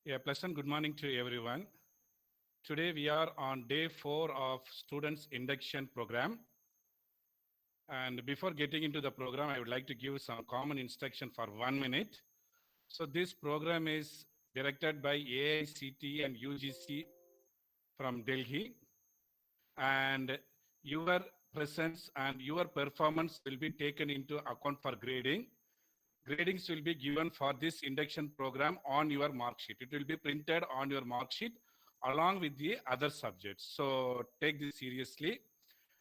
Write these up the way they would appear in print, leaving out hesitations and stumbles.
A pleasant good morning to everyone. Today we are on day 4 of students induction program. And before getting into the program, I would like to give some common instruction for 1 minute. So this program is directed by AICT and UGC from Delhi. And your presence and your performance will be taken into account for grading. Gradings will be given for this induction program on your mark sheet. It will be printed on your mark sheet along with the other subjects. So take this seriously.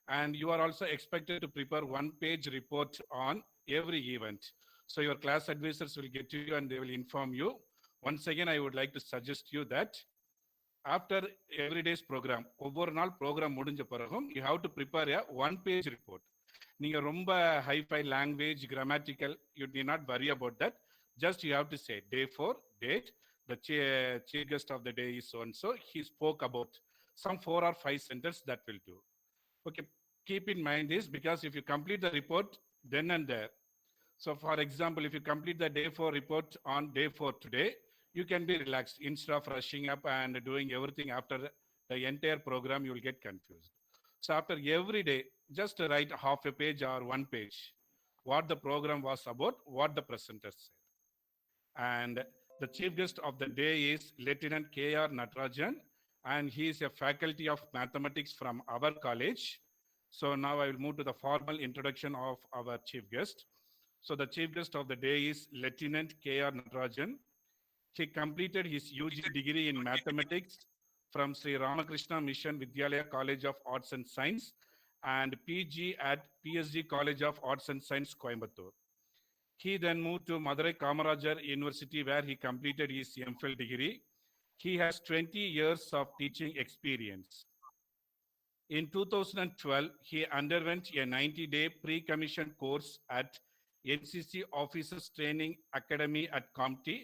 And you are also expected to prepare one-page report on every event. So your class advisors will get to you and they will inform you. Once again, I would like to suggest you that after every day's program, ஒவ்வொரு நாள் program முடிஞ்ச பிறகும் you have to prepare a one-page report. நீங்க ரொம்ப high-fi language, grammatical, you need not worry about that. Just you have to say day 4, date, the chief guest of the day is so and so. He spoke about some 4 or 5 sentences that will do. Okay, keep in mind this because if you complete the report then and there. So for example, if you complete the day 4 report on day 4 today, you can be relaxed instead of rushing up and doing everything after the entire program, you will get confused. So after every day, just write half a page or one page, what the program was about, what the presenter said. And the chief guest of the day is Lieutenant K.R. Natarajan, and he is a faculty of mathematics from our college. So now I will move to the formal introduction of our chief guest. So the chief guest of the day is Lieutenant K.R. Natarajan. He completed his UG degree in mathematics from Sri Ramakrishna Mission Vidyalaya College of Arts and Science and PG at PSG College of Arts and Science, Coimbatore. He then moved to Madurai Kamarajar University where he completed his MPhil degree. He has 20 years of teaching experience. In 2012, he underwent a 90-day pre-commissioned course at NCC Officers Training Academy at Comty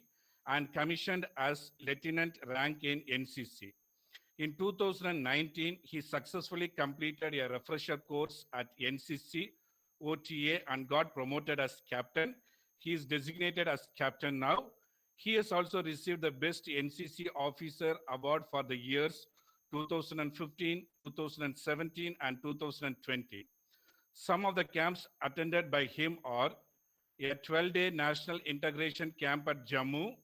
and commissioned as lieutenant rank in NCC. In 2019, he successfully completed a refresher course at NCC OTA and got promoted as captain. He is designated as captain now. He has also received the Best NCC Officer Award for the years 2015, 2017, and 2020. Some of the camps attended by him are a 12-day National Integration Camp at Jammu,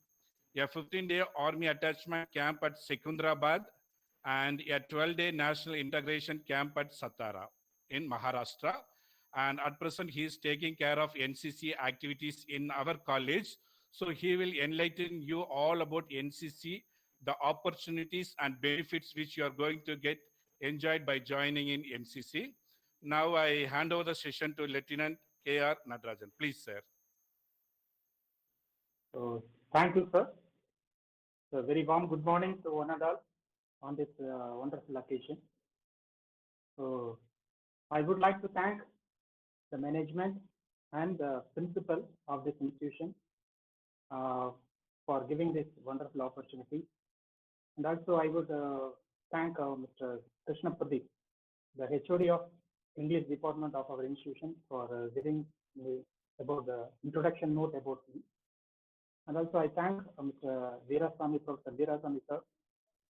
a 15-day Army Attachment Camp at Secunderabad, and a 12-day National Integration Camp at Satara in Maharashtra. And at present, he is taking care of NCC activities in our college. So he will enlighten you all about NCC, the opportunities and benefits which you are going to get enjoyed by joining in NCC. Now I hand over the session to Lieutenant K.R. Natarajan. Please, sir. So, thank you, sir. So, very warm good morning to one and all on this wonderful occasion. So, I would like to thank the management and the principal of this institution for giving this wonderful opportunity. And also, I would thank Mr. Krishna Pradeep, the HOD of English department of our institution, for giving me about the introduction note about me. And also, I thank Mr. Veerasamy, Professor Veerasamy, sir,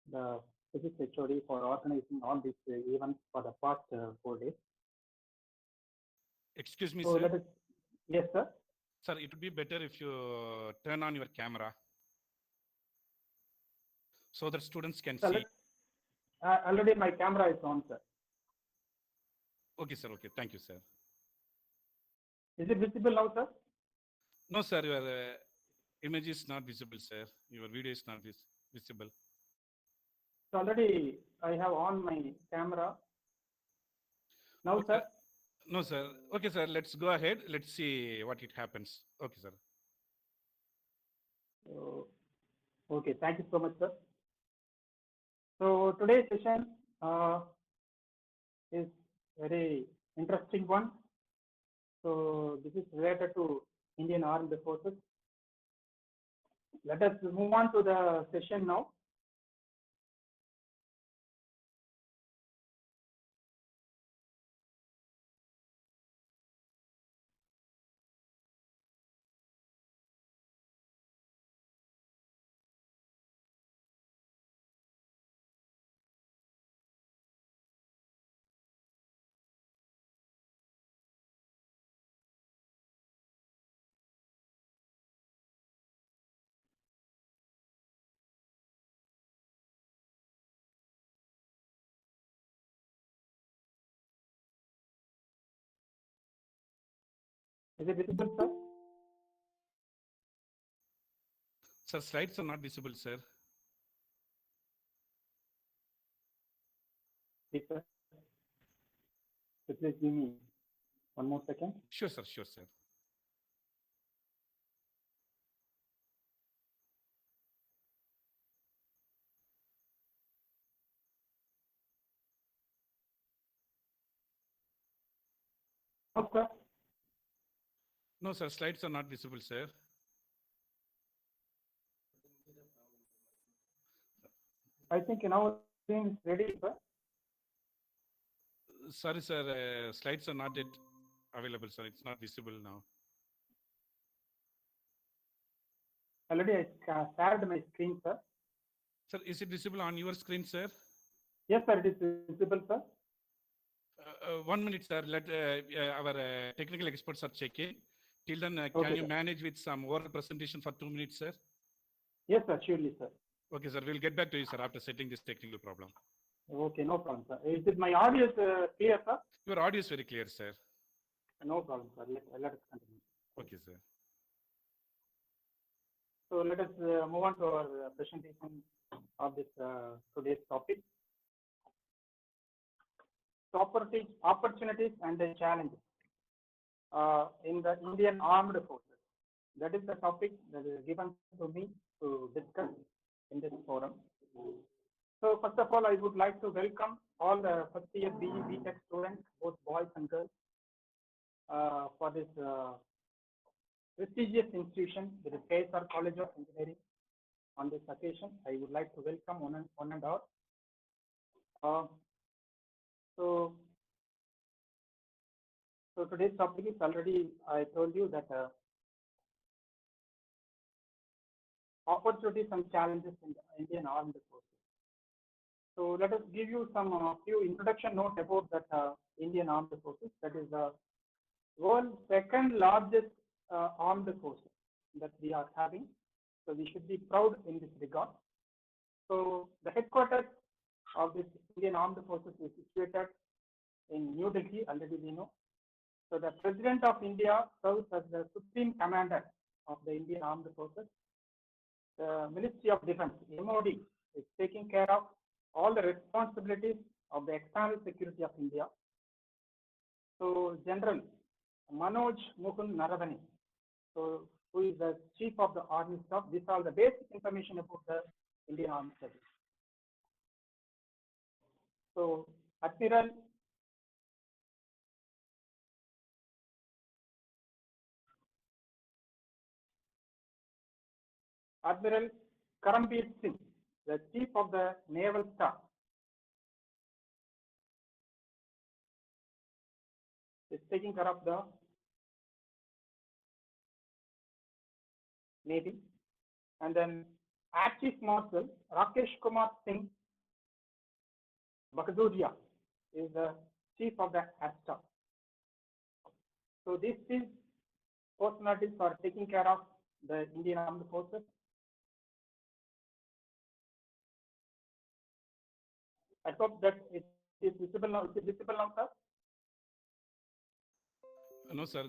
the physics HOD, for organizing all these events for the past 4 days. Excuse me, So sir. Yes, sir. Sir, it would be better if you turn on your camera so that students can see. Already my camera is on, sir. Okay, sir. Okay. Thank you, sir. Is it visible now, sir? No, sir. Your image is not visible, sir. Your video is not visible. So already I have on my camera. Now, Okay. sir? No, sir. Okay, sir. Let's go ahead. Let's see what it happens. Okay, sir. Okay. Thank you so much, sir. So today's session is very interesting one. So this is related to Indian Armed Forces. Let us move on to the session now. Is it visible, sir? Sir, slides are not visible, sir. Yes, sir. So please give me one more second. Sure, sir. Sure, sir. No, sir. No, sir, slides are not visible, sir. I think now screen is ready, sir. Sorry, sir, slides are not yet available, sir. It's not visible now. Already I shared my screen, sir. Sir, is it visible on your screen, sir? Yes, sir, it is visible, sir. 1 minute, sir. Let our technical experts are checking. Till then, Okay, can you sir. manage with some oral presentation for 2 minutes, sir? Yes, sir, surely, sir. Okay, sir. We'll get back to you, sir, after setting this technical problem. Okay, no problem, sir. Is it my audio is clear, sir? Your audio is very clear, sir. No problem, sir. Let us continue. Okay, sir. So let us move on to our presentation of this today's topic. Opportunities and the challenges in the Indian Armed Forces. That is the topic that is given to me to discuss in this forum. So first of all, I would like to welcome all the first year BE BTech students, both boys and girls, for this prestigious institution, the KSR College of Engineering. On this occasion, I would like to welcome one and all. So today's topic is already, I told you that opportunities and challenges in the Indian Armed Forces. So let us give you some few introduction note about that Indian Armed Forces. That is the world's second largest armed forces that we are having. So we should be proud in this regard. So the headquarters of this Indian Armed Forces is situated in New Delhi, already we know. So the President of India serves as the Supreme Commander of the Indian Armed Forces. The Ministry of Defense, MOD, is taking care of all the responsibilities of the external security of India. So General Manoj Mukund Naravane, so who is the Chief of the Army Staff. These are the basic information about the Indian Armed Service. So Admiral Karambir Singh, the Chief of the Naval Staff, is taking care of the Navy. And then Air Chief Marshal Rakesh Kumar Singh Bakaduria is the Chief of the Air Staff. So these three personalities are taking care of the Indian Armed Forces. I hope that it is visible now. Is it visible now, sir? No, sir.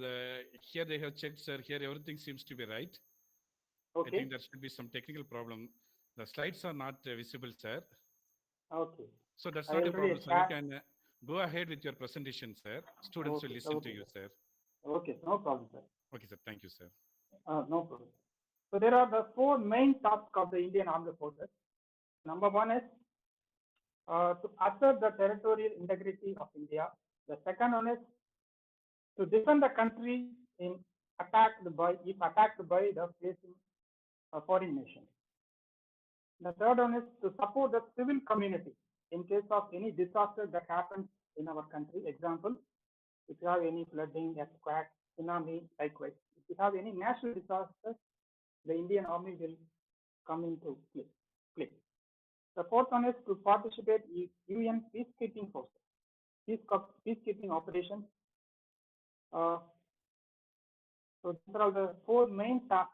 Here they have checked, sir. Here everything seems to be right. Okay. I think there should be some technical problem. The slides are not visible, sir. Okay. So that's not a problem, sir. You can go ahead with your presentation, sir. Students will listen to you, sir. Okay, no problem, sir. Okay, sir. Thank you, sir. No problem. So there are the four main tasks of the Indian Armed Forces. Number one is to assert the territorial integrity of India. The second one is to defend the country if attacked by the facing foreign nation. The third one is to support the civil community in case of any disaster that happens in our country. Example, if you have any flooding, earthquake, tsunami, likewise. If you have any natural disasters, the Indian Army will come into play. The fourth one is to participate in UN peacekeeping forces, peacekeeping operations. So these are all the four main tasks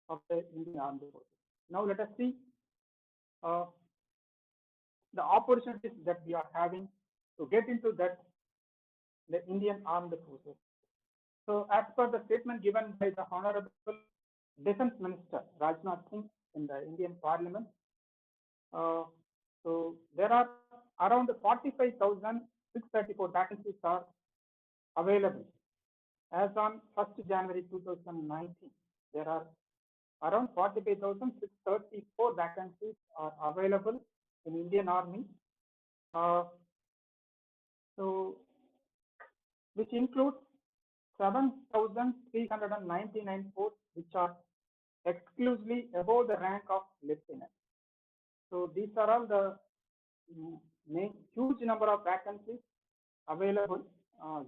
of the Indian Armed Forces. Now let us see the opportunities that we are having to get into that, the Indian Armed Forces. So as per the statement given by the Honorable Defense Minister Rajnath Singh in the Indian Parliament, uh, so there are around 45,634 vacancies are available. As on 1st January 2019, there are around 45,634 vacancies are available in Indian Army. Uh, so, which includes 7,399 posts, which are exclusively above the rank of lieutenant. So these are all the main huge number of vacancies available.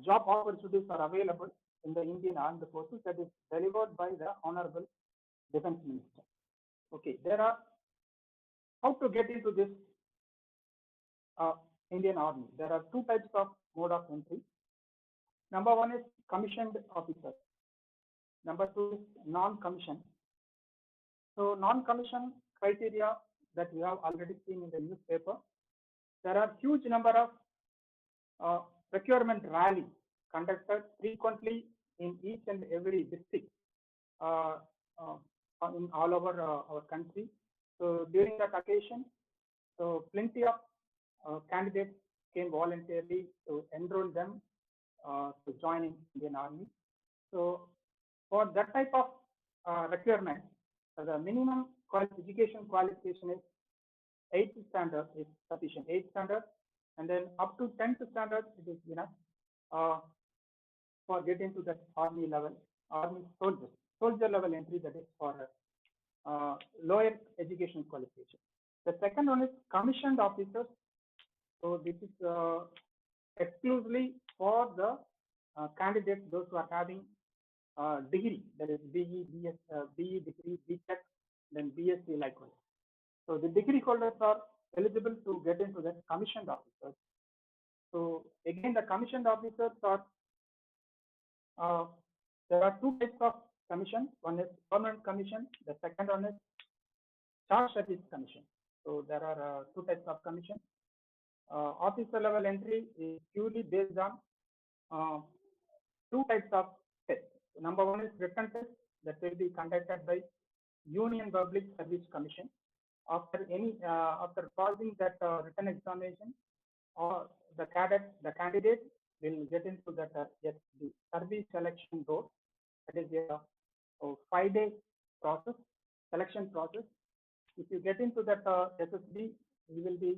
Job opportunities are available in the Indian Armed Forces that is delivered by the Honorable Defense Minister. Okay, there are how to get into this Indian Army. There are two types of mode of entry. Number one is commissioned officer. Number two is non-commissioned. So non-commissioned criteria that we have already seen in the newspaper. There are huge number of procurement rally conducted frequently in each and every district uh, uh, in all over our country. So during that occasion, so plenty of candidates came voluntarily to enroll them to join in Indian Army. So for that type of requirement, the minimum education qualification is 8th standard is sufficient. 8th standard, and then up to 10th standard it is enough for getting to that army level, army soldier level entry, that is for lower education qualification. The second one is commissioned officers. So this is exclusively for the candidates, those who are having degree, that is BE, BS, BE degree, BTech, then BSc likewise. So the degree holders are eligible to get into that commissioned officers. So again, the commissioned officers are there are two types of commission. One is permanent commission. The second one is charge service commission. So there are two types of commission. Officer level entry is purely based on two types of tests. Number one is written test that will be conducted by Union Public Service Commission. After after passing that written examination, or the candidate will get into that the service selection board. That is a 5-day process, selection process. If you get into that SSB, you will be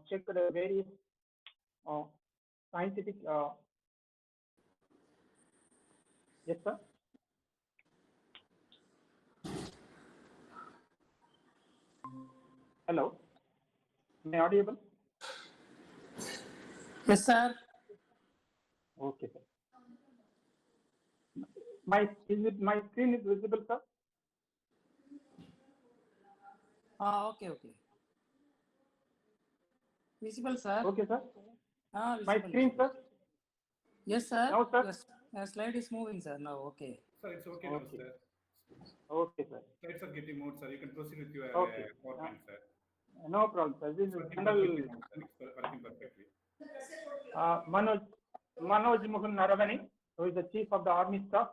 checked the various scientific. Yes, sir. Hello. Am I audible? Yes, sir. Okay, sir. My screen is visible, sir? Okay. Visible, sir. Okay, sir. Visible, My screen, sir? Yes, sir. Now, sir? Yes. The slide is moving, sir. Now, okay. Sir, it's okay, Okay. now, sir. Okay, sir. Slides are getting moved, sir. You can proceed with your Okay. PowerPoint, sir. No problem, sir. This It's is working general perfectly now, sir. It's working perfectly. Manoj Mohan Naravani, who is the Chief of the Army Staff,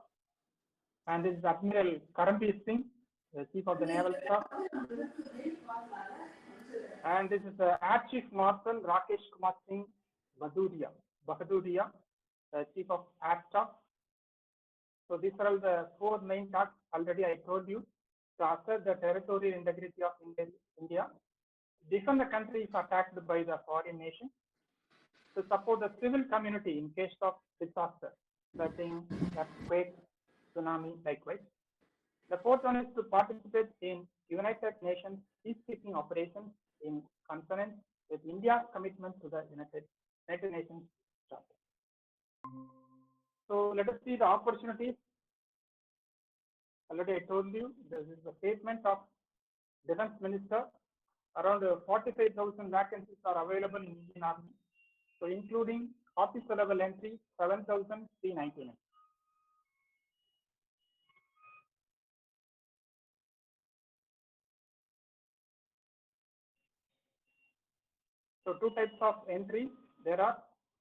and this is Admiral Karambir Singh, the Chief of the Naval Staff, and this is the Air Chief Marshal Rakesh Kumar Singh Bahaduria, the Chief of Air Staff. So these are all the four main tasks. Already I told you, to assert the territorial integrity of India, defend the country if attacked by the foreign nation, to support the civil community in case of disaster, flooding, earthquake, tsunami, likewise. The fourth one is to participate in United Nations peacekeeping operations in consonance with India's commitment to the United Nations Charter. So let us see the opportunities. Already I told you, this is the statement of Defense Minister. Around 45,000 vacancies are available in Indian Army. So including officer level entry, 7,399. So two types of entries there are.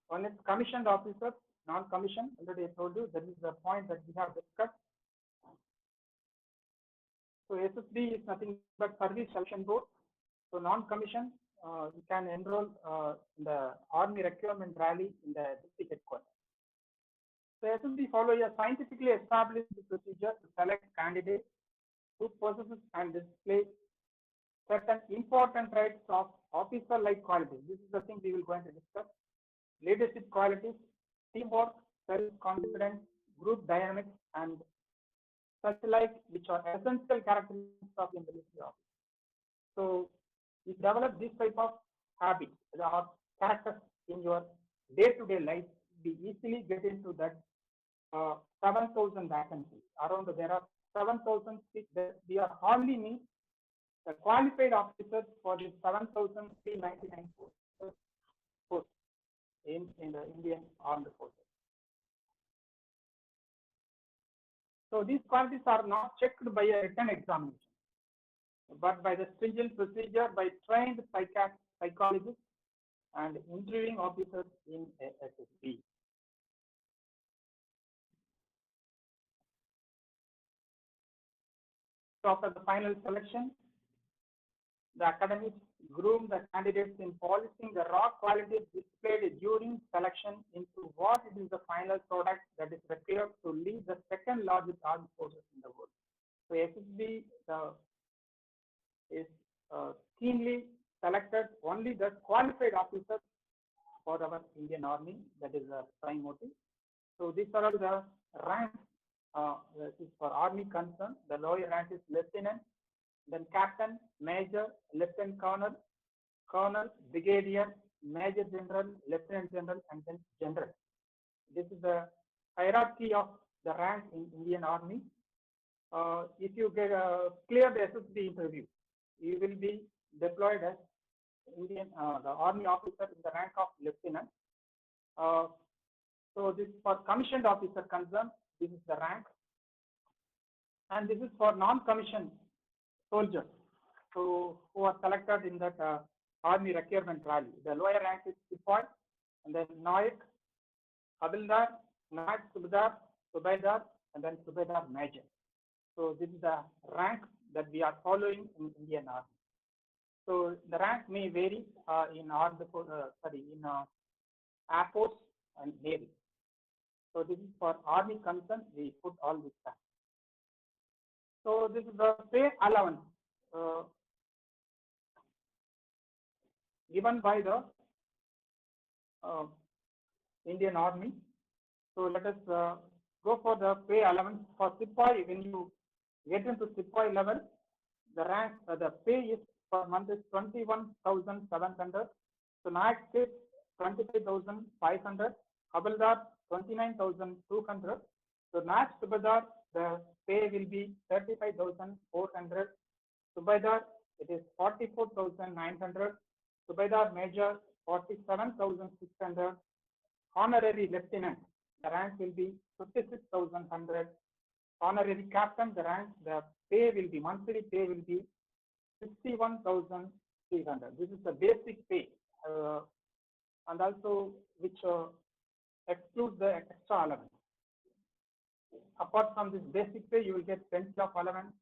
One is commissioned officers, non-commissioned. Already I told you that is the point that we have discussed. So SSB is nothing but Service Selection Board. So non-commissioned, you can enroll in the Army Recruitment Rally in the district headquarters. So SSB follow a scientifically established procedure to select candidates who possesses and display certain important traits of officer-like qualities. This is the thing we will going to discuss. Leadership qualities, teamwork, self-confidence, group dynamics, and such like, which are essential characteristics of a military officer. So, you develop this type of habits or characters in your day-to-day life, we easily get into that 7,000 vacancies. Around there are 7,000 seats that we are hardly need the qualified officers for the 7,399 posts in the Indian Armed Forces. So these qualities are not checked by a written examination, but by the stringent procedure by trained psychologists and interviewing officers in SSB. So after the final selection, the academics groom the candidates in polishing the raw qualities displayed during selection into what it is the final product that is required to lead the second largest armed forces in the world. So SSB is keenly selected only the qualified officers for our Indian Army. That is the prime motive. So these are all the ranks. This is for Army concern. The lower rank is lieutenant, then captain, major, lieutenant colonel, colonel, brigadier, major general, lieutenant general, and then general. This is the hierarchy of the rank in Indian Army. If you get clear the SSB interview, you will be deployed as the Army officer in the rank of lieutenant. So this is for commissioned officer concern. This is the rank, and this is for non-commissioned soldiers, so who are selected in that Army Recruitment Rally. The lower rank is Sepoy, and then Naik, Havildar, Naik Subedar, Subedar, and then Subedar Major. So this is the rank that we are following in Indian Army. So the rank may vary in Air Force and Navy. So this is for Army concern. We put all this back. So this is the pay allowance given by the Indian Army. So let us go for the pay allowance for Sepoy. When you get into Sepoy level, the rank, the pay is per month is 21,700. So Naik is 25,500. Havildar 29,200. So Naik Subedar, the pay will be 35,400. Subedar, it is 44,900. Subedar Major, 47,600. Honorary Lieutenant, the rank will be 56,100. Honorary Captain, the rank, the pay will be, monthly pay will be 61,300. This is the basic pay, and also which excludes the extra allowance. Apart from this basic pay, you will get plenty of allowance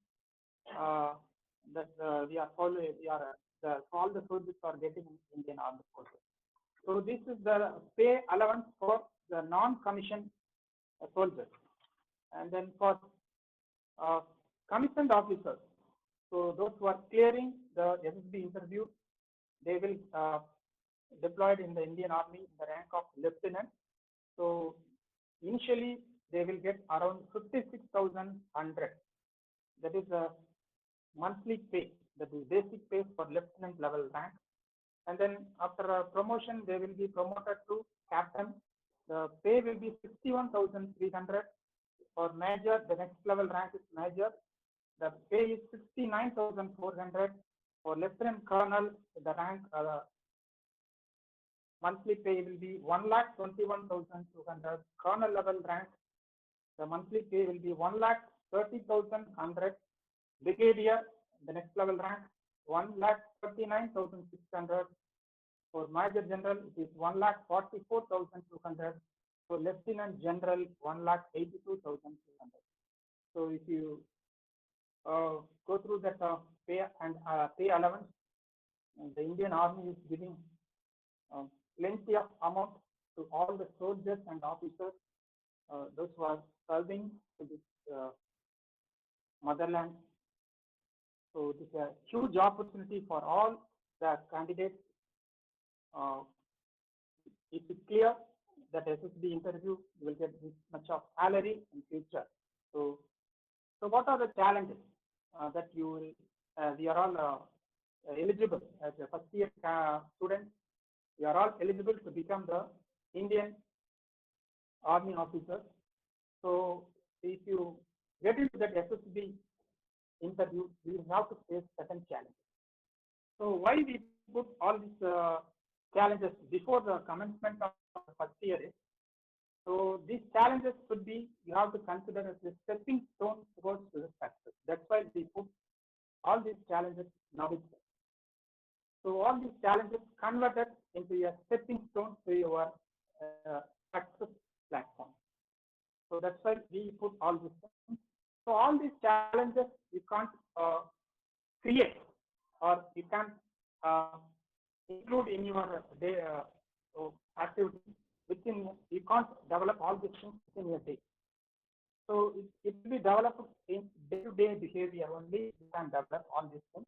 that we are following. All the soldiers are getting in Indian Armed Forces. So this is the pay allowance for the non-commissioned soldiers, and then for commissioned officers. So those who are clearing the SSB interview, they will deployed in the Indian Army in the rank of lieutenant. So initially they will get around 56,100. That is a monthly pay. That is basic pay for lieutenant level rank. And then after a promotion, they will be promoted to captain. The pay will be 61,300. For major, the next level rank is major. The pay is 69,400. For lieutenant colonel, the rank monthly pay will be 1,21,200. Colonel level rank, the monthly pay will be 1,30,100. Brigadier, the next level rank, 1,39,600. For Major General, it is 1,44,200. So Lieutenant General 1,82,200. So if you go through that pay and pay allowance, the Indian Army is giving plenty of amount to all the soldiers and officers, those who are serving to this motherland. So it is a huge opportunity for all the candidates. It is clear that SSB interview you will get this much of salary in future. So what are the challenges that you will? We are all eligible as a first year student. We are all eligible to become the Indian Army officer. So if you get into that SSB interview, you have to face certain challenges. So why we put all these challenges before the commencement of the first year is, so these challenges could be, you have to consider as a stepping stone towards the success. That's why we put all these challenges now itself. So all these challenges converted into a stepping stone to your success platform. So that's why we put all these things. So all these challenges you can't create, or you can include in your day activity within. You can't develop all these things within your day. So it will be developed in day-to-day behavior only. You can develop all these things.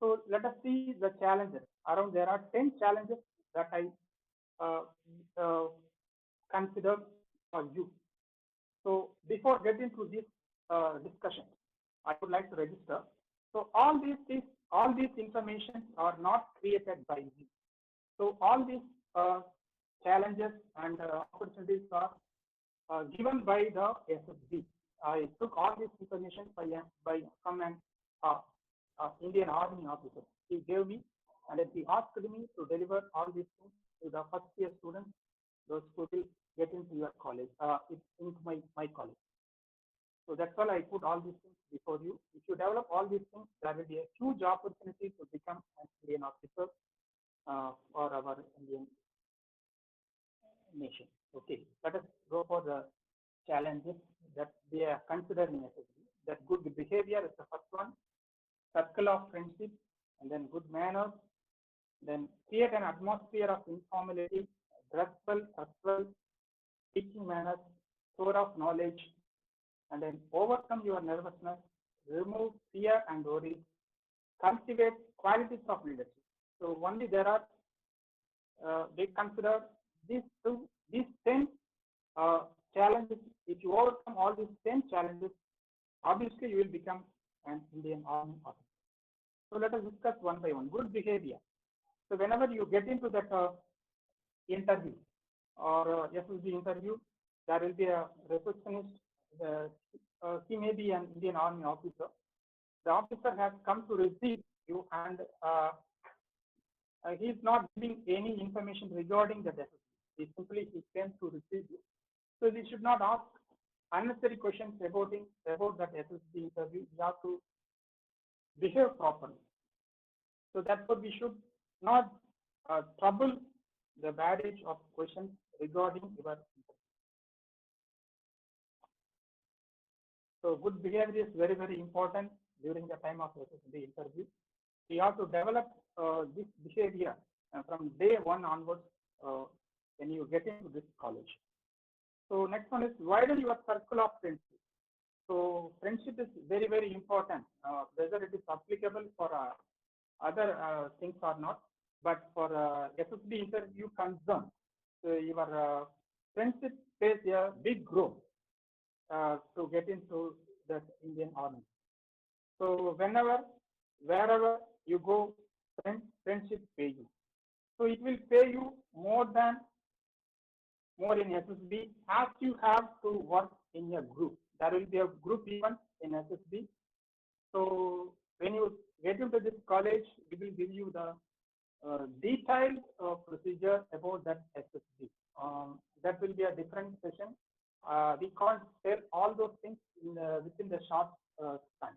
So let us see the challenges. Around there are 10 challenges that I consider for you. So before getting to this discussion, I would like to register. So all these information are not created by me. So all these challenges and opportunities are given by the SSB. I took all this information from an Indian Army officer. He gave me, and then he asked me to deliver all these things to the first year students, those who will get into your college, into my college. So that's why I put all these things before you. If you develop all these things, there will be a huge opportunity to become an Indian officer for our Indian nation. Okay, let us go for the challenges that they are considering SSB. That good behavior is the first one, circle of friendship, and then good manners, then create an atmosphere of informality, dressful, trustful, teaching manners, store of knowledge, and then overcome your nervousness, remove fear and worry, cultivate qualities of leadership. So only there are, they consider these 10 challenges. If you overcome all these 10 challenges, obviously you will become an Indian Army officer. So let us discuss one by one. Good behavior. So whenever you get into that interview or SSB interview, there will be a receptionist. He may be an Indian Army officer. The officer has come to receive you, and he is not giving any information regarding the SSB. He came to receive you. So we should not ask unnecessary questions about that SSB interview. We have to behave properly. So therefore, we should not trouble the baggage of questions regarding your interview. So good behavior is very, very important during the time of SSB interview. We have to develop this behavior from day one onwards when you get into this college. So next one is widen your circle of friendship. So friendship is very, very important, whether it is applicable for other things or not. But for SSB interview concern, so your friendship plays a big role to get into the Indian Army. So wherever you go, friendship pay you. So it will pay you more in SSB as you have to work in a group. There will be a group event in SSB. So when you get into this college, we will give you the detailed procedure about that SSB. That will be a different session. We can't tell all those things within the short time.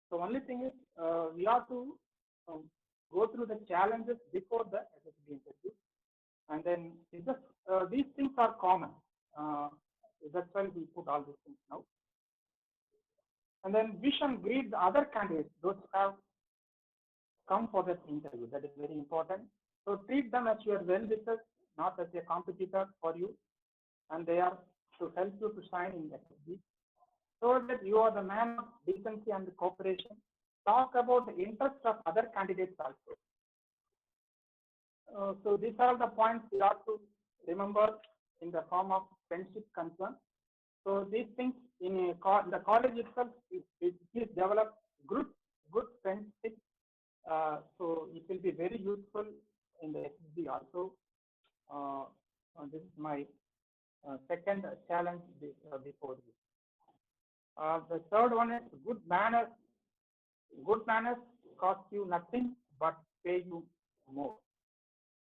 So only thing is we have to go through the challenges before the SSB interview, and then it's just these things are common. That's why we put all these things now. And then wish and greet the other candidates, those who have come for that interview. That is very important. So treat them as your well-wishers, not as a competitor for you, and they are to help you to shine in SSB. So that you are the man of decency and cooperation. Talk about the interests of other candidates also. So these are the points you have to remember in the form of friendship concern. So these things in the college itself, it is develop good friendship. So it will be very useful in the SSB also. This is my second challenge before you. The third one is good manners. Good manners cost you nothing but pay you more.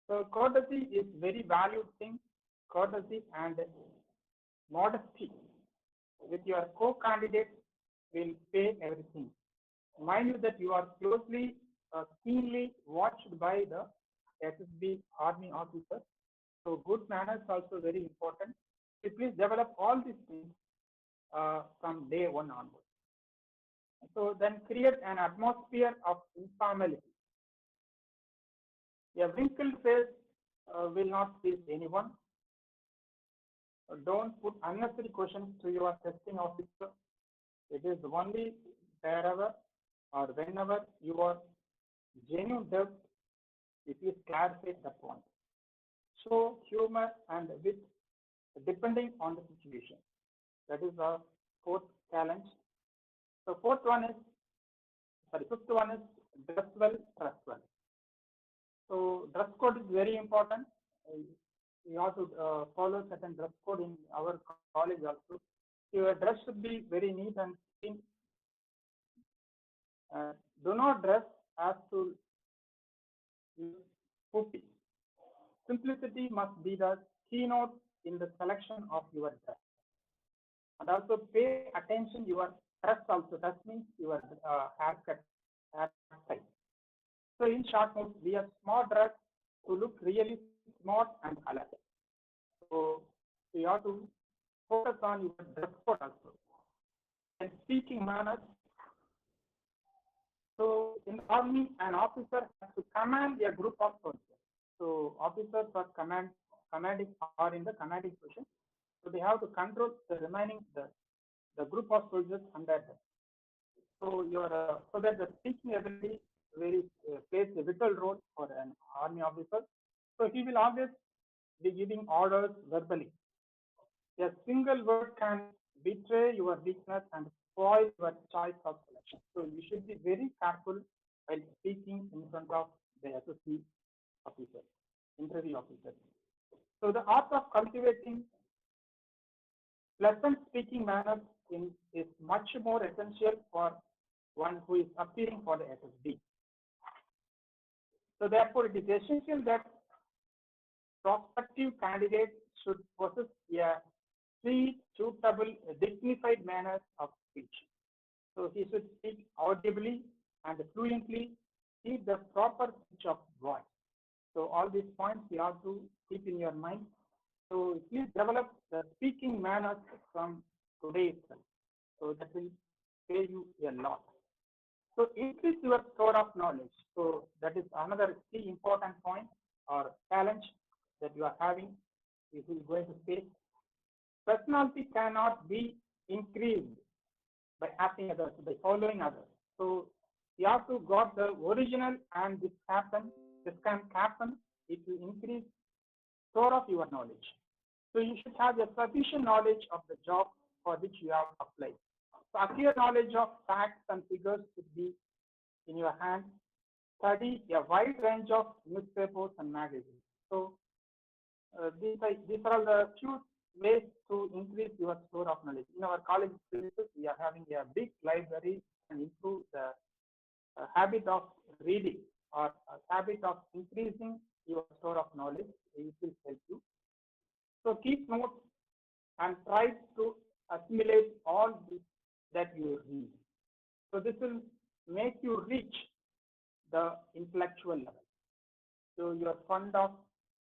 So courtesy is very valued thing. Courtesy and modesty with your co-candidates will pay everything. Mind you that you are closely, keenly watched by the SSB army officers. So good manners also very important. So please develop all these things from day one onwards. So then create an atmosphere of informality. A wrinkled face will not please anyone. Don't put unnecessary questions to your testing officer. It is only wherever or whenever you are genuine doubt, it is clarify the point. Show humor and wit depending on the situation. That is the fourth challenge. The fifth one is dress well, dress well. So dress code is very important. We have to follow certain dress code in our college also. Your dress should be very neat and clean. Do not dress as to poopy. Simplicity must be the keynote in the selection of your dress. And also pay attention your dress also. That means your haircut, hairstyle. So in short notes, we have smart dress to look really smart and alert. So you have to focus on your dress code also. And speaking manners. So in the army, an officer has to command a group of soldiers. So officers are commanding are in the commanding position. So they have to control the remaining the group of soldiers under them. So so that the speaking ability very plays a vital role for an army officer. So he will always be giving orders verbally. A single word can betray your weakness and spoil your choice of selection. So you should be very careful while speaking in front of the SSC officer, interview officer. So the art of cultivating pleasant speaking manners is much more essential for one who is appearing for the SSB. So therefore, it is essential that prospective candidates should possess a sweet, suitable, dignified manner of speech. So he should speak audibly and fluently, keep the proper pitch of voice. So all these points you have to keep in your mind. So please develop the speaking manners from today itself. So that will pay you a lot. So increase your store of knowledge. So that is another key important point or challenge that you are having if you are going to face. Personality cannot be increased by asking others, by following others. So you have to got the original, and this can happen if you increase store of your knowledge. So you should have a sufficient knowledge of the job for which you have applied. So accurate knowledge of facts and figures should be in your hand. Study a wide range of newspapers and magazines. So these are the few ways to increase your store of knowledge. In our college places, we are having a big library and improve the habit of reading or habit of increasing your store of knowledge. It will help you. So keep notes and try to assimilate all this that you read. So this will make you reach the intellectual level. So you are fond of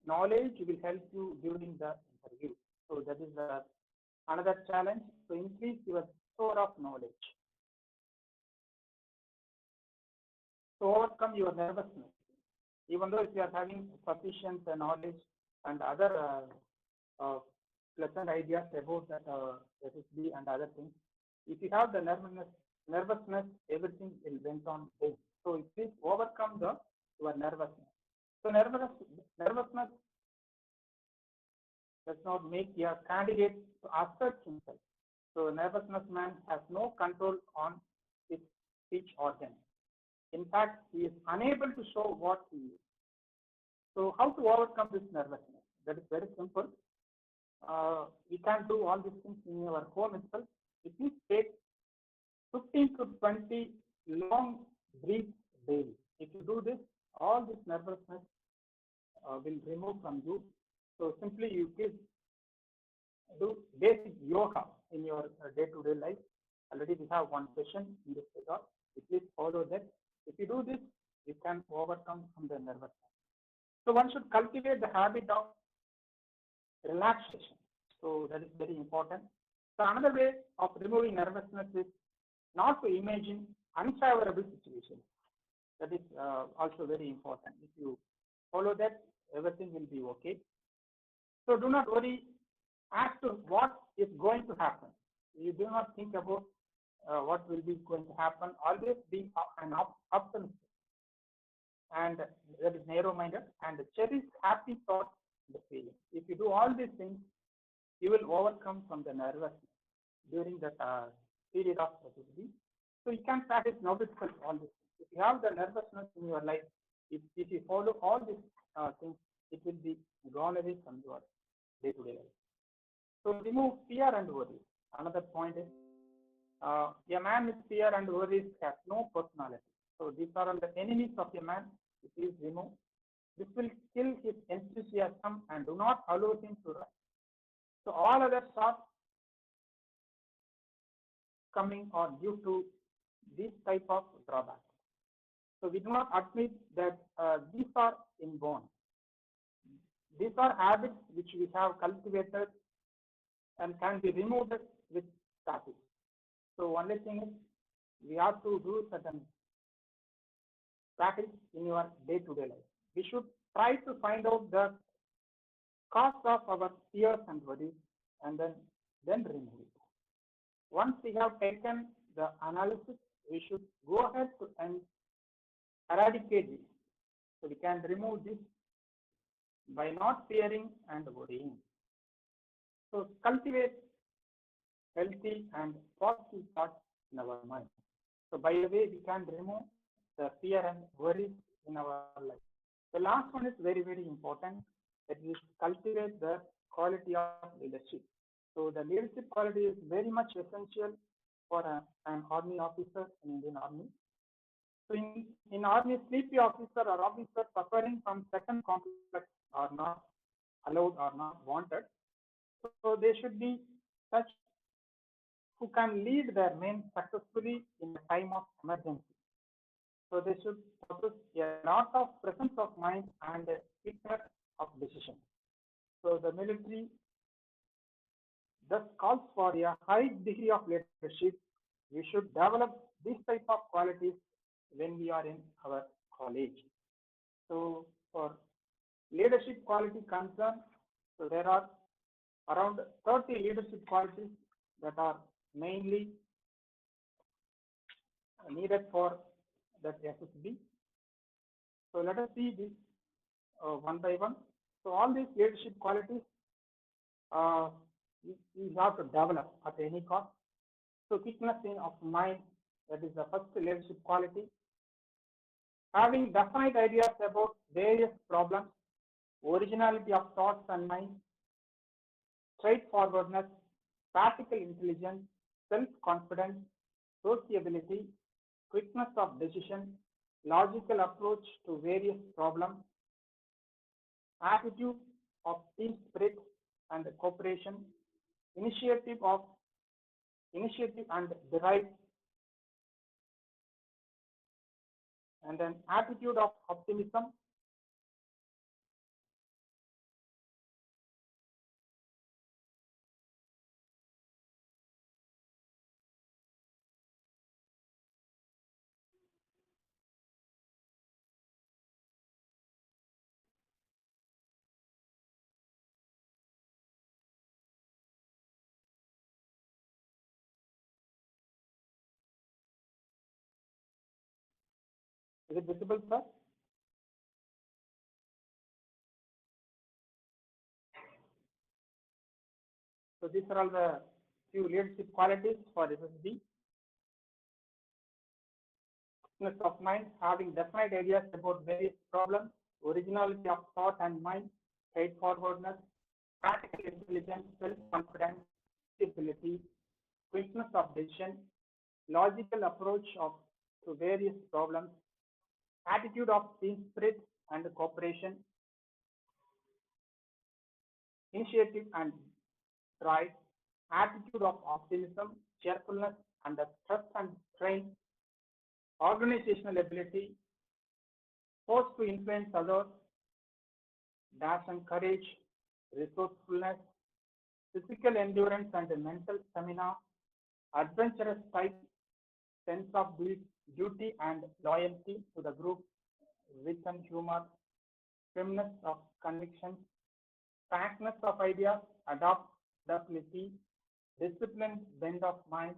knowledge will help you during the interview. So that is another challenge. So increase your store of knowledge. To overcome your nervousness, even though if you are having sufficient knowledge and other pleasant ideas about that SSB and other things, if you have the nervousness, everything will went on well. So please overcome your nervousness. So nervousness does not make your candidate to assert himself. So nervousness man has no control on his speech organ. In fact, he is unable to show what he is. So how to overcome this nervousness? That is very simple. We can do all these things in our home itself. If you take 15 to 20 long breaths daily, if you do this, all this nervousness will remove from you. So simply you do basic yoga in your day-to-day life. Already we have one session in this regard. Please follow that. If you do this, you can overcome from the nervousness. So one should cultivate the habit of relaxation. So that is very important. So another way of removing nervousness is not to imagine unfavorable situations. That is also very important. If you follow that, everything will be okay. So do not worry as to what is going to happen. You do not think about what will be going to happen. Always be an optimist and that is narrow-minded and cherish happy thoughts and feelings. If you do all these things, you will overcome from the nervousness during that period of SSB. So you can practice now itself all this. If you have the nervousness in your life, if you follow all these things, it will be gone away from your day-to-day life. So remove fear and worry. Another point is a man with fear and worries has no personality. So these are all the enemies of a man. Please remove. This will kill his enthusiasm and do not allow him to rise. So all other shortcomings are due to this type of drawback. So we do not admit that these are inborn. These are habits which we have cultivated and can be removed with practice. So only thing is we have to do certain practice in your day-to-day life. We should try to find out the cause of our fears and worries and then remove it. Once we have taken the analysis, we should go ahead and eradicate this. So we can remove this by not fearing and worrying. So cultivate healthy and positive thoughts in our mind. So by the way, we can remove the fear and worries in our life. The last one is very, very important, that we cultivate the quality of leadership. So the leadership quality is very much essential for an army officer in Indian Army. So in Army, sleepy officer or officer suffering from second complex are not allowed or not wanted. So they should be such who can lead their men successfully in a time of emergency. So they should possess a lot of presence of mind and quickness of decision. So the military thus calls for a high degree of leadership. We should develop this type of qualities when we are in our college. So for leadership quality concern, so there are around 30 leadership qualities that are mainly needed for that SSB. So let us see this one by one. So all these leadership qualities you have to develop at any cost. So quickness of mind, that is the first leadership quality. Having definite ideas about various problems, originality of thoughts and mind, straightforwardness, practical intelligence, self-confidence, sociability, quickness of decision, logical approach to various problems, attitude of team spirit and cooperation, initiative and derive, and then attitude of optimism, Is it visible, sir? So these are all the few leadership qualities for SSB. Freshness of mind, having definite ideas about various problems, originality of thought and mind, straightforwardness, practical intelligence, self-confidence, ability, quickness of decision, logical approach to various problems, attitude of team spirit and cooperation, initiative and drive, attitude of optimism, cheerfulness under stress and strain, organizational ability, force to influence others, dash and courage, resourcefulness, physical endurance and mental stamina, adventurous type, sense of duty and loyalty to the group, wit and humor, firmness of conviction, frankness of ideas, adaptability, disciplined bent of mind,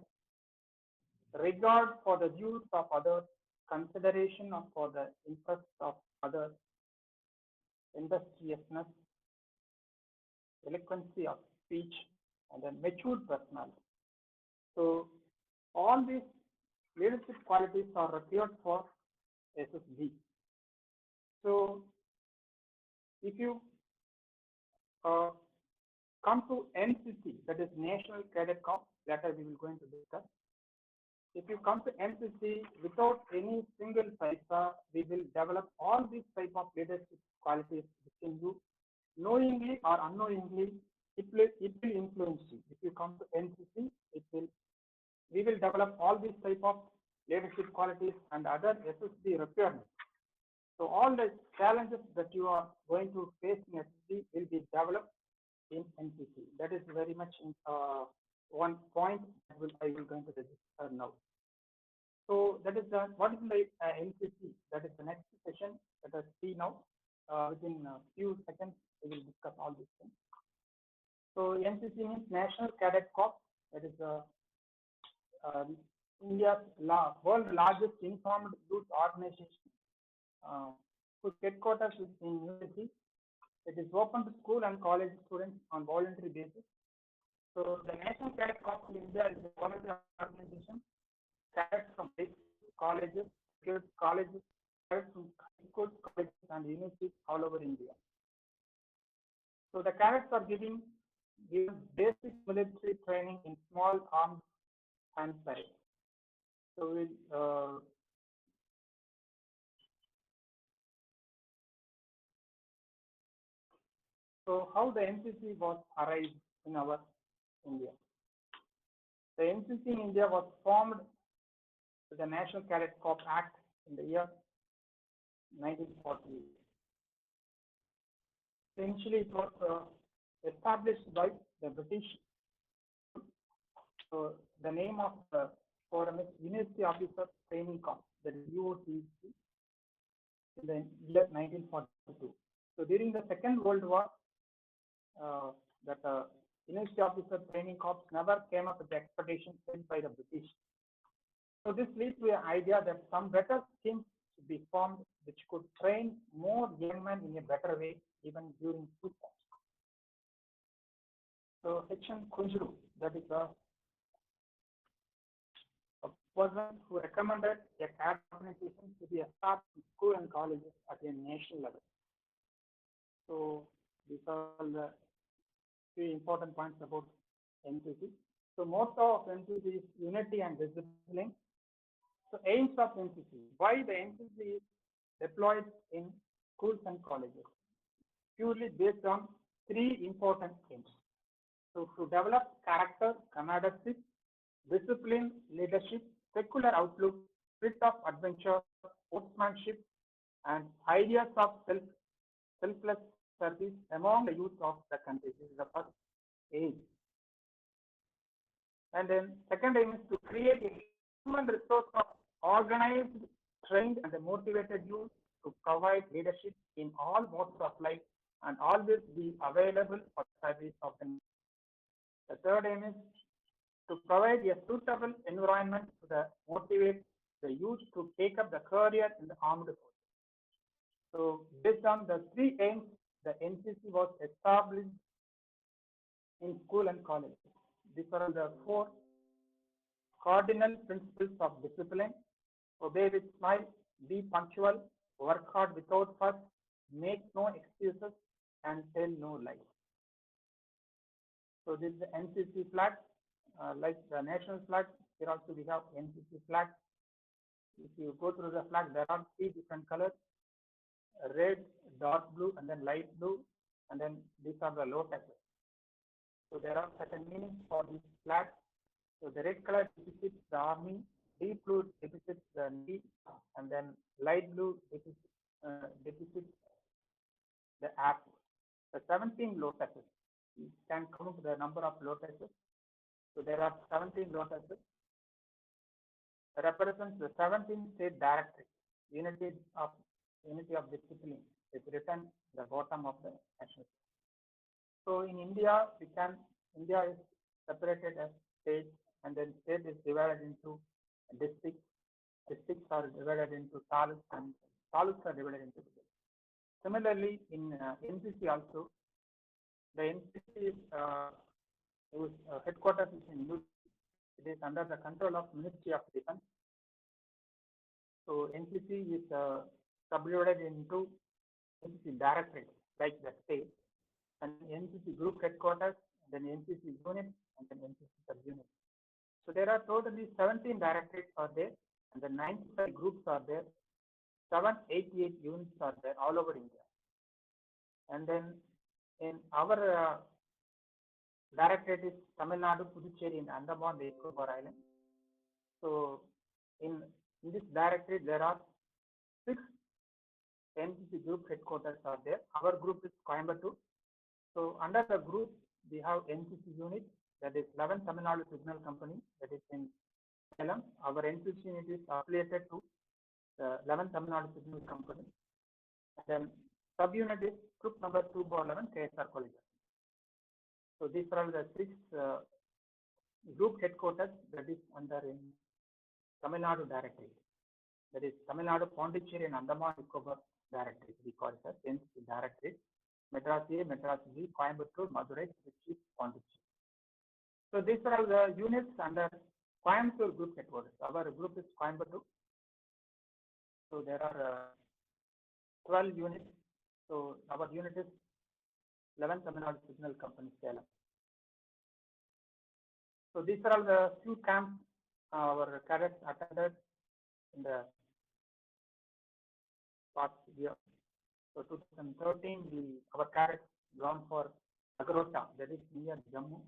regard for the views of others, consideration for the interests of others, industriousness, eloquency of speech, and a matured personality. So all these leadership qualities are required for SSB. So if you come to NCC, that is National Cadet Corps, later we will go into discuss. If you come to NCC without any single paisa, we will develop all these type of leadership qualities within you. Knowingly or unknowingly, it will influence you. If you come to NCC, we will develop all these type of leadership qualities and other SSB requirements. So all the challenges that you are going to face in SSB will be developed in NCC. That is very much one point that I will going to register now. So that is what is the NCC? That is the next session. Let us see now. Within a few seconds, we will discuss all these things. So NCC means National Cadet Corps. That is India's world largest informed youth organization, whose headquarters is in New Delhi. It is open to school and college students on voluntary basis. So the National Cadet Corps of India is a voluntary organization. Cadets from colleges, cadets from high schools, colleges, and universities all over India. So the cadets are given basic military training in small arms and parades. So how the NCC was arrived in our India? The NCC in India was formed with the National Cadet Corps Act in the year 1948. Essentially, it was established by the British. So the name of the forum is University Officer Training Corps, that is UOTC, in the year 1942. So during the Second World War, that University Officer Training Corps never came up with the expectations set by the British. So this leads to an idea that some better schemes should be formed which could train more young men in a better way even during peacetime. So H.N. Kunjuru, that is a person who recommended a cadet organization to be established in school and colleges at a national level. So these are the three important points about NCC. So motto of NCC is unity and discipline. So aims of NCC. Why the NCC is deployed in schools and colleges? Purely based on three important aims. So to develop character, camaraderie, discipline, leadership, secular outlook, spirit of adventure, sportsmanship, and ideas of selfless service among the youth of the country. This is the first aim. And then second aim is to create a human resource of organized, trained, and motivated youth to provide leadership in all modes of life and always be available for the service of the nation. The third aim is to provide a suitable environment to motivate the youth to take up the career in the armed forces. So based on the three aims, the NCC was established in school and college. These are the four cardinal principles of discipline: obey with smile, be punctual, work hard without fuss, make no excuses, and tell no lies. So this is the NCC flag, like the national flag. Here also we have NCC flag. If you go through the flag, there are three different colors: red, dark blue, and then light blue, and then these are the lotuses. So there are certain meanings for this flag. So the red color depicts the army, deep blue depicts the navy, and then light blue depicts the air force. The 17 lotuses. You can count the number of lotuses. So there are 17 lotuses. Represents the 17 state directory, unity of discipline. It's written at the bottom of the national. So in India, India is separated as states, and then state is divided into districts. Districts are divided into taluks, and taluks are divided into villages. Similarly, in NCC also, the NCC headquarters is in New Delhi. It is under the control of Ministry of Defense. So NCC is subdivided into NCC directorates, like the state, and NCC group headquarters, then NCC unit, and then NCC subunit. So there are totally 17 directorates are there, and the 95 groups are there, 788 units are there all over India. And then in our directorate is Tamil Nadu, Puducherry, and Andaman, the Nicobar Island. So in this directorate, there are 6 NCC group headquarters are there. Our group is Coimbatore. So under the group, we have NCC unit, that is 11 Tamil Nadu Signal Company, that is in Salem. Our NCC unit is affiliated to the 11 Tamil Nadu Signal Company. And then subunit is group number 2/11 KSR College. So these are the 6 group headquarters that is under in Tamil Nadu Directorate. That is Tamil Nadu, Pondicherry, and Andaman Nicobar Directorate. We call it as NCC Directorate. Madras A, Madras B, Coimbatore, Madurai, Trichy, Pondicherry. So these are all the units under Coimbatore group headquarters. Our group is Coimbatore. So there are 12 units. So our unit is 11 Tamil Nadu Signal Company, Salem. So these are all the few camps our cadets attended in the past year. So 2013, our cadets gone for Agrota, that is near Jammu.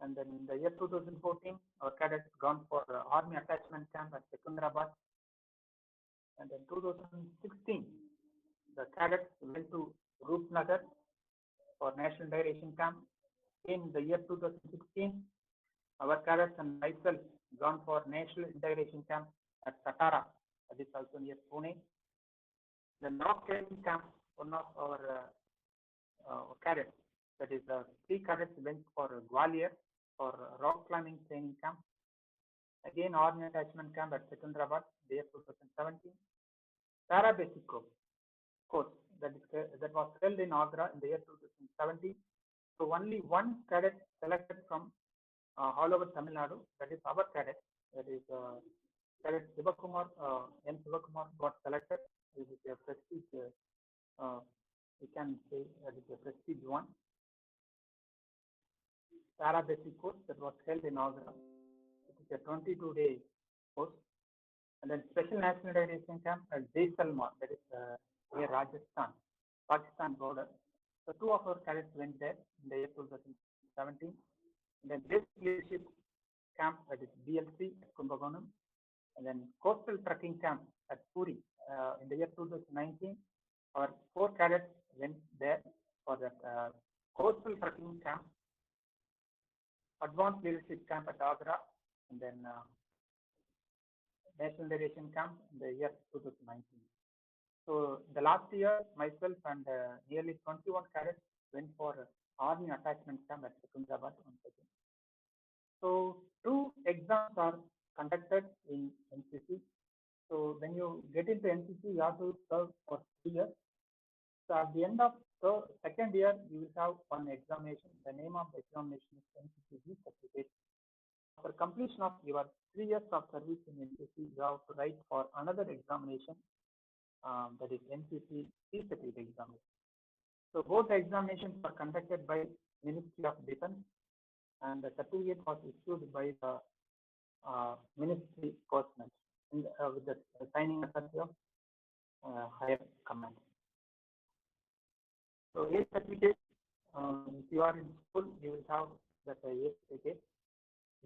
And then in the year 2014, our cadets gone for Army Attachment Camp at Secunderabad. And then 2016, the cadets went to Roopnagar for National Integration Camp. In the year 2016, our cadets and myself gone for National Integration Camp at Satara, that is also near Pune. The rock climbing camp, one of our cadets, that is 3 cadets went for Gwalior for rock climbing training camp. Again, Army Attachment Camp at Secunderabad, the year 2017. Para Basic course that was held in Agra in the year 2017. So only one cadet selected from all over Tamil Nadu, that is our cadet, that is Cadet Sivakumar, N. Sivakumar got selected. It is a prestige, we can say that is a prestige one. Para Basic course that was held in Agra. It is a 22-day course. And then Special National Integration Camp at Jaisalmer, that is near Rajasthan, Pakistan border. So 2 of our cadets went there in the year 2017. And then Basic Leadership Camp, that is BLC at Kumbakonam. And then Coastal Trekking Camp at Puri in the year 2019. Our 4 cadets went there for that Coastal Trekking Camp. Advanced Leadership Camp at Agra, and then National Integration Camp in the year 2019. So the last year, myself and nearly 21 cadets went for Army Attachment Camp at Secunderabad once again. So 2 exams are conducted in NCC. So when you get into NCC, you have to serve for 3 years. So at the end of the second year, you will have one examination. The name of the examination is NCCB certificate. After completion of your 3 years of service in NCC, you have to write for another examination, that is NCC certificate examination. So both examinations were conducted by Ministry of Defense, and the certificate was issued by the ministry personnel with the signing authority of higher command. So A certificate, if you are in school, you will have that A certificate.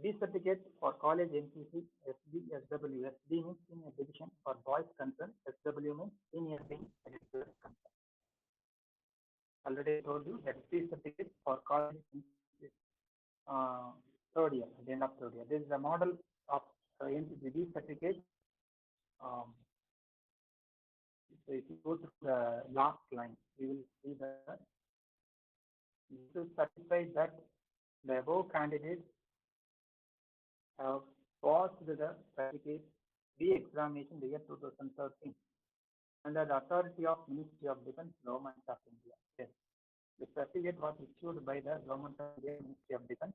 B certificate for college NCC, SB, SW. SB means senior division for boys concerned. SW means senior wing girls concerned. Already I told you that C certificate for college NCC, third year, at the end of third year. This is a model of NCC B certificate. So if you go to the last line, you will see that this is certified that the above candidates have passed the certificate B examination the year 2013 under the authority of Ministry of Defense, Government of India. Yes. The certificate was issued by the Government of India, Ministry of Defense.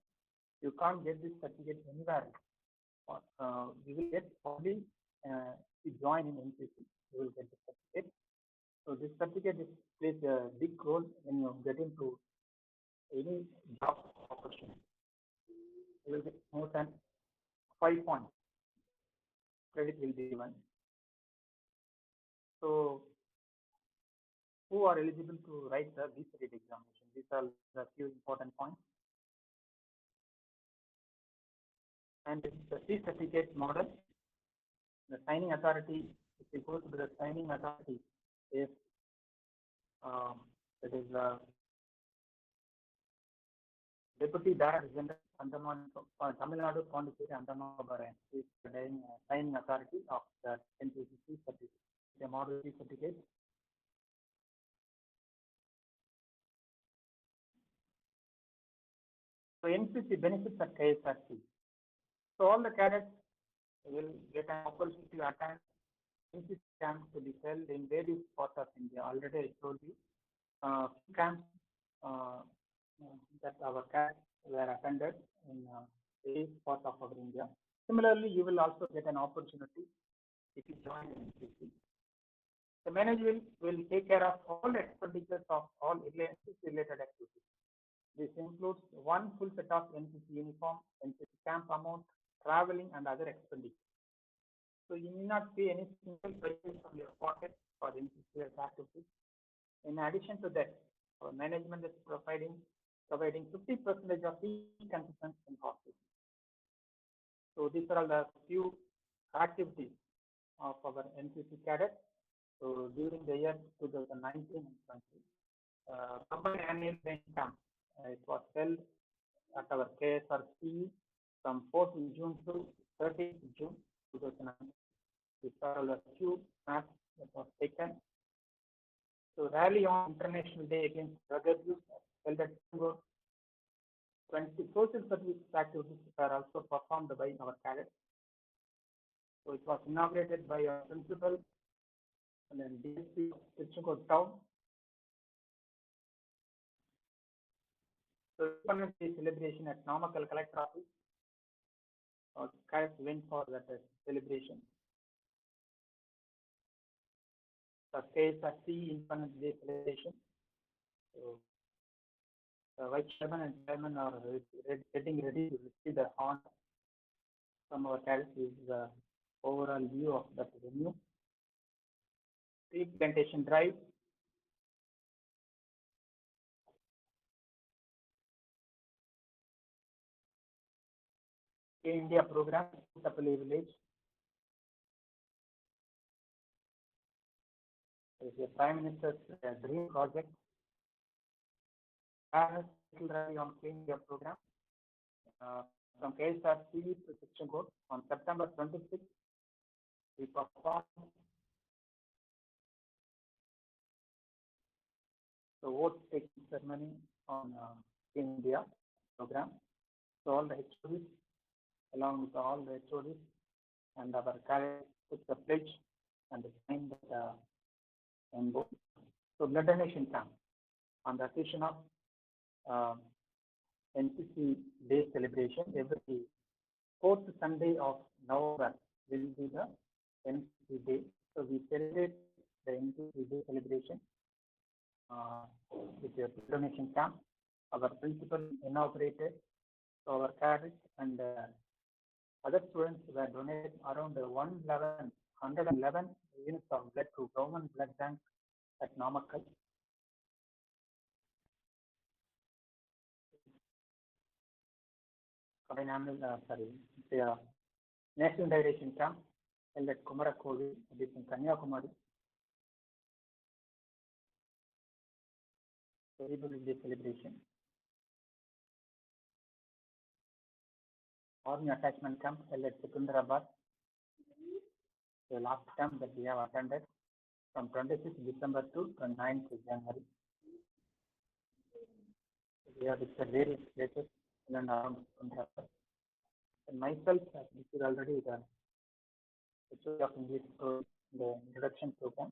You can't get this certificate anywhere. You will get only if you join in NCC. You will get the certificate. So this certificate plays a big role when you get into any job opportunity. You will get more than 5 points. Credit will be given. So who are eligible to write the B certificate examination? These are the few important points. And the C certificate model, the signing authority, if you go to the signing authority, is it is Deputy Director General Andaman, Tamil Nadu, Pondicherry, Andaman Nicobar, is the signing authority of the NCC certificate, the model C certificate. So NCC benefits at KSRC. So all the cadets will get an opportunity to attend NCC camps to be held in various parts of India. Already I told you camps that our cadets were attended in various parts of our India. Similarly, you will also get an opportunity if you join NCC. The management will take care of all expenditures of all NCC-related activities. This includes one full set of NCC uniform, NCC camp amount, traveling, and other expenditures. So you need not pay any single purchase from your pocket for NCC activities. In addition to that, our management is providing 50% of each concession in hospitals. So these are all the few activities of our NCC cadets. So during the year 2019 and 20, combined annual training camp, it was held at our KSRC from 4th June to 30th June 2019. These are all the few maps that was taken. So rally on International Day Against Drug Abuse held at 20 social service activities are also performed by our cadets. So it was inaugurated by our principal and then DSP of Tiruchenkoot town. So Independence Day celebration at Namakkal Collector Office. Our cadets went for that celebration. The KSRC Independence Day celebration. So the Vice Chairman and Chairman are getting ready to receive the honor from our cadets. Is the overall view of that venue. Tree plantation drive. India program, Tapali village. There is a Prime Minister's dream project. Paris rally on Clean India program from KSRC to Tiruchenkoot on September 26th. We performed the vote taking ceremony on India program. So all the HODs, along with all the HODs, and our cadets took the pledge and signed the emblem. So blood donation camp on the occasion of uh, NCC Day celebration every fourth Sunday of November will be the NCC Day. So we celebrate the NCC Day celebration with a donation camp. Our principal inaugurated, so our cadets and other students were donated around 111 units of blood to government blood bank at Namakkal. Combined annual, the National Dehydration Camp held at Kumarakovi, this in Kanyakumari. Republic Day celebration. Army Attachment Camp held at Secunderabad. The last camp that we have attended from 26th December to 29th January. We have visited various places in and around Secunderabad. And myself, this is already the HOD of English in the introduction program.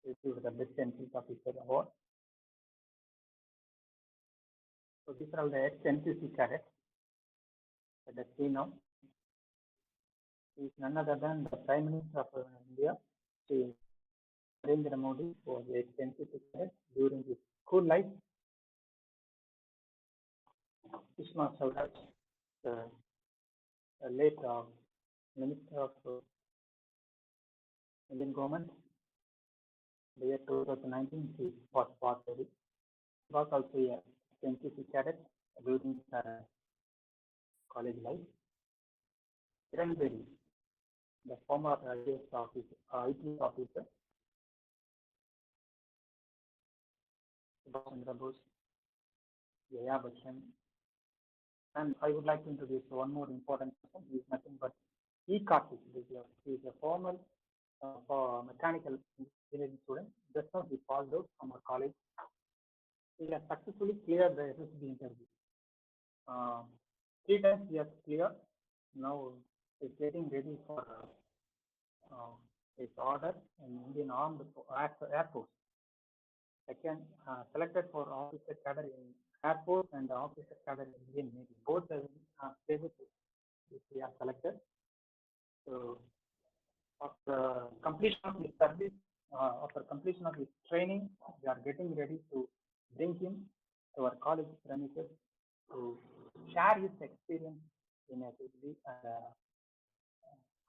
Received the Best NCC Officer Award. So these are all the ex-NCC cadets that I see now. He is none other than the Prime Minister of India, Sri Narendra Modi, was the ex-NCC cadet during his school life. Sushma Swaraj, the late Minister of Indian government, the year 2019, he was passed away. He was also a NCC cadet during college life. Kiran Bedi, the former IAS officer, IT officer, Subhash Chandra Bose, Jaya Bachchan, and I would like to introduce one more important person. He is nothing but E. Karthik. He is a former mechanical engineering student. Just now he passed out from our college. He has successfully cleared the SSB interview. 3 times he has cleared. Now he is getting ready for his order in Indian Armed Air Force. Second, selected for officer cadre in Air Force and officer cadre in Indian Navy. Both are able to we are selected. So after completion of his service, after completion of his training, we are getting ready to bring him to our college premises to share his experience in SSB and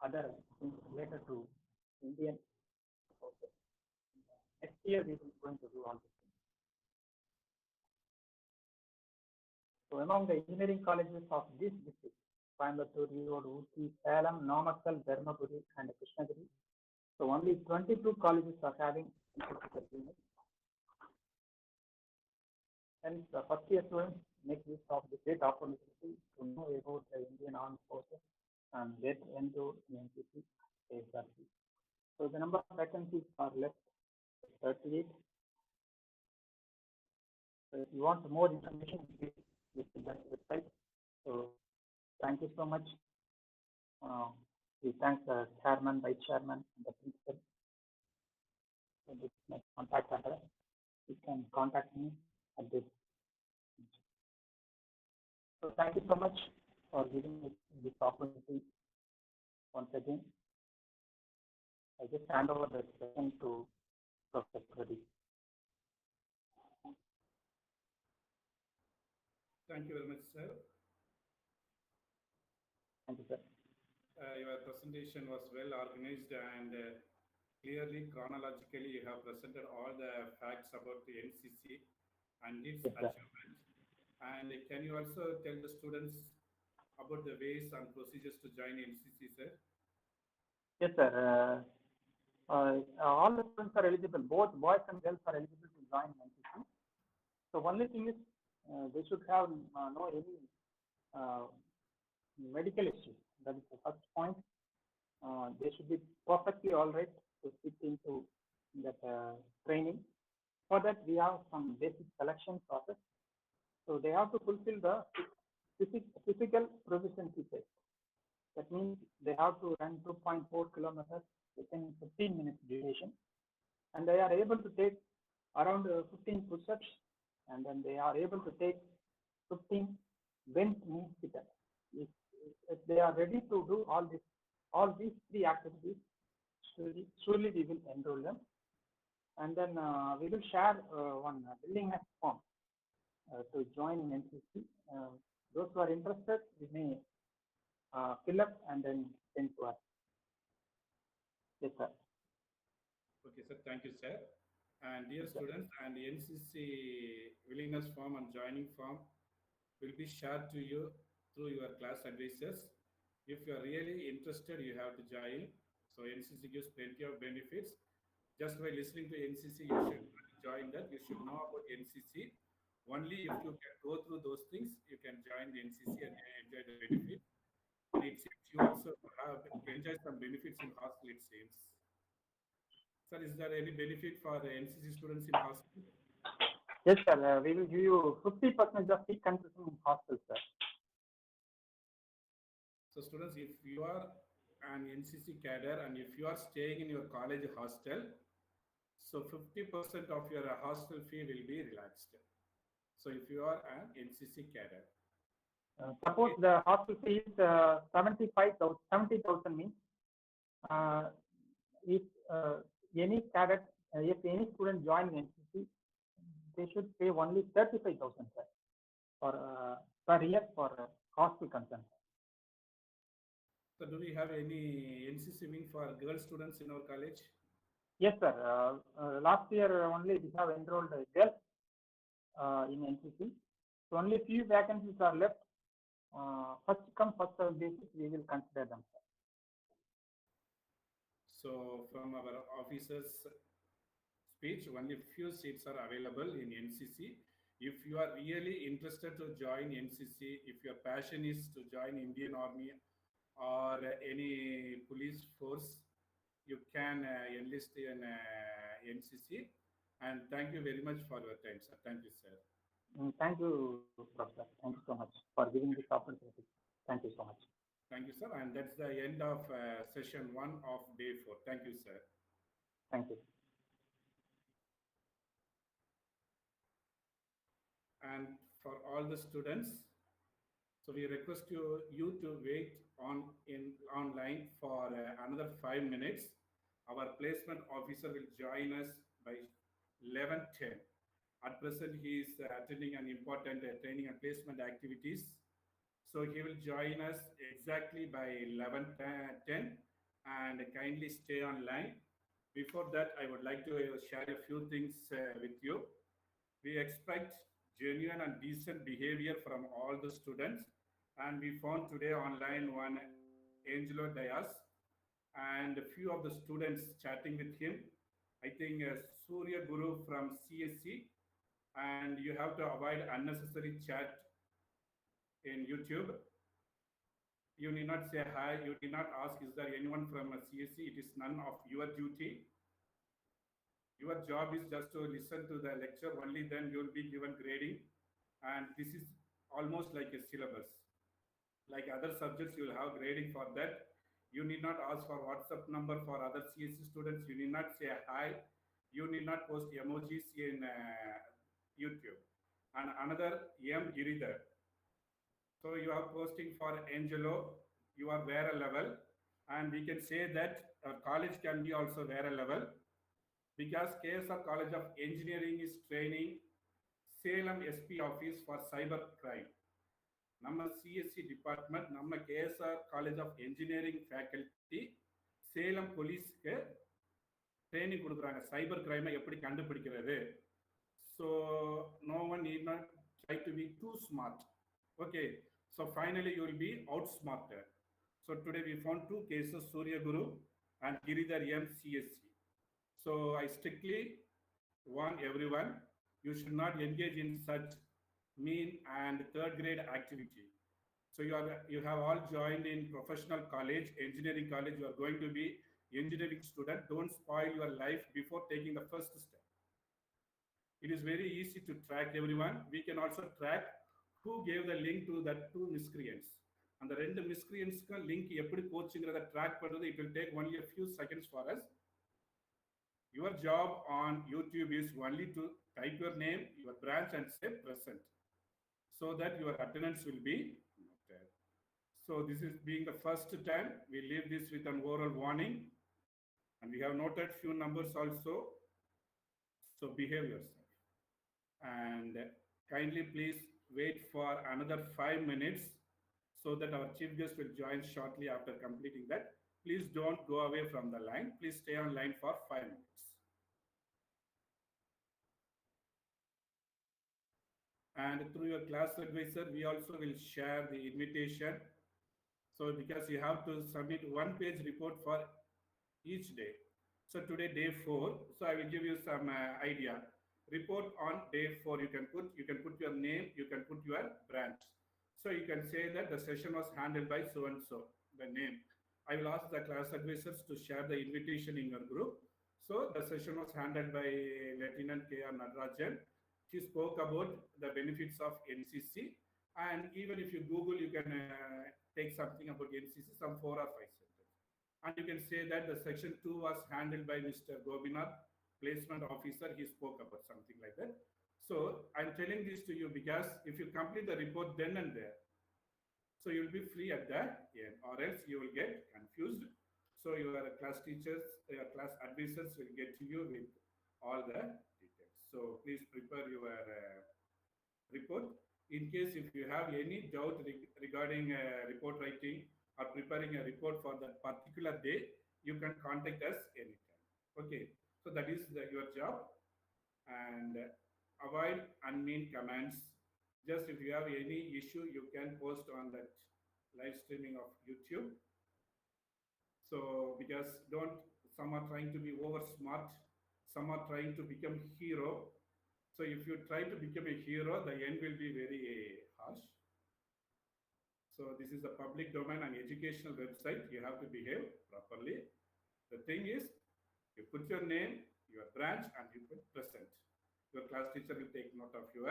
other things related to Indian forces. Next year we will going to do all this. So among the engineering colleges of this district, Coimbatore, Erode, Ooty, Salem, Namakkal, Dharmapuri, and Krishnagiri. So only 22 colleges are having institutional units. Hence, the first year students make use of the great opportunity to know about the Indian Armed Forces and get into NCC safely. So the number of vacancies are left 38. So if you want more information, please visit that website. So thank you so much. We thank the chairman, vice chairman, and the principal. So this is my contact address. You can contact me at this. So thank you so much for giving me this opportunity once again. I just hand over the session to Professor Pradeep. Thank you very much, sir. Thank you, sir. Your presentation was well organized and clearly, chronologically, you have presented all the facts about the NCC and its achievement. And can you also tell the students about the ways and procedures to join NCC, sir? Yes, sir. All the students are eligible. Both boys and girls are eligible to join NCC. So only thing is they should have no any medical issues. That is the first point. They should be perfectly all right to fit into that training. For that, we have some basic selection process. So they have to fulfill the physical proficiency test. That means they have to run 2.4 kilometers within 15 minutes duration, and they are able to take around 15 push-ups, and then they are able to take 15 bent knee sit-ups. If, if they are ready to do all these three activities, surely we will enroll them, and then we will share one willingness form to join in NCC. Those who are interested, we may fill up and then send to us. Yes, sir. Okay, sir. Thank you, sir. And dear students, and the NCC willingness form and joining form will be shared to you through your class advisors. If you are really interested, you have to join. So NCC gives plenty of benefits. Just by listening to NCC, you should join that. You should know about NCC. Only if you can go through those things, you can join the NCC and enjoy the benefit. And it seems you also have enjoy some benefits in hostel, it seems. Sir, is there any benefit for the NCC students in hostel? Yes, sir. We will give you 50% of seat concession in hostel, sir. So students, if you are an NCC cadre and if you are staying in your college hostel, so 50% of your hostel fee will be relaxed. So if you are an NCC cadre. Suppose the hostel fee is 70,000 means if any cadet, if any student join NCC, they should pay only 35,000 per year for hostel concern. So do we have any NCC wing for girl students in our college? Yes, sir. Last year only we have enrolled girls in NCC. So only few vacancies are left. First come, first served basis, we will consider them, sir. So from our officers' speech, only few seats are available in NCC. If you are really interested to join NCC, if your passion is to join Indian Army or any police force, you can enlist in NCC. And thank you very much for your time, sir. Thank you, sir. Thank you, Professor. Thank you so much for giving this opportunity. Thank you so much. Thank you, sir. And that's the end of session 1 of day 4. Thank you, sir. Thank you. And for all the students, so we request you to wait online for another 5 minutes. Our placement officer will join us by 11:10. At present, he is attending an important training and placement activities. So he will join us exactly by 11:10 and kindly stay online. Before that, I would like to share a few things with you. We expect genuine and decent behavior from all the students. And we found today online one Angelo Diaz and a few of the students chatting with him. I think Surya Guru from CSC, and you have to avoid unnecessary chat in YouTube. You need not say hi. You need not ask, is there anyone from a CSC? It is none of your duty. Your job is just to listen to the lecture. Only then you will be given grading. And this is almost like a syllabus. Like other subjects, you will have grading for that. You need not ask for WhatsApp number for other CSC students. You need not say hi. You need not post emojis in YouTube. And another M. Giridhar. So you are posting for Angelo, you are where a level, and we can say that college can be also where a level because KSR College of Engineering is training Salem SP office for cyber crime. Namma CSC department, Namma KSR College of Engineering faculty, Salem police training கொடுக்குறாங்க cyber crime எப்படி கண்டுபிடிக்கிறது. So no one need not try to be too smart. Okay, so finally you will be outsmarted. So today we found two cases, Surya Guru and Giridhar M CSC. So I strictly warn everyone, you should not engage in such mean and third grade activity. So you have all joined in professional college, engineering college, you are going to be engineering student. Don't spoil your life before taking the first step. It is very easy to track everyone. We can also track who gave the link to that two miscreants. அந்த ரெண்டு மிஸ்கிரியன்ஸ்க்கும் link எப்படி போச்சுங்கிறத track பண்றது it will take only a few seconds for us. Your job on YouTube is only to type your name, your branch and say present so that your attendance will be noted. So this is being the first time we leave this with an oral warning, and we have noted few numbers also. So behave yourself and kindly please wait for another 5 minutes so that our chief guest will join shortly after completing that. Please don't go away from the line. Please stay on line for 5 minutes. And through your class advisor, we also will share the invitation. So because you have to submit one page report for each day. So today day 4. So I will give you some idea. Report on day 4. You can put your name. You can put your branch. So you can say that the session was handled by so and so. The name. I will ask the class advisors to share the invitation in your group. So the session was handled by Lieutenant K.R. Natarajan. She spoke about the benefits of NCC. And even if you Google, you can take something about NCC, some 4 or 5 sentences. And you can say that the section 2 was handled by Mr. Gobinath, placement officer. He spoke about something like that. So I'm telling this to you because if you complete the report then and there, so you'll be free at the end, or else you will get confused. So your class teachers, your class advisors will get to you with all the details. So please prepare your report. In case if you have any doubt regarding report writing or preparing a report for that particular day, you can contact us anytime. Okay, so that is your job. And avoid unmean comments. Just if you have any issue, you can post on that live streaming of YouTube. So because some are trying to be over smart, some are trying to become hero. So if you try to become a hero, the end will be very harsh. So this is a public domain and educational website. You have to behave properly. The thing is, you put your name, your branch, and you put present. Your class teacher will take note of your.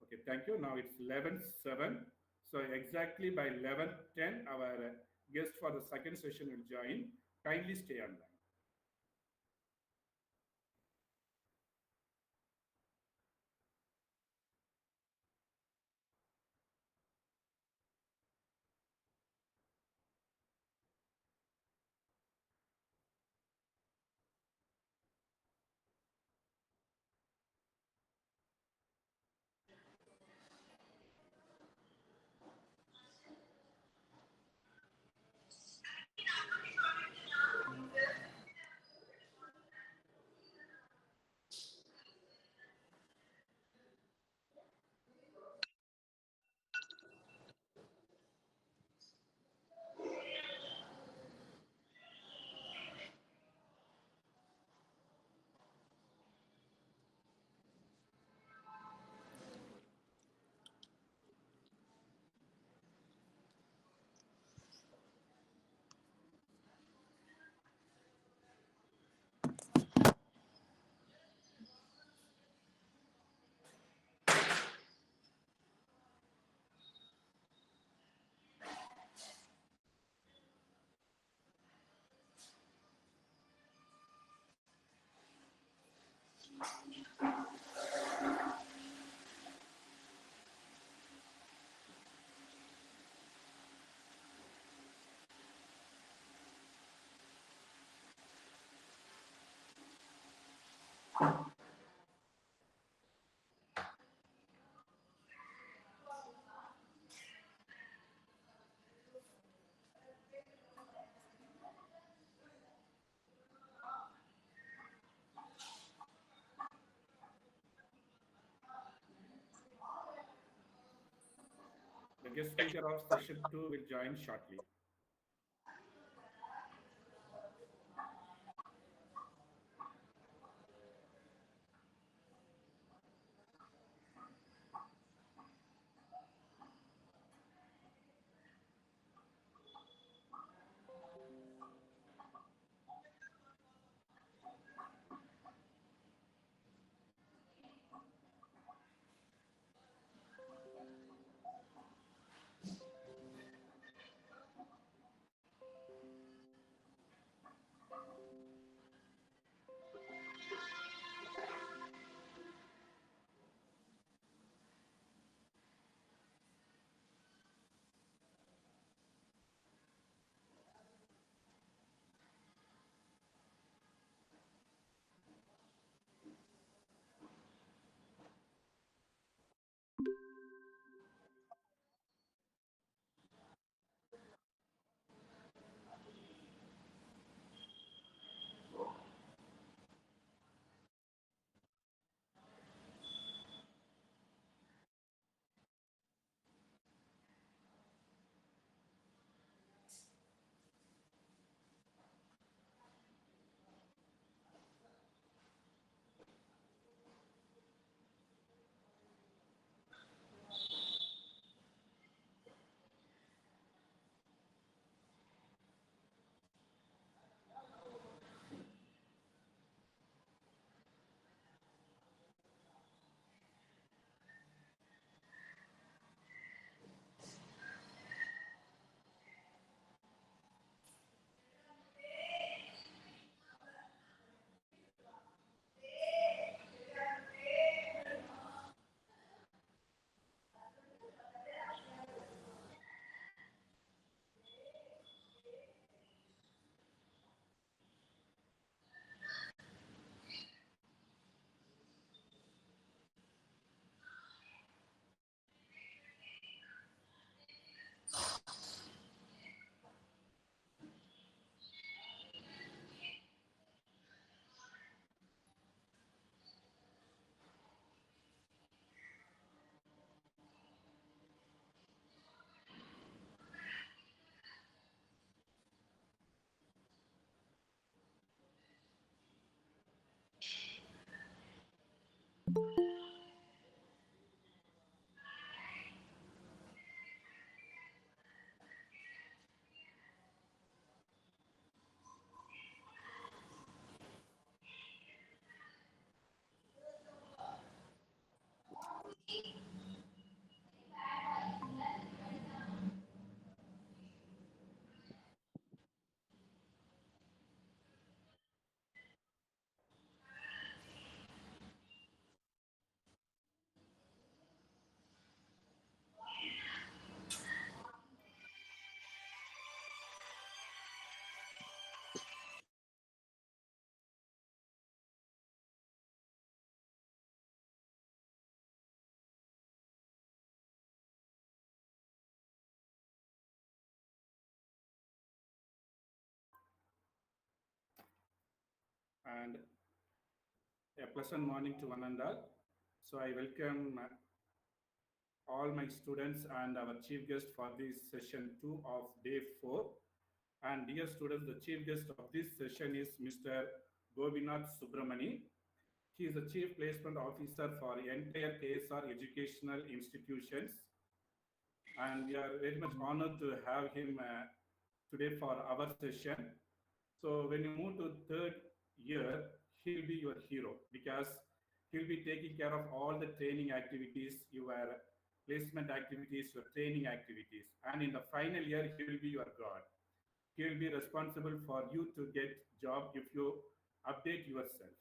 Okay, thank you. Now it's 11:07. So exactly by 11:10, our guest for the second session will join. Kindly stay online. The guest speaker of session 2 will join shortly. And a pleasant morning to one and all. So I welcome all my students and our chief guest for this session 2 of day 4. And dear students, the chief guest of this session is Mr. Gobinath Subramani. He is the chief placement officer for entire KSR educational institutions. And we are very much honored to have him today for our session. So when you move to third year, he'll be your hero because he'll be taking care of all the training activities, your placement activities, your training activities. And in the final year, he will be your God. He will be responsible for you to get job if you update yourself.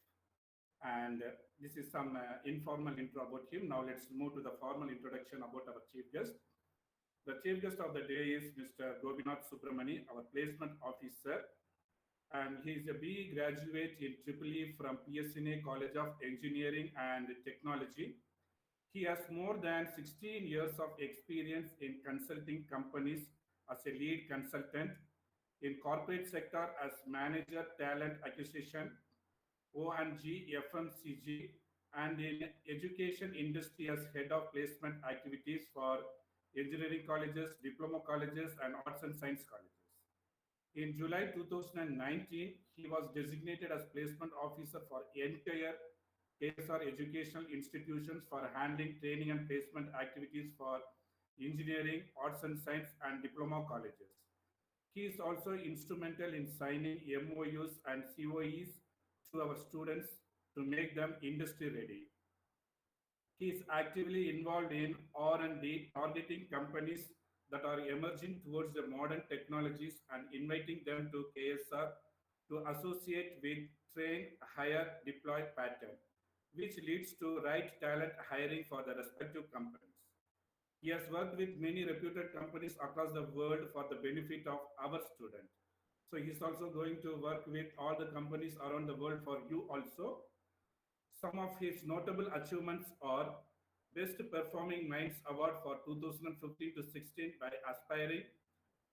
And this is some informal intro about him. Now let's move to the formal introduction about our chief guest. The chief guest of the day is Mr. Gobinath Subramani, our placement officer, and he is a BE graduate in EEE from PSNA College of Engineering and Technology. He has more than 16 years of experience in consulting companies as a lead consultant, in corporate sector as manager talent acquisition, O&G, FMCG, and in education industry as head of placement activities for engineering colleges, diploma colleges, and arts and science colleges. In July 2019, he was designated as placement officer for entire KSR educational institutions for handling training and placement activities for engineering, arts and science, and diploma colleges. He is also instrumental in signing MOUs and COEs to our students to make them industry ready. He is actively involved in R&D, targeting companies that are emerging towards the modern technologies and inviting them to KSR to associate with train, hire, deploy pattern, which leads to right talent hiring for the respective companies. He has worked with many reputed companies across the world for the benefit of our students. So he's also going to work with all the companies around the world for you also. Some of his notable achievements are Best Performing Minds Award for 2015 to 16 by Aspiring,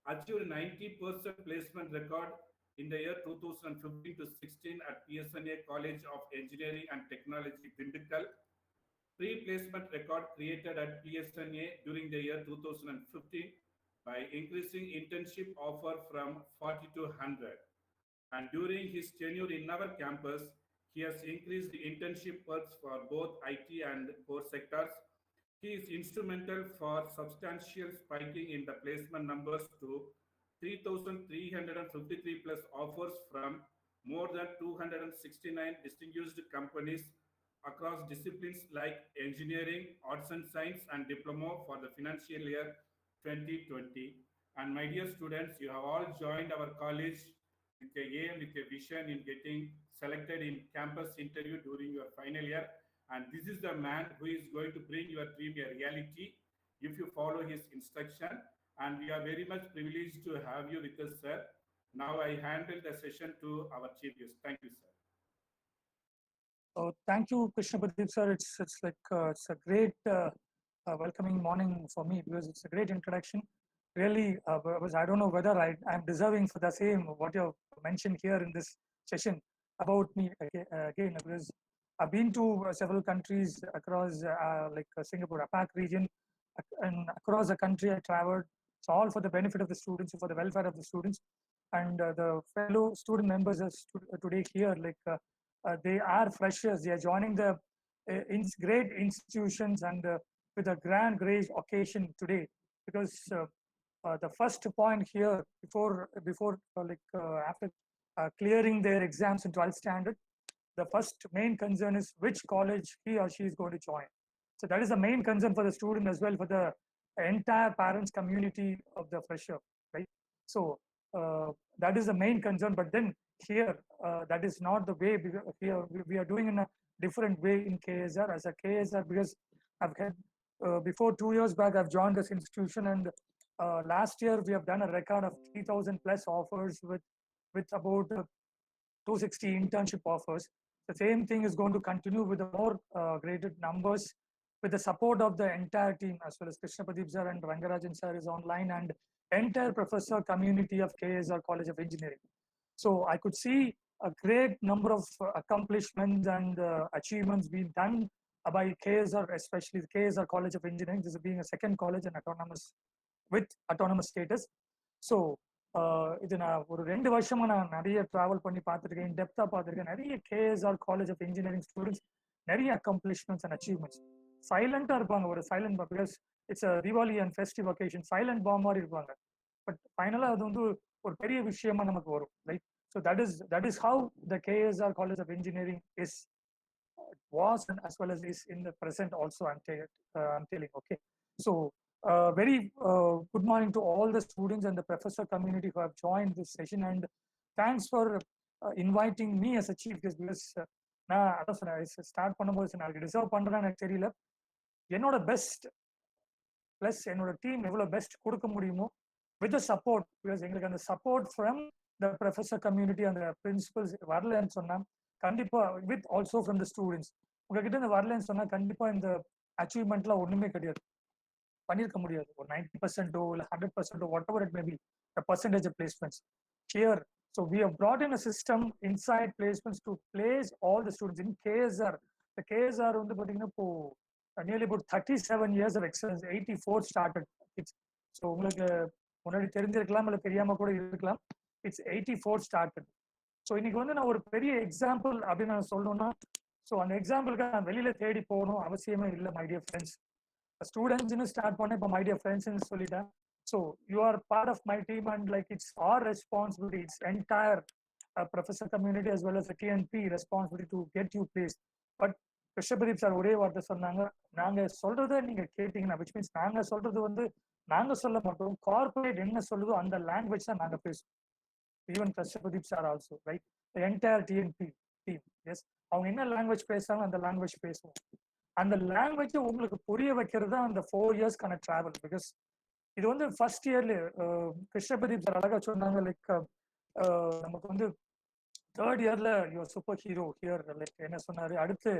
achieved 90% placement record in the year 2015 to 16 at PSNA College of Engineering and Technology, Dindigul, pre-placement record created at PSNA during the year 2015 by increasing internship offer from 40 to 100. And during his tenure in our campus, he has increased the internship perks for both IT and core sectors. He is instrumental for substantial spiking in the placement numbers to 3,353 plus offers from more than 269 distinguished companies across disciplines like engineering, arts and science, and diploma for the financial year 2020. And my dear students, you have all joined our college with a aim, with a vision in getting selected in campus interview during your final year. And this is the man who is going to bring your dream a reality if you follow his instruction. And we are very much privileged to have you with us, sir. Now I handle the session to our chief guest. Thank you, sir. Thank you, Krishna Pradeep sir. It's a great welcoming morning for me because it's a great introduction. Really, because I don't know whether I'm deserving for the same what you mentioned here in this session about me again because I've been to several countries across Singapore, APAC region, and across the country I traveled. It's all for the benefit of the students, for the welfare of the students, and the fellow student members today here they are freshers. They are joining the great institutions and with a grand grace occasion today, because the first point here before after clearing their exams in 12th standard, the first main concern is which college he or she is going to join. So that is the main concern for the student as well, for the entire parents community of the fresher, right? So that is the main concern. But then here, that is not the way. Here we are doing in a different way in KSR as a KSR, because I've had before 2 years back I've joined this institution, and last year we have done a record of 3,000 plus offers with about 260 internship offers. The same thing is going to continue with the more graded numbers, with the support of the entire team, as well as Krishna Pradeep sir and Rangarajan sir is online, and entire professor community of KSR College of Engineering. So I could see a great number of accomplishments and achievements being done by KSR, especially the KSR College of Engineering. This is being a second college and autonomous with autonomous status. So இது நான் ஒரு 2 வருஷமா நான் நிறைய travel பண்ணி பார்த்துருக்கேன், இன்டெப்தா பார்த்துருக்கேன். நிறைய KSR college of engineering students நிறைய அக்கம்ப்ளிஷ்மெண்ட்ஸ் அண்ட் அச்சீவ்மெண்ட்ஸ். சைலண்டா இருப்பாங்க, ஒரு silent because it's Deepavali and festive occasion, silent bomb மாதிரி இருப்பாங்க. பட் ஃபைனலா அது வந்து ஒரு பெரிய விஷயமா நமக்கு வரும், right? So that is how the KSR college of engineering is was and as well as is in the present also. I'm telling, okay. So very good morning to all the students and the professor community who have joined this session, and thanks for inviting me as a chief guest, because நான் அதான் சொன்னேன், start பண்ணும்போது நான் deserve பண்றேன்னு எனக்கு தெரியல. என்னோட best plus என்னோட டீம் எவ்வளவு பெஸ்ட் கொடுக்க முடியுமோ வித் சப்போர்ட், பிகாஸ் எங்களுக்கு அந்த support from the professor community அந்த பிரின்சிபல்ஸ் வரலன்னு சொன்னா கண்டிப்பா, with also from the students உங்ககிட்ட இந்த வரலன்னு சொன்னா கண்டிப்பா இந்த அச்சீவ்மெண்ட்லாம் ஒண்ணுமே கிடையாது, பண்ணிருக்க முடியாது. ஒரு 90% இல்ல 100% whatever it may be, the percentage of placements here. So we have brought in a system inside placements to place all the students in KSR. The KSR வந்து பாத்தீங்கன்னா இப்போ nearly about 37 years of excellence, 84 started. So உங்களுக்கு முன்னாடி தெரிஞ்சிருக்கலாம் இல்ல தெரியாம கூட இருக்கலாம். It's 84 started. ஸோ இன்னைக்கு வந்து நான் ஒரு பெரிய எக்ஸாம்பிள் அப்படின்னு நான் சொல்லணும்னா, ஸோ அந்த எக்ஸாம்பிளுக்கு நான் வெளியில தேடி போகணும் அவசியமே இல்லை. மை டியர் ஃப்ரெண்ட்ஸ், ஸ்டூடெண்ட்ஸ்னு ஸ்டார்ட் பண்ண இப்போ மை டியர் ஃப்ரெண்ட்ஸ்ன்னு சொல்லிட்டேன். So you are part of my team and like it's our responsibility, it's entire professor community as well as TNP responsibility to get you place. But Krishnapradeep sir ஒரே வார்த்தை சொன்னாங்க, நாங்க சொல்றதை நீங்க கேட்டீங்கன்னா, விச் மீன்ஸ் நாங்க சொல்றது வந்து நாங்க சொல்ல மாட்டோம், கார்பரேட் என்ன சொல்லுதோ அந்த லாங்குவேஜ் தான் நாங்க பேசுவோம். Even Krishna Pradeep sir also, right? The entire TNP team, yes. அவங்க என்ன லாங்குவேஜ் பேசுறாங்க அந்த லாங்குவேஜ் பேசுவோம். அந்த லாங்குவேஜ் உங்களுக்கு புரிய வைக்கிறது தான் அந்த 4 இயர்ஸ்க்கான டிராவல். பிகாஸ் இது வந்து ஃபர்ஸ்ட் இயர்ல கிருஷ்ண பிரதீப் சார் அழகா சொன்னாங்க, லைக் நமக்கு வந்து தேர்ட் இயர்ல your super hero here, like என்ன சொன்னாரு, அடுத்து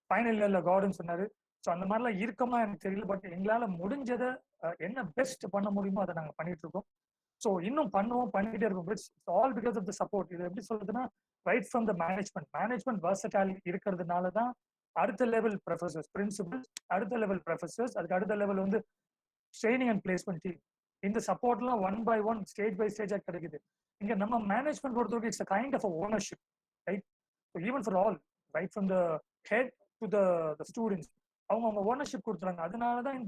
ஃபைனல் இயர்ல கார்டன் சொன்னாரு. ஸோ அந்த மாதிரிலாம் இருக்கமா எனக்கு தெரியல, பட் எங்களால முடிஞ்சதை என்ன பெஸ்ட் பண்ண முடியுமோ அதை நாங்கள் பண்ணிட்டு இருக்கோம். ஸோ இன்னும் பண்ணுவோம், பண்ணிக்கிட்டே இருக்கும். It's all because of the support. இது எப்படி சொல்றதுன்னா, right from the management versatility இருக்கிறதுனால தான் அடுத்த லெவல் ப்ரொஃபசர்ஸ், பிரின்சிபல்ஸ், அடுத்த லெவல் ப்ரொஃபசர்ஸ், அதுக்கு அடுத்த லெவல் வந்து ட்ரைனிங் அண்ட் பிளேஸ்மெண்ட் டீம். இந்த சப்போர்ட்லாம் 1 by 1 ஸ்டேஜ் பை ஸ்டேஜா கிடைக்குது. இங்க நம்ம மேனேஜ்மெண்ட் பொறுத்தவரைக்கும் it's a kind of ownership, right? Even for all, right from the head to the students, அவங்க ஓனர்ஷிப் கொடுத்துறாங்க. அதனாலதான்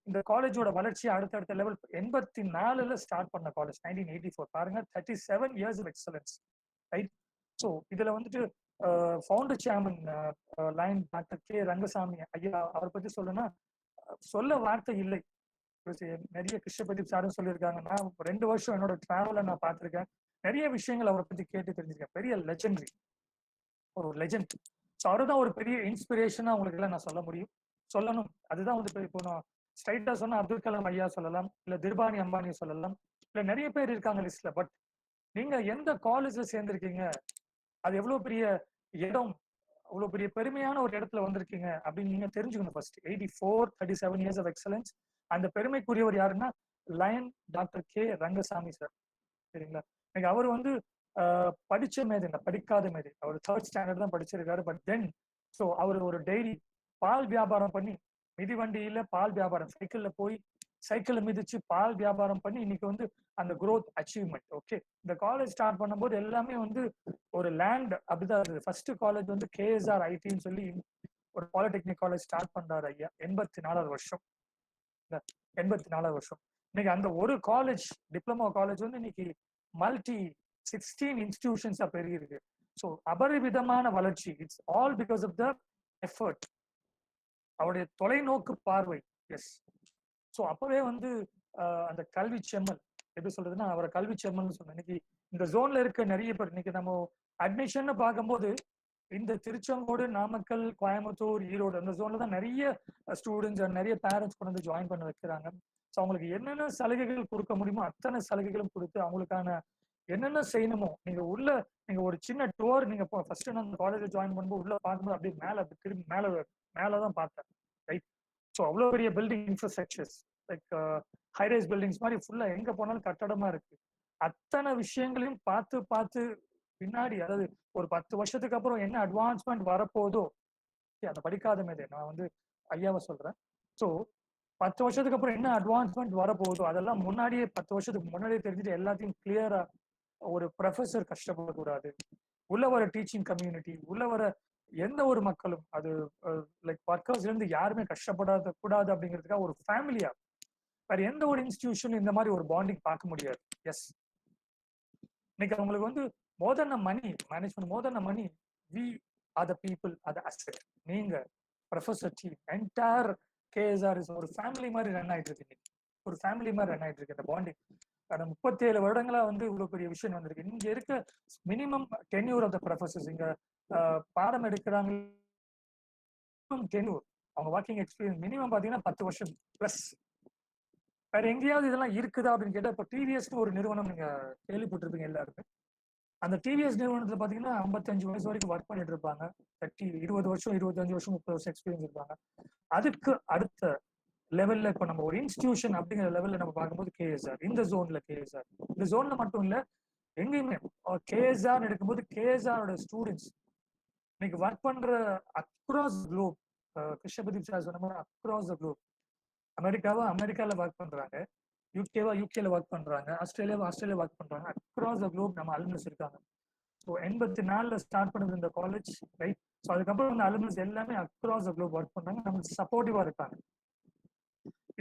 இந்த காலேஜோட வளர்ச்சி அடுத்தடுத்த லெவல். 84ல ஸ்டார்ட் பண்ண காலேஜ், 1984 பாருங்க, 37 years of excellence, right? So இதுல வந்துட்டு founder chairman line doctor K Rangasamy ஐயா, அவரை பத்தி சொல்லணும்னா சொல்ல வார்த்தை இல்லை. நிறைய கிருஷ்ணபிரதீப் சாரும் சொல்லியிருக்காங்க. நான் 2 வருஷம் என்னோட டிராவலை நான் பார்த்திருக்கேன், நிறைய விஷயங்கள் அவரை பத்தி கேட்டு தெரிஞ்சிருக்கேன். பெரிய லெஜெண்டரி, ஒரு லெஜெண்ட். ஸோ அவரை தான் ஒரு பெரிய இன்ஸ்பிரேஷனா உங்களுக்கு எல்லாம் நான் சொல்ல முடியும், சொல்லணும். அதுதான் வந்து இப்போ நான் ஸ்ட்ரைட்டா சொன்னா அப்துல் கலாம் ஐயா சொல்லலாம், இல்ல திருபானி அம்பானி சொல்லலாம், இல்ல நிறைய பேர் இருக்காங்க லிஸ்ட்ல. பட் நீங்க எந்த காலேஜ்ல சேர்ந்திருக்கீங்க, அது எவ்வளவு பெரிய இடம், அவ்வளவு பெரிய பெருமையான ஒரு இடத்துல வந்திருக்கீங்க அப்படின்னு நீங்க தெரிஞ்சுக்கணும். First 84, 37 years of excellence. அந்த பெருமைக்குரியவர் யாருன்னா lion doctor K Rangasamy sir, சரிங்களா? எனக்கு அவர் வந்து படிச்ச மேதை, படிக்காத மேதை. அவர் 3rd ஸ்டாண்டர்ட் தான் படிச்சிருக்காரு. பட் தென் ஸோ அவர் ஒரு டெய்லி பால் வியாபாரம் பண்ணி, மிதிவண்டியில பால் வியாபாரம், சைக்கிள்ல போய் சைக்கிளை மிதிச்சு பால் வியாபாரம் பண்ணி இன்னைக்கு வந்து அந்த growth அச்சீவ்மெண்ட். ஓகே, இந்த காலேஜ் ஸ்டார்ட் பண்ணும்போது எல்லாமே வந்து ஒரு லேண்ட் அப்படிதான் இருந்தது. ஃபர்ஸ்ட் காலேஜ் வந்து KSR ஐடின்னு சொல்லி ஒரு பாலிடெக்னிக் காலேஜ் ஸ்டார்ட் பண்றாரு ஐயா. 84வது வருஷம். 84வது வருஷம். இன்னைக்கு அந்த ஒரு காலேஜ், டிப்ளமோ காலேஜ் வந்து இன்னைக்கு மல்டி 16 இன்ஸ்டிடியூஷன்ஸா பெருகி இருக்கு. ஸோ அபரிவிதமான வளர்ச்சி. It's all because of the effort, அவருடைய தொலைநோக்கு பார்வை. எஸ். ஸோ அப்பவே வந்து அந்த கல்வி செம்மல் எப்படி சொல்றதுன்னா, அவரை கல்வி செம்மல்னு சொன்னேன். இன்னைக்கு இந்த ஜோன்ல இருக்க நிறைய பேர் இன்னைக்கு நம்ம அட்மிஷன் பார்க்கும்போது இந்த திருச்செங்கோடு, நாமக்கல், கோயம்புத்தூர், ஈரோடு அந்த ஜோன்ல தான் நிறைய ஸ்டூடெண்ட்ஸ் நிறைய பேரண்ட்ஸ் கொண்டு வந்து ஜாயின் பண்ண வைக்கிறாங்க. ஸோ அவங்களுக்கு என்னென்ன சலுகைகள் கொடுக்க முடியுமோ அத்தனை சலுகைகளும் கொடுத்து அவங்களுக்கான என்னென்ன செய்யணுமோ, நீங்க ஒரு சின்ன டூர், நீங்க ஃபர்ஸ்ட் நான் காலேஜ் ஜாயின் பண்ணும்போது உள்ள பார்க்கும்போது அப்படியே திரும்பி மேலதான் பார்த்தேன். ரைட். ஸோ அவ்வளோ பெரிய building infrastructures, like high-rise buildings மாதிரி ஃபுல்லா எங்க போனாலும் கட்டடமா இருக்கு. அத்தனை விஷயங்களையும் பார்த்து பின்னாடி, அதாவது ஒரு 10 வருஷத்துக்கு அப்புறம் என்ன அட்வான்ஸ்மெண்ட் வரப்போதோ, அதை படிக்காத மேதே நான் வந்து ஐயாவை சொல்றேன். ஸோ 10 வருஷத்துக்கு அப்புறம் என்ன அட்வான்ஸ்மெண்ட் வரப்போதோ அதெல்லாம் முன்னாடியே 10 வருஷத்துக்கு முன்னாடியே தெரிஞ்சுட்டு எல்லாத்தையும் கிளியரா, ஒரு ப்ரொஃபஸர் கஷ்டப்படக்கூடாது, உள்ள வர டீச்சிங் கம்யூனிட்டி, உள்ள வர எந்த ஒரு மக்களும், அது லைக் ஒர்க்கர்ஸ்ல இருந்து யாருமே கூடாது அப்படிங்கிறதுக்காக ஒரு ஃபேமிலியா, வேற எந்த ஒரு இன்ஸ்டிடியூஷன் இந்த மாதிரி ஒரு பாண்டிங் பார்க்க முடியாது. எஸ். இன்னைக்கு அவங்களுக்கு வந்து more than money management, more than money, we are the people, are the asset. நீங்க ப்ரொஃபஸர் டீம் என்டையர் கேஎஸ்ஆர் ஒரு ஃபேமிலி மாதிரி ரன் ஆயிட்டு இருக்கு. ஒரு ஃபேமிலி மாதிரி ரன் ஆயிட்டு இருக்கு இந்த பாண்டிங். 37 வருடங்களா வந்து இவ்வளவு பெரிய விஷயம் வந்திருக்கு. இங்க இருக்க minimum tenure of the professors, இங்க பாடம் எடுக்கிறாங்க, டென்யூர், அவங்க ஒர்க்கிங் எக்ஸ்பீரியன்ஸ் மினிமம் பாத்தீங்கன்னா 10 வருஷம் பிளஸ். வேற எங்கேயாவது இதெல்லாம் இருக்குதா அப்படின்னு கேட்டா, இப்போ டிவிஎஸ்னு ஒரு நிறுவனம் நீங்க கேள்விப்பட்டிருப்பீங்க எல்லாருமே. அந்த டிவிஎஸ் நிறுவனத்துல பாத்தீங்கன்னா 55 வயசு வரைக்கும் ஒர்க் பண்ணிட்டு இருப்பாங்க. 20 வருஷம், 25 வருஷம், 30 வருஷம் எக்ஸ்பீரியன்ஸ் இருப்பாங்க. அதுக்கு அடுத்த லெவல்ல இப்போ நம்ம ஒரு இன்ஸ்டிடியூஷன் அப்படிங்கிற லெவல்ல நம்ம பார்க்கும்போது கேஎஸ்ஆர், இந்த ஜோன்ல கேஎஸ்ஆர், இந்த ஜோன்ல மட்டும் இல்ல எங்கேயுமே கேஎஸ்ஆர் எடுக்கும்போது கேஎஸ்ஆரோட ஸ்டூடெண்ட்ஸ் இன்னைக்கு ஒர்க் பண்ற அக்ராஸ் குளோப், கிருஷ்ணபதி சார் சொன்ன மாதிரி அக்ராஸ் த குளோப், அமெரிக்கால ஒர்க் பண்றாங்க, யூகேல ஒர்க் பண்றாங்க, ஆஸ்திரேலியா ஒர்க் பண்றாங்க, அக்ராஸ் த குளோப் நம்ம அலுமினஸ் இருக்காங்க. ஸோ 84ல ஸ்டார்ட் பண்ணது இந்த காலேஜ், ரைட். ஸோ அதுக்கப்புறம் இந்த அலுமினஸ் எல்லாமே அக்ராஸ் த குளோப் ஒர்க் பண்றாங்க, நமக்கு சப்போர்ட்டிவா இருக்காங்க.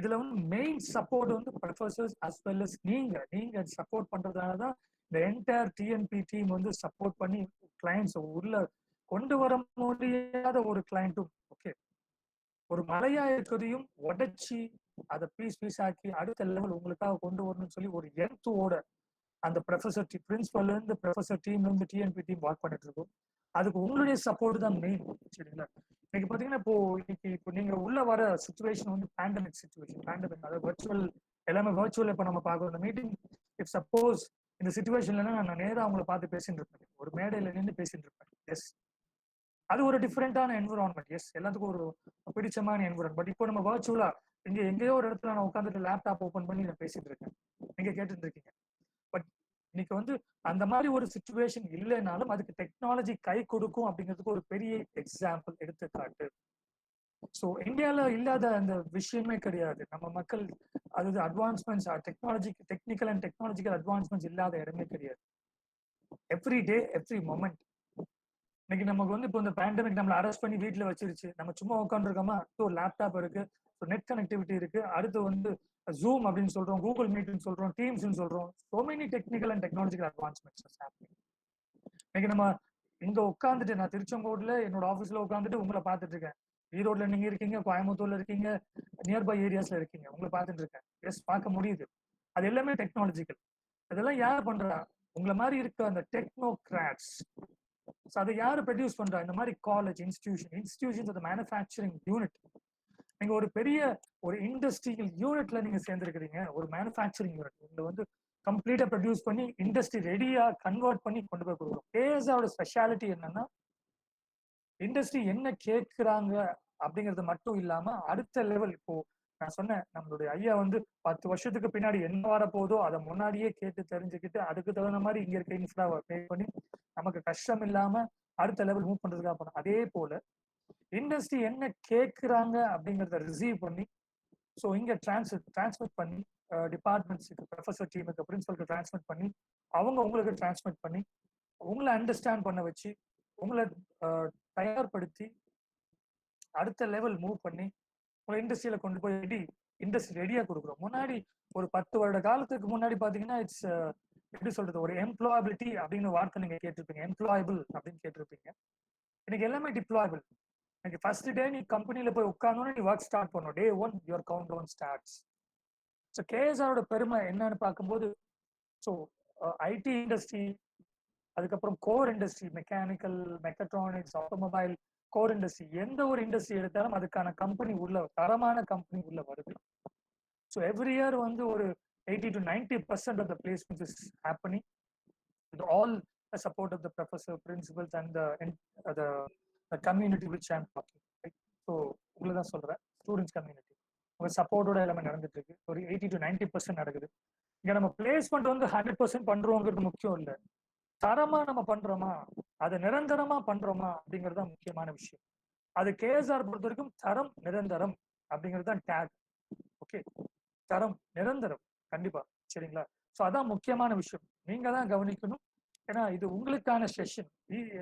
இதுல வந்து மெயின் சப்போர்ட் வந்து ப்ரொஃபசர்ஸ் அஸ் வெல் அஸ் நீங்க சப்போர்ட் பண்றதுனாலதான் இந்த என்டையர் டிஎன்பி டீம் வந்து சப்போர்ட் பண்ணி கிளைண்ட்ஸ் உள்ள கொண்டு வர முடியாத ஒரு கிளைண்ட்டும், ஓகே, ஒரு மலையா இருக்கிறதையும் உடைச்சி அதை பீஸ் ஆக்கி அடுத்த லெவல் உங்களுக்காக கொண்டு வரணும்னு சொல்லி ஒரு எந்தோட அந்த ப்ரொஃபசர் பிரின்சிபல்ல இருந்து ப்ரொஃபசர் டீம்ல இருந்து டிஎன்பி டீம் ஒர்க் பண்ணிட்டு இருக்கோம். அதுக்கு உங்களுடைய சப்போர்ட் தான் மெயின். சரிங்களா? இன்னைக்கு பாத்தீங்கன்னா இப்போ நீங்க உள்ள வர சிச்சுவேஷன் வந்து பேண்டமிக் சிச்சுவேஷன், அதாவது வர்ச்சுவல், எல்லாமே வர்ச்சுவல். இப்ப நம்ம பார்க்கணும் இந்த மீட்டிங், இஃப் சப்போஸ் இந்த சிச்சுவேஷன்ல நான் நேரா அவங்களை பார்த்து பேசிட்டு இருப்பேன், ஒரு மேடையில நின்று பேசிட்டு இருப்பேன். எஸ், அது ஒரு டிஃப்ரெண்டான என்விரான்மெண்ட். எஸ், எல்லாத்துக்கும் ஒரு பிடிச்சமான என்விரான்மெண்ட். பட் இப்போ நம்ம வர்ச்சுவலா எங்கேயோ ஒரு இடத்துல நான் உட்காந்துட்டு லேப்டாப் ஓபன் பண்ணி நான் பேசிட்டு இருக்கேன், நீங்க கேட்டுட்டு இருக்கீங்க. பட் இன்னைக்கு வந்து அந்த மாதிரி ஒரு சிச்சுவேஷன் இல்லைனாலும் அதுக்கு டெக்னாலஜி கை கொடுக்கும் அப்படிங்கிறதுக்கு ஒரு பெரிய எக்ஸாம்பிள், எடுத்துக்காட்டு. ஸோ இந்தியால இல்லாத அந்த விஷயமே கிடையாது. நம்ம மக்கள் அதாவது advancements, technical and technological advancements இல்லாத இடமே கிடையாது. Every day, every moment. இன்னைக்கு நமக்கு வந்து இப்போ இந்த பேண்டமிக் நம்மளை அரெஸ்ட் பண்ணி வீட்டுல வச்சிருச்சு. நம்ம சும்மா உட்காந்துருக்கோமா, ஒரு லேப்டாப் இருக்கு, நெட் கனெக்டிவிட்டி இருக்கு, அடுத்து வந்து ஜூம் அப்படின்னு சொல்றோம், கூகுள் மீட்னு சொல்றோம், டீம்ஸ்னு சொல்றோம். So many technical and technological advancements happening. இன்னைக்கு நம்ம இங்க உட்காந்துட்டு, நான் திருச்செங்கோடுல என்னோட ஆஃபீஸ்ல உட்காந்துட்டு உங்களை பார்த்துட்டு இருக்கேன். ஈரோட்ல நீங்க இருக்கீங்க, கோயம்புத்தூர்ல இருக்கீங்க, நியர்பை ஏரியாஸ்ல இருக்கீங்க, உங்களை பார்த்துட்டு இருக்கேன். எஸ், பார்க்க முடியுது. அது எல்லாமே டெக்னாலஜிக்கல். அதெல்லாம் யார் பண்றா? உங்களை மாதிரி இருக்க அந்த டெக்னோகிராட்ஸ். அதை யாரு ப்ரொடியூஸ் பண்றா? இந்த மாதிரி காலேஜ், இன்ஸ்டிடியூஷன்ஸ், அந்த மேனுஃபேக்சரிங் யூனிட். நீங்க ஒரு பெரிய ஒரு இண்டஸ்ட்ரியல் யூனிட்ல நீங்க சேர்ந்திருக்கிறீங்க, ஒரு மேனுஃபேக்சரிங் யூனிட். நீங்க வந்து கம்ப்ளீட்டா ப்ரொடியூஸ் பண்ணி இண்டஸ்ட்ரி ரெடியா கன்வெர்ட் பண்ணி கொண்டு போய் கொடுக்குறோம். கேஎஸ்ஆரோட ஸ்பெஷாலிட்டி என்னன்னா, இண்டஸ்ட்ரி என்ன கேட்கிறாங்க அப்படிங்கிறது மட்டும் இல்லாம அடுத்த லெவல். இப்போ நான் சொன்னேன், நம்மளுடைய ஐயா வந்து 10 வருஷத்துக்கு பின்னாடி என்ன வர போதோ அதை முன்னாடியே கேட்டு தெரிஞ்சுக்கிட்டு அதுக்கு தகுந்த மாதிரி இங்க இருக்க இன்ஃப்ராவை பே பண்ணி நமக்கு கஷ்டம் இல்லாம அடுத்த லெவல் மூவ் பண்றதுக்காக போனோம். அதே போல இண்டஸ்ட்ரி என்ன கேட்கிறாங்க அப்படிங்கிறத ரிசீவ் பண்ணி, ஸோ இங்க டிரான்ஸ்மிட் பண்ணி டிபார்ட்மெண்ட்ஸுக்கு, ப்ரொஃபசர் டீமுக்கு, பிரின்சிபலுக்கு டிரான்ஸ்மிட் பண்ணி, அவங்க உங்களுக்கு டிரான்ஸ்மிட் பண்ணி உங்களை அண்டர்ஸ்டாண்ட் பண்ண வச்சு உங்களை தயார்படுத்தி அடுத்த லெவல் மூவ் பண்ணி உங்களை இண்டஸ்ட்ரியில கொண்டு போய் இண்டஸ்ட்ரி ரெடியா கொடுக்குறோம். முன்னாடி ஒரு 10 வருட காலத்துக்கு முன்னாடி பாத்தீங்கன்னா இட்ஸ் எப்படி சொல்றது, ஒரு எம்ப்ளாயபிலிட்டி அப்படின்னு வார்த்தை நீங்க கேட்டிருப்பீங்க, எம்ப்ளாயபிள் அப்படின்னு கேட்டிருப்பீங்க. இன்னைக்கு எல்லாமே டிப்ளாயபிள். இன்னைக்கு ஃபர்ஸ்ட் டே நீ கம்பெனில போய் உட்கார்ந்தோன்னு நீ ஒர்க் ஸ்டார்ட் பண்ணும். Day 1 your count down starts. So கேஎஸ்ஆரோட பெருமை என்னன்னு பார்க்கும்போது, ஸோ ஐடி இண்டஸ்ட்ரி, அதுக்கப்புறம் core industry, mechanical, mechatronics, automobile, core industry, எந்த ஒரு இண்டஸ்ட்ரி எடுத்தாலும் அதுக்கான கம்பெனி உள்ள, தரமான கம்பெனி உள்ள வருது. ஸோ எவ்ரி இயர் வந்து ஒரு 80 to 90% of the placements is happening with all the support of the professor, principals and the community which I am talking. Right? So உங்களை தான் சொல்றேன், ஸ்டூடெண்ட்ஸ் கம்யூனிட்டி உங்க சப்போர்ட்டோட எல்லாமே நடந்துட்டு இருக்கு. ஒரு 80 to 90% நடக்குது. இங்க நம்ம பிளேஸ்மெண்ட் வந்து 100% பண்றோங்கிறது முக்கியம் இல்லை, தரமா நம்ம பண்றோமா, அதை நிரந்தரமா பண்றோமா அப்படிங்கிறது தான் முக்கியமான விஷயம். அது கேஎஸ்ஆர் பொறுத்த வரைக்கும் தரம் நிரந்தரம் அப்படிங்கிறது தான் டேக். ஓகே, தரம் நிரந்தரம் கண்டிப்பா, சரிங்களா? ஸோ அதான் முக்கியமான விஷயம், நீங்க தான் கவனிக்கணும். ஏன்னா இது உங்களுக்கான செஷன்,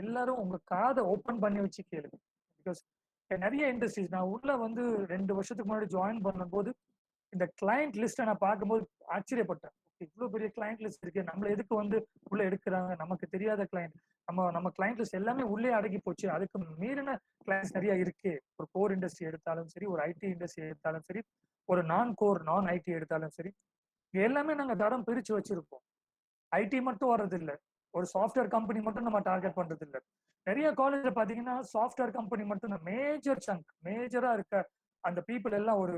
எல்லாரும் உங்க காதை ஓப்பன் பண்ணி வச்சு கேளுங்க. பிகாஸ் நிறைய இண்டஸ்ட்ரீஸ் நான் உள்ள வந்து 2 வருஷத்துக்கு முன்னாடி ஜாயின் பண்ணும்போது இந்த கிளைண்ட் லிஸ்ட்டை நான் பார்க்கும்போது ஆச்சரியப்பட்டேன். இவ்வளவு பெரிய கிளைண்ட் லிஸ்ட் இருக்கு, நம்மள எதுக்கு வந்து உள்ள எடுக்கிறாங்க, நமக்கு தெரியாத கிளைண்ட், நம்ம கிளைண்ட் லிஸ்ட் எல்லாமே உள்ளே அடங்கி போச்சு, அதுக்கு மீறின கிளைண்ட்ஸ் நிறைய இருக்கு. ஒரு கோர் இண்டஸ்ட்ரி எடுத்தாலும் சரி, ஒரு ஐடி இண்டஸ்ட்ரி எடுத்தாலும் சரி, ஒரு நான் கோர் நான் ஐடி எடுத்தாலும் சரி, எல்லாமே நாங்க தரம் பிரிச்சு வச்சிருப்போம். ஐடி மட்டும் வர்றது இல்லை, ஒரு சாஃப்ட்வேர் கம்பெனி மட்டும் நம்ம டார்கெட் பண்றது இல்லை. நிறைய காலேஜ்ல பாத்தீங்கன்னா சாஃப்ட்வேர் கம்பெனி மட்டும் தான் மேஜர் சங்க், மேஜரா இருக்க அந்த பீப்புள் எல்லாம் ஒரு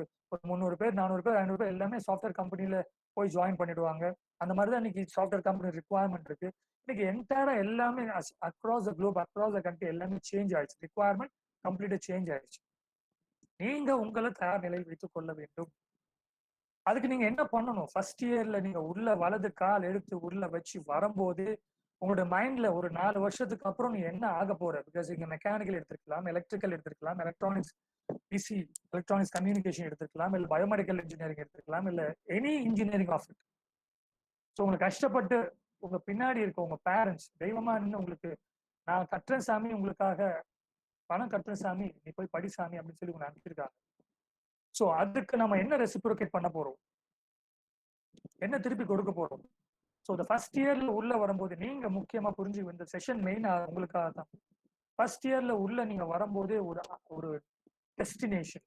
300 பேர் 400 பேர் 500 பேர் எல்லாமே சாஃப்ட்வேர் கம்பெனில போய் ஜாயின் பண்ணிடுவாங்க. அந்த மாதிரி தான் இன்னைக்கு சாஃப்ட்வேர் கம்பெனி ரிக்வயர்மெண்ட் இருக்கு. இன்னைக்கு என்டையரா எல்லாமே across the Globe, across the country எல்லாமே சேஞ்ச் ஆயிடுச்சு, ரிக்வயர்மெண்ட் கம்ப்ளீட்டா சேஞ்ச் ஆயிடுச்சு. நீங்க உங்களை தயார் நிலையில் வைத்துக் கொள்ள வேண்டும். அதுக்கு நீங்க என்ன பண்ணணும், ஃபர்ஸ்ட் இயர்ல நீங்க உள்ள வலது கால் எடுத்து உள்ள வச்சு வரும்போது உங்களோட மைண்ட்ல ஒரு 4 வருஷத்துக்கு அப்புறம் நீ என்ன ஆக போற, பிகாஸ் இங்க மெக்கானிக்கல் எடுத்திருக்கலாம், எலக்ட்ரிக்கல் எடுத்திருக்கலாம், எலக்ட்ரானிக்ஸ் பிசி எலக்ட்ரானிக்ஸ் கம்யூனிகேஷன் எடுத்திருக்கலாம், இல்ல பயோமெடிக்கல் இன்ஜினியரிங் எடுத்திருக்கலாம், இல்ல any engineering of it. So உங்களுக்கு கஷ்டப்பட்டு உங்க பின்னாடி இருக்க உங்க பேரண்ட்ஸ் தெய்வமா நின்று உங்களுக்கு நான் கட்டுறேன் சாமி, உங்களுக்காக பணம் கட்டுறேன் சாமி, நீ போய் படி சாமி அப்படின்னு சொல்லி உங்களை அனுப்பியிருக்காங்க. ஸோ அதுக்கு நம்ம என்ன ரெசிப்ரோகேட் பண்ண போறோம், என்ன திருப்பி கொடுக்க போறோம்? ஸோ இந்த ஃபர்ஸ்ட் இயர்ல உள்ள வரும்போது நீங்க முக்கியமா புரிஞ்சு, இந்த செஷன் மெயின் உங்களுக்காக தான். ஃபர்ஸ்ட் இயர்ல உள்ள நீங்க வரும்போதே ஒரு டெஸ்டினேஷன்,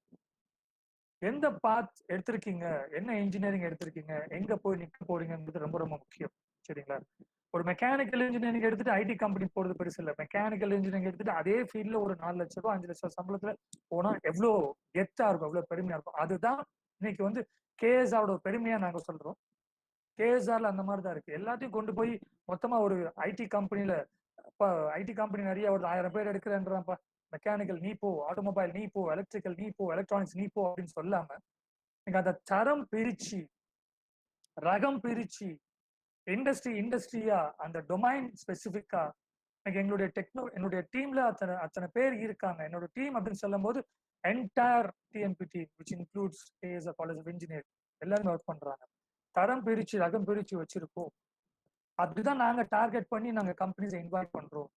எந்த பாத் எடுத்திருக்கீங்க, என்ன இன்ஜினியரிங் எடுத்திருக்கீங்க, எங்க போய் நிக்க போறீங்கிறது ரொம்ப ரொம்ப முக்கியம், சரிங்களா? ஒரு மெக்கானிக்கல் இன்ஜினியரிங் எடுத்துட்டு ஐடி கம்பெனி போறது பெருசு இல்லை. மெக்கானிக்கல் இன்ஜினியரிங் எடுத்துட்டு அதே ஃபீல்ட்ல ஒரு 4 லட்சம் ரூபாய் 5 லட்சம் சம்பளத்துல போனா எவ்வளோ கெத்தா இருக்கும், எவ்வளவு பெருமையா இருக்கும். அதுதான் இன்னைக்கு வந்து கேஎஸ்ஆரோட பெருமையா நாங்க சொல்றோம். கேஎஸ்ஆர்ல அந்த மாதிரி தான் இருக்கு. எல்லாத்தையும் கொண்டு போய் மொத்தமா ஒரு ஐடி கம்பெனில, ஐடி கம்பெனி நிறைய ஒரு 1000 பேர் எடுக்கிறேன்றான்ப்பா, மெக்கானிக்கல் நீ போ, ஆட்டோமொபைல் நீ போ, எலக்ட்ரிக்கல் நீ போ, எலக்ட்ரானிக்ஸ் நீ போ அப்படின்னு சொல்லாம நீங்க அந்த தரம் பிரிச்சு, ரகம் பிரிச்சு, இண்டஸ்ட்ரியா அந்த டொமைன் ஸ்பெசிபிக்கா, எங்களுடைய என்னுடைய டீம்ல அத்தனை பேர் இருக்காங்க. என்னோட டீம் அப்படின்னு சொல்லும் போது entire TNP team which includes KSR college of engineering எல்லாரும் ஒர்க் பண்றாங்க. தரம் பிரிச்சு ரகம் பிரிச்சு வச்சிருக்கோம். அதுதான் நாங்க டார்கெட் பண்ணி நாங்க கம்பெனிஸை இன்வைட் பண்றோம்.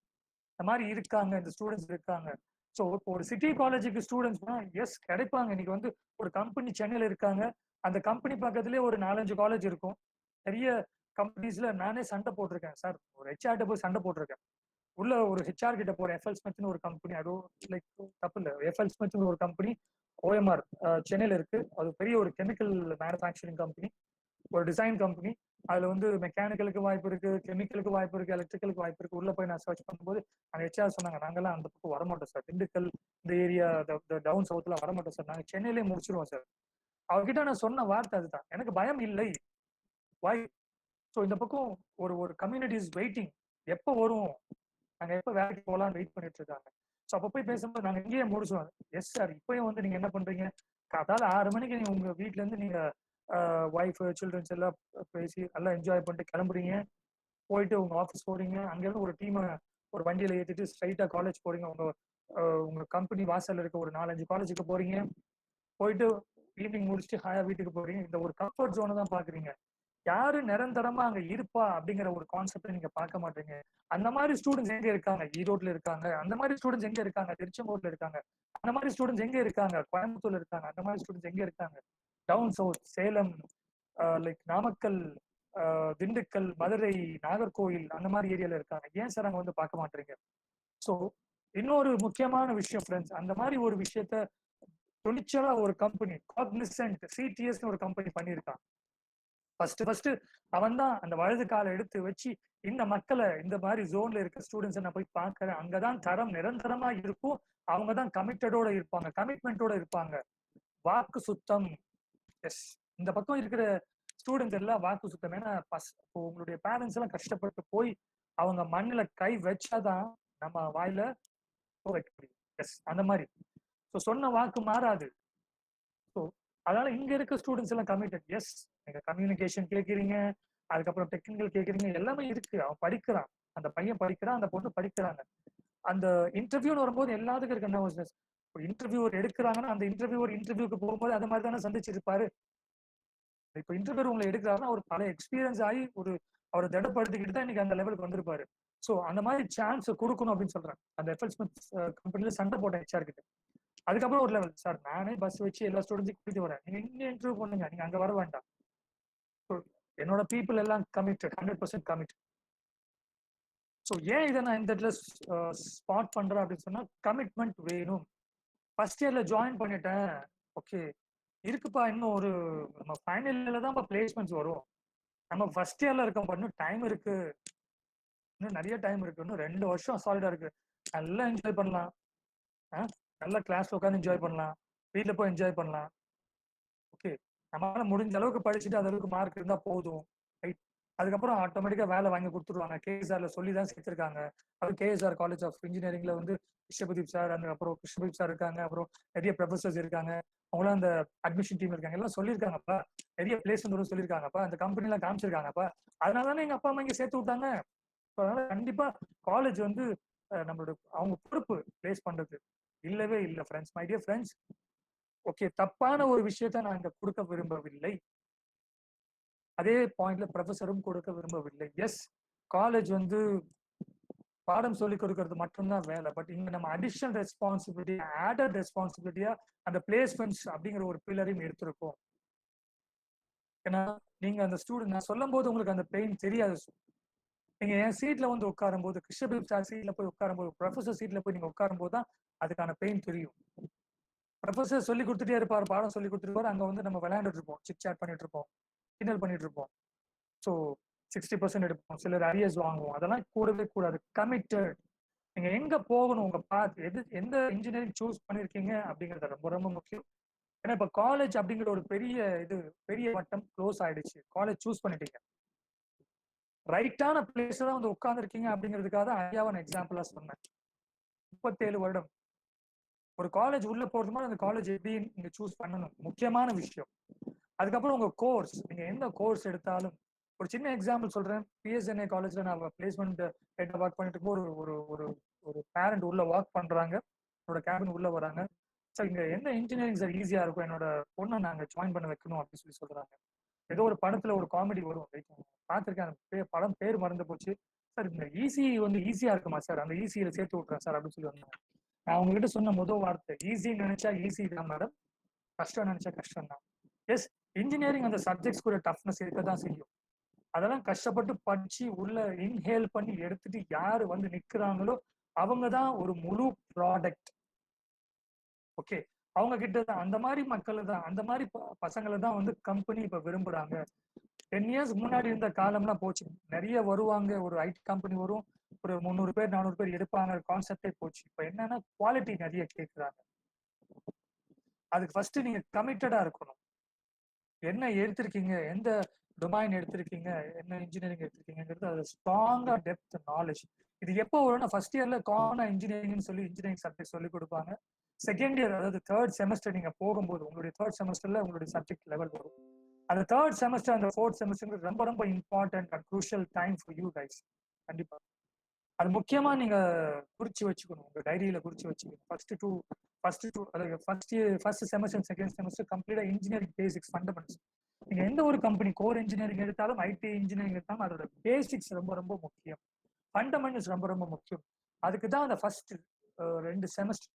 இந்த மாதிரி இருக்காங்க, இந்த ஸ்டூடெண்ட்ஸ் இருக்காங்க. ஸோ ஒரு சிட்டி காலேஜுக்கு ஸ்டூடெண்ட்ஸ்னா எஸ் கிடைப்பாங்க. இன்னைக்கு வந்து ஒரு கம்பெனி சென்னையில இருக்காங்க, அந்த கம்பெனி பக்கத்துலேயே ஒரு 4-5 காலேஜ் இருக்கும். நிறைய கம்பெனிஸ்ல நானே சண்டை போட்டிருக்கேன் சார், ஒரு ஹெச்ஆர்ட்ட போய் சண்டை போட்டிருக்கேன். உள்ள ஒரு ஹெச்ஆர் கிட்ட போற எஃப்எல் ஸ்மித்னு ஒரு கம்பெனி, அதுவும் லைக் தப்பு இல்லை, எஃப்எல் ஸ்மித்னு ஒரு கம்பெனி ஓஎம்ஆர் சென்னையில இருக்கு. அது பெரிய ஒரு கெமிக்கல் மேனுஃபேக்சரிங் கம்பெனி, ஒரு டிசைன் கம்பெனி. அதுல வந்து மெக்கானிக்கலுக்கு வாய்ப்பு இருக்கு, கெமிக்கலுக்கு வாய்ப்பு இருக்கு, எலக்ட்ரிக்கலுக்கு வாய்ப்பு இருக்கு. உள்ள போய் நான் சர்ச் பண்ணும்போது அந்த ஹெச்ஆர் சொன்னாங்க, நாங்கெல்லாம் அந்த பக்கம் வரமாட்டோம் சார், திண்டுக்கல் இந்த ஏரியா டவுன் சவுத்ல வரமாட்டோம் சார், நாங்க சென்னையிலேயே முடிச்சிருவோம் சார். அவர்கிட்ட நான் சொன்ன வார்த்தை அதுதான், எனக்கு பயம் இல்லை, வாய். ஸோ இந்த பக்கம் ஒரு கம்யூனிட்டி இஸ் வெயிட்டிங், எப்போ வரும், நாங்க எப்போ வேலைக்கு போகலான்னு வெயிட் பண்ணிட்டு இருக்காங்க. ஸோ அப்போ போய் பேசும்போது நாங்க இங்கேயே முடிச்சுவோம். எஸ் சார், இப்பயும் வந்து நீங்க என்ன பண்றீங்க, காத்தால 6 மணிக்கு நீங்க உங்க வீட்டுல இருந்து நீங்க ஒய்ஃப் சில்ட்ரன்ஸ் எல்லாம் பேசி நல்லா என்ஜாய் பண்ணிட்டு கிளம்புறீங்க, போயிட்டு உங்க ஆஃபீஸ் போறீங்க, அங்கேருந்து ஒரு டீமை ஒரு வண்டியில ஏற்றிட்டு ஸ்ட்ரைட்டா காலேஜ் போறீங்க. உங்க கம்பெனி வாசல்ல இருக்க ஒரு 4-5 காலேஜுக்கு போறீங்க, போயிட்டு ஈவினிங் முடிச்சுட்டு ஹாயா வீட்டுக்கு போறீங்க. இந்த ஒரு கம்ஃபர்ட் ஜோனை தான் பாக்குறீங்க. யாரு நிரந்தரமா அங்க இருப்பா அப்படிங்கிற ஒரு கான்செப்ட் நீங்க பார்க்க மாட்டீங்க. அந்த மாதிரி ஸ்டூடெண்ட்ஸ் எங்க இருக்காங்க? ஈரோட்ல இருக்காங்க. அந்த மாதிரி ஸ்டூடெண்ட்ஸ் எங்க இருக்காங்க? திருச்செங்கோட்ல இருக்காங்க. அந்த மாதிரி ஸ்டூடெண்ட்ஸ் எங்க இருக்காங்க? கோயம்புத்தூர்ல இருக்காங்க. அந்த மாதிரி ஸ்டூடெண்ட்ஸ் எங்க இருக்காங்க? Down south, Salem, like Namakkal, Dindigul, Madurai, Nagercoil அந்த மாதிரி ஏரியால இருக்காங்க. ஏன் சார் அங்க வந்து பார்க்க மாட்டீங்க? ஸோ இன்னொரு முக்கியமான விஷயம் ஃப்ரெண்ட்ஸ், அந்த மாதிரி ஒரு விஷயத்த துணிச்சலா ஒரு கம்பெனி காக்னிசன்ட் சிடிஎஸ் ஒரு கம்பெனி பண்ணியிருக்கான். ஃபர்ஸ்ட் அவன் தான் அந்த வலது காலை எடுத்து வச்சு இந்த மக்களை இந்த மாதிரி ஜோன்ல இருக்க ஸ்டூடெண்ட்ஸ் நான் போய் பார்க்கறேன், அங்கதான் தரம் நிரந்தரமா இருக்கும், அவங்க தான் கமிட்டடோட இருப்பாங்க, கமிட்மெண்டோட இருப்பாங்க. வாக்கு சுத்தம். எஸ், இந்த பக்கம் இருக்கிற ஸ்டூடெண்ட்ஸ் எல்லாம் வாக்கு சுத்தம். ஏன்னா இப்போ உங்களுடைய பேரண்ட்ஸ் எல்லாம் கஷ்டப்பட்டு போய் அவங்க மண்ணில கை வச்சாதான் நம்ம வாயில வைக்க முடியும். எஸ், அந்த மாதிரி சொன்ன வாக்கு மாறாது. ஸோ அதனால இங்க இருக்க ஸ்டூடெண்ட்ஸ் எல்லாம் கமிட்டட். எஸ், நீங்க கம்யூனிகேஷன் கேட்குறீங்க, அதுக்கப்புறம் டெக்னிக்கல் கேட்குறீங்க, எல்லாமே இருக்கு. அவன் படிக்கிறான், அந்த பையன் படிக்கிறான், அந்த பொண்ணு படிக்கிறாங்க. அந்த இன்டர்வியூன்னு வரும்போது எல்லாத்துக்கும் இருக்க நர்வஸ்னஸ். இப்போ இன்டர்வியூவர் எடுக்கிறாங்கன்னா அந்த இன்டர்வியூக்கு போகும்போது அது மாதிரி தானே சந்திச்சிருப்பாரு. இப்போ இன்டர்வியூ உங்களை எடுக்கிறாருன்னா அவர் பல எக்ஸ்பீரியன்ஸ் ஆகி ஒரு அவரை திடப்படுத்திக்கிட்டு தான் இன்னைக்கு அந்த லெவலுக்கு வந்திருப்பாரு. ஸோ அந்த மாதிரி சான்ஸ் கொடுக்கணும் அப்படின்னு சொல்றேன். அந்த எஃப்எல்ஸ் கம்பெனில சண்டை போட்ட ஹெச்ஆர் கிட்ட. அதுக்கப்புறம் ஒரு லெவல், சார் நானே பஸ் வச்சு எல்லா ஸ்டூடெண்ட்ஸையும் கூட்டிட்டு வரேன், நீங்க இங்க இன்டர்வியூ பண்ணுங்க, நீங்க அங்க வர வேண்டாம். என்னோட பீப்புள் எல்லாம் கமிட்டட், 100% கமிட்டட். ஸோ ஏன் இதை நான் இந்த இடத்துல ஸ்பாட் பண்றேன் அப்படின்னு சொன்னா, கமிட்மெண்ட் வேணும். ஃபர்ஸ்ட் இயர்ல ஜாயின் பண்ணிட்டேன், ஓகே இருக்குப்பா, இன்னும் ஒரு நம்ம ஃபைனல் இயர்ல தான் பிளேஸ்மெண்ட்ஸ் வரும், நம்ம ஃபர்ஸ்ட் இயர்ல இருக்கோம், இன்னும் டைம் இருக்கு, இன்னும் நிறைய டைம் இருக்கு, இன்னும் 2 வருஷம் சாலிடா இருக்கு, நல்லா என்ஜாய் பண்ணலாம், நல்லா கிளாஸ்ல உட்காந்து என்ஜாய் பண்ணலாம், வீட்டுல போய் என்ஜாய் பண்ணலாம். ஓகே, நம்மளால முடிஞ்ச அளவுக்கு படிச்சுட்டு அந்த அளவுக்கு மார்க் இருந்தா போதும், ரைட்? அதுக்கப்புறம் ஆட்டோமேட்டிக்கா வேலை வாங்கி கொடுத்துருவாங்க. கேஎஸ்ஆர்ல சொல்லி தான் சேர்த்திருக்காங்க. அது கேஎஸ்ஆர் காலேஜ் ஆஃப் இன்ஜினியரிங்ல வந்து கிருஷ்ணபதீப் சார், அப்புறம் கிருஷ்ணபதீப் சார் இருக்காங்க, அப்புறம் நிறைய ப்ரொஃபசர்ஸ் இருக்காங்க, அவங்களும் அந்த அட்மிஷன் டீம் இருக்காங்க, எல்லாம் சொல்லியிருக்காங்கப்பா, நிறைய பிளேஸ்மெண்ட் வரும் சொல்லியிருக்காங்கப்பா, அந்த கம்பெனி எல்லாம் காமிச்சிருக்காங்கப்பா, அதனால தானே எங்க அப்பா அம்மா இங்க சேர்த்து விட்டாங்க. அதனால கண்டிப்பா காலேஜ் வந்து நம்மளோட அவங்க பொறுப்பு பிளேஸ் பண்றது. இல்லவே இல்லை friends, my dear friends. Okay, தப்பான ஒரு விஷயத்த நான் இங்க கொடுக்க விரும்பவில்லை, அதே பாயிண்ட்ல ப்ரொஃபஸரும் கொடுக்க விரும்பவில்லை. எஸ், காலேஜ் வந்து பாடம் சொல்லி கொடுக்கறது மட்டும்தான் வேலை. பட் இங்க நம்ம அடிஷனல் ரெஸ்பான்சிபிலிட்டி, ஆடட் ரெஸ்பான்சிபிலிட்டியா அந்த பிளேஸ்மெண்ட்ஸ் அப்படிங்கிற ஒரு பில்லரையும் எடுத்திருக்கோம். ஏன்னா நீங்க அந்த ஸ்டூடெண்ட் நான் சொல்லும் போது உங்களுக்கு அந்த பெயின் தெரியாது. நீங்க என் சீட்ல வந்து உட்காரும் போது, கிருஷ்ணபீப் சார் சீட்ல போய் உட்காரும் போது, ப்ரொஃபசர் சீட்ல போய் நீங்க உட்காரும் போது தான் அதுக்கான பெயின் தெரியும். ப்ரொஃபசர் சொல்லி கொடுத்துட்டே இருப்பார், பாடம் சொல்லி கொடுத்துருப்பாரு, அங்க வந்து நம்ம விளையாண்டுட்டு இருப்போம், சிட் சாட் பண்ணிட்டு இருப்போம், கிண்டல் பண்ணிட்டு இருப்போம். ஸோ 60% எடுப்போம், சிலர் அரியர்ஸ் வாங்குவோம், அதெல்லாம் கூடவே கூடாது. கமிட்டட். நீங்க எங்க போகணும், உங்க பாத் எந்த இன்ஜினியரிங் சூஸ் பண்ணிருக்கீங்க அப்படிங்கிறது ரொம்ப ரொம்ப முக்கியம். ஏன்னா இப்ப காலேஜ் அப்படிங்கிற ஒரு பெரிய வட்டம் க்ளோஸ் ஆயிடுச்சு. காலேஜ் சூஸ் பண்ணிட்டீங்க, ரைட்டான பிளேஸ் தான் வந்து உட்கார்ந்துருக்கீங்க அப்படிங்கிறதுக்காக தான் ஐயாவை நான் எக்ஸாம்பிளா சொன்னேன். 37 வருடம் ஒரு காலேஜ் உள்ள போறது மாதிரி அந்த காலேஜ் எப்படி நீங்க சூஸ் பண்ணணும், முக்கியமான விஷயம். அதுக்கப்புறம் உங்க கோர்ஸ், நீங்க எந்த கோர்ஸ் எடுத்தாலும், ஒரு சின்ன எக்ஸாம்பிள் சொல்றேன். பிஎஸ்என்ஏ காலேஜ்ல நான் பிளேஸ்மெண்ட் ஹெட் ஒர்க் பண்ணிட்டு இருக்கும் ஒரு ஒரு ஒரு பேரண்ட் உள்ள ஒர்க் பண்றாங்க, என்னோட கேபின் உள்ள வராங்க. சார் இங்க எந்த இன்ஜினியரிங் சார் ஈஸியா இருக்கும், என்னோட பொண்ணை நாங்க ஜாயின் பண்ண வைக்கணும் அப்படின்னு சொல்லி சொல்றாங்க. ஏதோ ஒரு படத்துல ஒரு காமெடி வரும், பார்த்திருக்கேன், அந்த படம் பேர் மறந்து போச்சு. சார் இந்த ஈஸி வந்து ஈஸியா இருக்குமா சார், அந்த ஈஸியில சேர்த்து விட்டுறேன் சார் அப்படின்னு சொல்லி வந்தாங்க. நான் உங்ககிட்ட சொன்ன முதல் வார்த்தை, ஈஸின்னு நினைச்சா ஈஸி தான் மேடம், கஷ்டம் நினைச்சா கஷ்டம் தான். எஸ், இன்ஜினியரிங் அந்த சப்ஜெக்ட்ஸ் கூட டஃப்னஸ் இருக்க தான் செய்யும். அதெல்லாம் கஷ்டப்பட்டு படிச்சு உள்ள இன்ஹேல் பண்ணி எடுத்துட்டு யாரு வந்து நிக்கிறாங்களோ அவங்க தான் ஒரு முழு ப்ராடக்ட். ஓகே, அவங்க கிட்ட தான் அந்த மாதிரி மக்கள் தான், அந்த மாதிரி பசங்களை தான் வந்து கம்பெனி இப்ப விரும்புறாங்க. 10 years முன்னாடி இருந்த காலம்லாம் போச்சு. நிறைய வருவாங்க, ஒரு ஐடி கம்பெனி வரும், ஒரு 300 பேர் 400 பேர் எடுப்பாங்க, கான்செப்டே போச்சு. இப்ப என்னன்னா குவாலிட்டி நிறைய கேட்குறாங்க. அதுக்கு ஃபர்ஸ்ட் நீங்க கமிட்டடா இருக்கணும். என்ன எடுத்திருக்கீங்க, எந்த டொமைன் எடுத்திருக்கீங்க, என்ன இன்ஜினியரிங் எடுத்திருக்கீங்கிறது அது ஸ்ட்ராங்கா டெப்த் நாலேஜ். இது எப்போ வரும்னா ஃபர்ஸ்ட் இயர்ல காமனா இன்ஜினியரிங்னு சொல்லி இன்ஜினியரிங் சப்ஜெக்ட் சொல்லி கொடுப்பாங்க. செகண்ட் இயர் அதாவது தேர்ட் செமஸ்டர் நீங்க போகும்போது உங்களுடைய தேர்ட் செமஸ்டர்ல உங்களுடைய சப்ஜெக்ட் லெவல் வரும். அந்த தேர்ட் செமஸ்டர் அந்த ஃபோர்த் செமஸ்டர் ரொம்ப ரொம்ப important and crucial time for you guys. கண்டிப்பா அது முக்கியமா நீங்க குறிச்சு வச்சுக்கணும், உங்க டைரியில குறிச்சு வச்சுக்கணும். ஃபர்ஸ்ட் டூ அதாவது ஃபர்ஸ்ட் செமஸ்டர் செகண்ட் செமஸ்டர் கம்ப்ளீட்டா இன்ஜினியரிங் பேசிக்ஸ் ஃபண்டமெண்டல்ஸ். நீங்க எந்த ஒரு கம்பெனி கோர் இன்ஜினியரிங் எடுத்தாலும் ஐடி இன்ஜினியரிங் எடுத்தாலும் அதோட பேசிக்ஸ் ரொம்ப ரொம்ப முக்கியம், ஃபண்டமெண்டல்ஸ் ரொம்ப ரொம்ப முக்கியம். அதுக்கு தான் அந்த ஃபர்ஸ்ட் 2 செமஸ்டர்.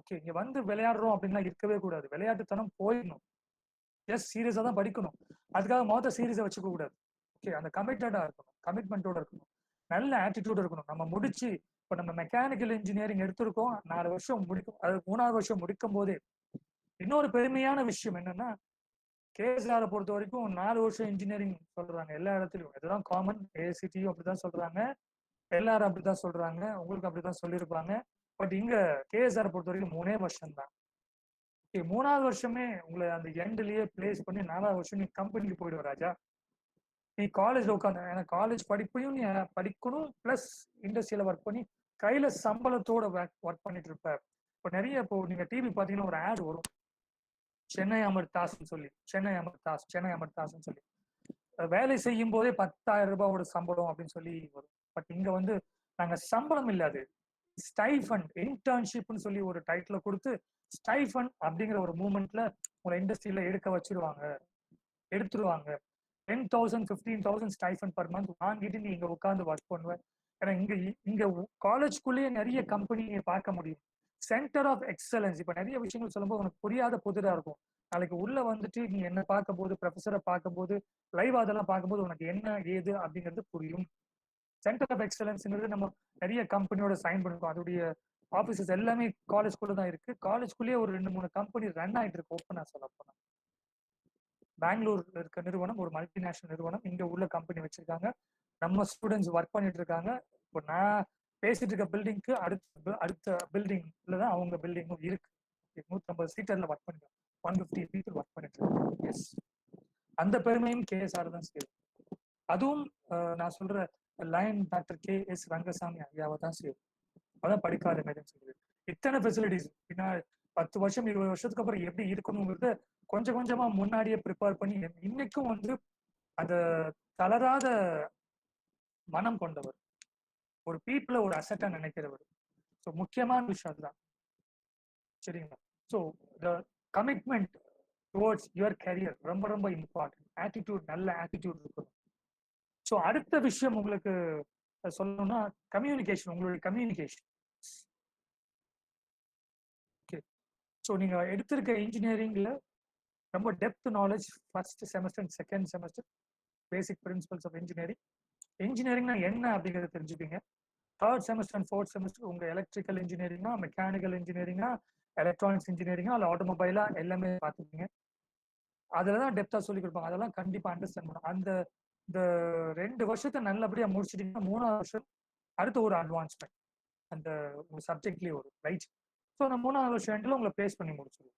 ஓகே, இங்க வந்து விளையாடுறோம் அப்படின்னா இருக்கவே கூடாது, விளையாட்டுத்தனம் போயிடணும். எஸ், சீரியஸா தான் படிக்கணும், அதுக்காக மொத்த சீரியஸை வச்சுக்க கூடாது. ஓகே, அந்த கமிட்டடா இருக்கணும், கமிட்மெண்டோட இருக்கணும், நல்ல ஆட்டிடியூட் இருக்கணும். நம்ம முடிச்சு இப்போ நம்ம மெக்கானிக்கல் இன்ஜினியரிங் எடுத்திருக்கோம், 4 வருஷம் முடிக்கும், அது 3ஆவது வருஷம் முடிக்கும் போதே இன்னொரு பெருமையான விஷயம் என்னன்னா, கேஎஸ்ஆரை பொறுத்த வரைக்கும் 4 வருஷம் இன்ஜினியரிங் சொல்றாங்க எல்லா இடத்துலயும். இதுதான் காமன், ஏசிடியும் அப்படிதான் சொல்றாங்க, எல்லாரும் அப்படிதான் சொல்றாங்க, உங்களுக்கு அப்படிதான் சொல்லியிருப்பாங்க. பட் இங்க கேஎஸ்ஆரை பொறுத்த வரைக்கும் 3 வருஷம் தான். 3ஆவது வருஷமே உங்களை அந்த எண்ட்லயே பிளேஸ் பண்ணி 4ஆவது வருஷம் நீ கம்பெனிக்கு போயிடுவ ராஜா. நீ காலேஜ்ல உட்காந்து, ஏன்னா காலேஜ் படிப்பையும் நீ படிக்கணும், பிளஸ் இண்டஸ்ட்ரியில ஒர்க் பண்ணி கையில சம்பளத்தோட ஒர்க் பண்ணிட்டு இருப்ப. இப்போ நீங்க டிவி பாத்தீங்கன்னா ஒரு ஆட் வரும், சென்னை அமர்தாஸ்ன்னு சொல்லி, சென்னை அமர்தாஸ்ன்னு சொல்லி வேலை செய்யும் போதே 10,000 ரூபாயோட சம்பளம் அப்படின்னு சொல்லி வரும். பட் இங்க வந்து நாங்க சம்பளம் இல்லாது ஸ்டைஃபண்ட், இன்டர்ன்ஷிப்னு சொல்லி ஒரு டைட்டில கொடுத்து ஸ்டைஃபண்ட் அப்படிங்கிற ஒரு மூமெண்ட்ல உங்களை இண்டஸ்ட்ரியில எடுத்துருவாங்க. 10,000 15,000 ஸ்டைஃபண்ட் பர் மந்த் வாங்கிட்டு நீ இங்க உட்காந்து ஒர்க் பண்ணுவேன். ஏன்னா இங்க காலேஜ்குள்ளேயே நிறைய கம்பெனியை பார்க்க முடியும், சென்டர் ஆஃப் எக்ஸலன்ஸ். இப்ப நிறைய விஷயங்கள் சொல்லும்போது உனக்கு புரியாத புதிரா இருக்கும். நாளைக்கு உள்ள வந்துட்டு நீ என்ன பார்க்கும் போது, ப்ரொஃபஸரை பார்க்கும் போது, லைவ் அதெல்லாம் பார்க்கும்போது உனக்கு என்ன ஏது அப்படிங்கிறது புரியும். சென்டர் ஆஃப் எக்ஸலன்ஸ்ங்கிறது நம்ம நிறைய கம்பெனியோட சைன் பண்ணிருக்கோம், அதோடைய ஆஃபீஸஸ் எல்லாமே காலேஜ்குள்ள தான் இருக்கு. காலேஜ்குள்ளேயே ஒரு 2-3 கம்பெனி ரன் ஆயிட்டு இருக்கு. ஓப்பனா சொல்ல போனா பெங்களூர்ல இருக்க நிறுவனம் ஒரு மல்டிநேஷனல் நிறுவனம், இங்க உள்ள கம்பெனி வச்சிருக்காங்க, நம்ம ஸ்டூடெண்ட்ஸ் ஒர்க் பண்ணிட்டு இருக்காங்க. இப்போ நான் பேசிட்டு இருக்க பில்டிங்க்கு அடுத்த பில்டிங்ல தான் அவங்க பில்டிங்கும் இருக்கு. 150 சீட்டர்ல ஒர்க் பண்ணிருக்காங்க, 150 பீப்புள் ஒர்க் பண்ணிட்டு இருக்காங்க. எஸ், அந்த பெருமையும் கேஎஸ்ஆர் தான் சேரும். அதுவும் நான் சொல்ற லைன் டாக்டர் KS ரங்கசாமி ஐயாவை தான் சேரும். அதான் படிக்காத மேடம் சொல்லுது. இத்தனை ஃபெசிலிட்டிஸ் 10 வருஷம் 20 வருஷத்துக்கு அப்புறம் எப்படி இருக்கணுங்கிறத கொஞ்சம் கொஞ்சமா முன்னாடியே ப்ரிப்பேர் பண்ணி இன்னைக்கும் வந்து அந்த தளராத மனம் கொண்டவர், ஒரு பீப்புள ஒரு அசட்டா நினைக்கிறவர். ஸோ முக்கியமான விஷயம் அதுதான், சரிங்களா? So the commitment towards your career ரொம்ப ரொம்ப இம்பார்ட்டன்ட். ஆட்டிடியூட், நல்ல ஆட்டிடியூட் இருக்கணும். ஸோ அடுத்த விஷயம் உங்களுக்கு சொல்லணும்னா கம்யூனிகேஷன், உங்களுடைய கம்யூனிகேஷன். ஓகே, ஸோ நீங்க எடுத்திருக்க இன்ஜினியரிங்ல ரொம்ப depth knowledge first semester and second semester basic principles of இன்ஜினியரிங்னா என்ன அப்படிங்கிறத தெரிஞ்சுப்பீங்க. Third semester and fourth semester உங்க எலக்ட்ரிக்கல் இன்ஜினியரிங்னா, மெக்கானிக்கல் இன்ஜினியரிங்னா, எலக்ட்ரானிக்ஸ் இன்ஜினியரிங்கா, இல்லை ஆட்டோமொபைலா, எல்லாமே பார்த்துப்பீங்க. அதில் தான் டெப்த்தாக சொல்லி கொடுப்பாங்க, அதெல்லாம் கண்டிப்பாக அண்டர்ஸ்டாண்ட் பண்ணணும். இந்த 2 வருஷத்தை நல்லபடியாக முடிச்சிட்டிங்கன்னா 3ஆவது வருஷம் அடுத்த ஒரு அட்வான்ஸ்மெண்ட் அந்த உங்க சப்ஜெக்ட்லேயே வரும், ரைட்? ஸோ அந்த 3ஆவது வருஷம் எண்டில் உங்களை பேஸ் பண்ணி முடிச்சிடும்,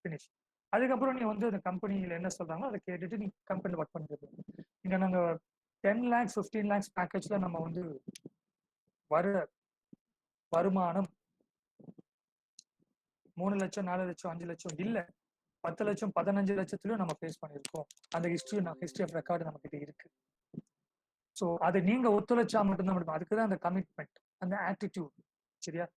ஃபினிஷ். அதுக்கப்புறம் நீ வந்து அந்த கம்பெனியில் என்ன சொல்றாங்களோ அதை கேட்டுட்டு நீ கம்பெனியில் ஒர்க் பண்ணிட்டு இங்கே நாங்கள் 10 lakhs 15 lakhs பேக்கேஜ்ல நம்ம வந்து வருமானம் 3 லட்சம் 4 லட்சம் 5 லட்சம் இல்ல 10 லட்சம் 15 லட்சத்துலயும் நம்ம ஃபேஸ் பண்ணியிருக்கோம். அந்த ஹிஸ்டரி ஆஃப் ரெக்கார்டு நம்ம கிட்ட இருக்கு. ஸோ அதை நீங்க ஒத்துழைச்சா மட்டும்தான் முடியும். அதுக்குதான் அந்த கமிட்மெண்ட், அந்த ஆட்டிடியூட், சரியா?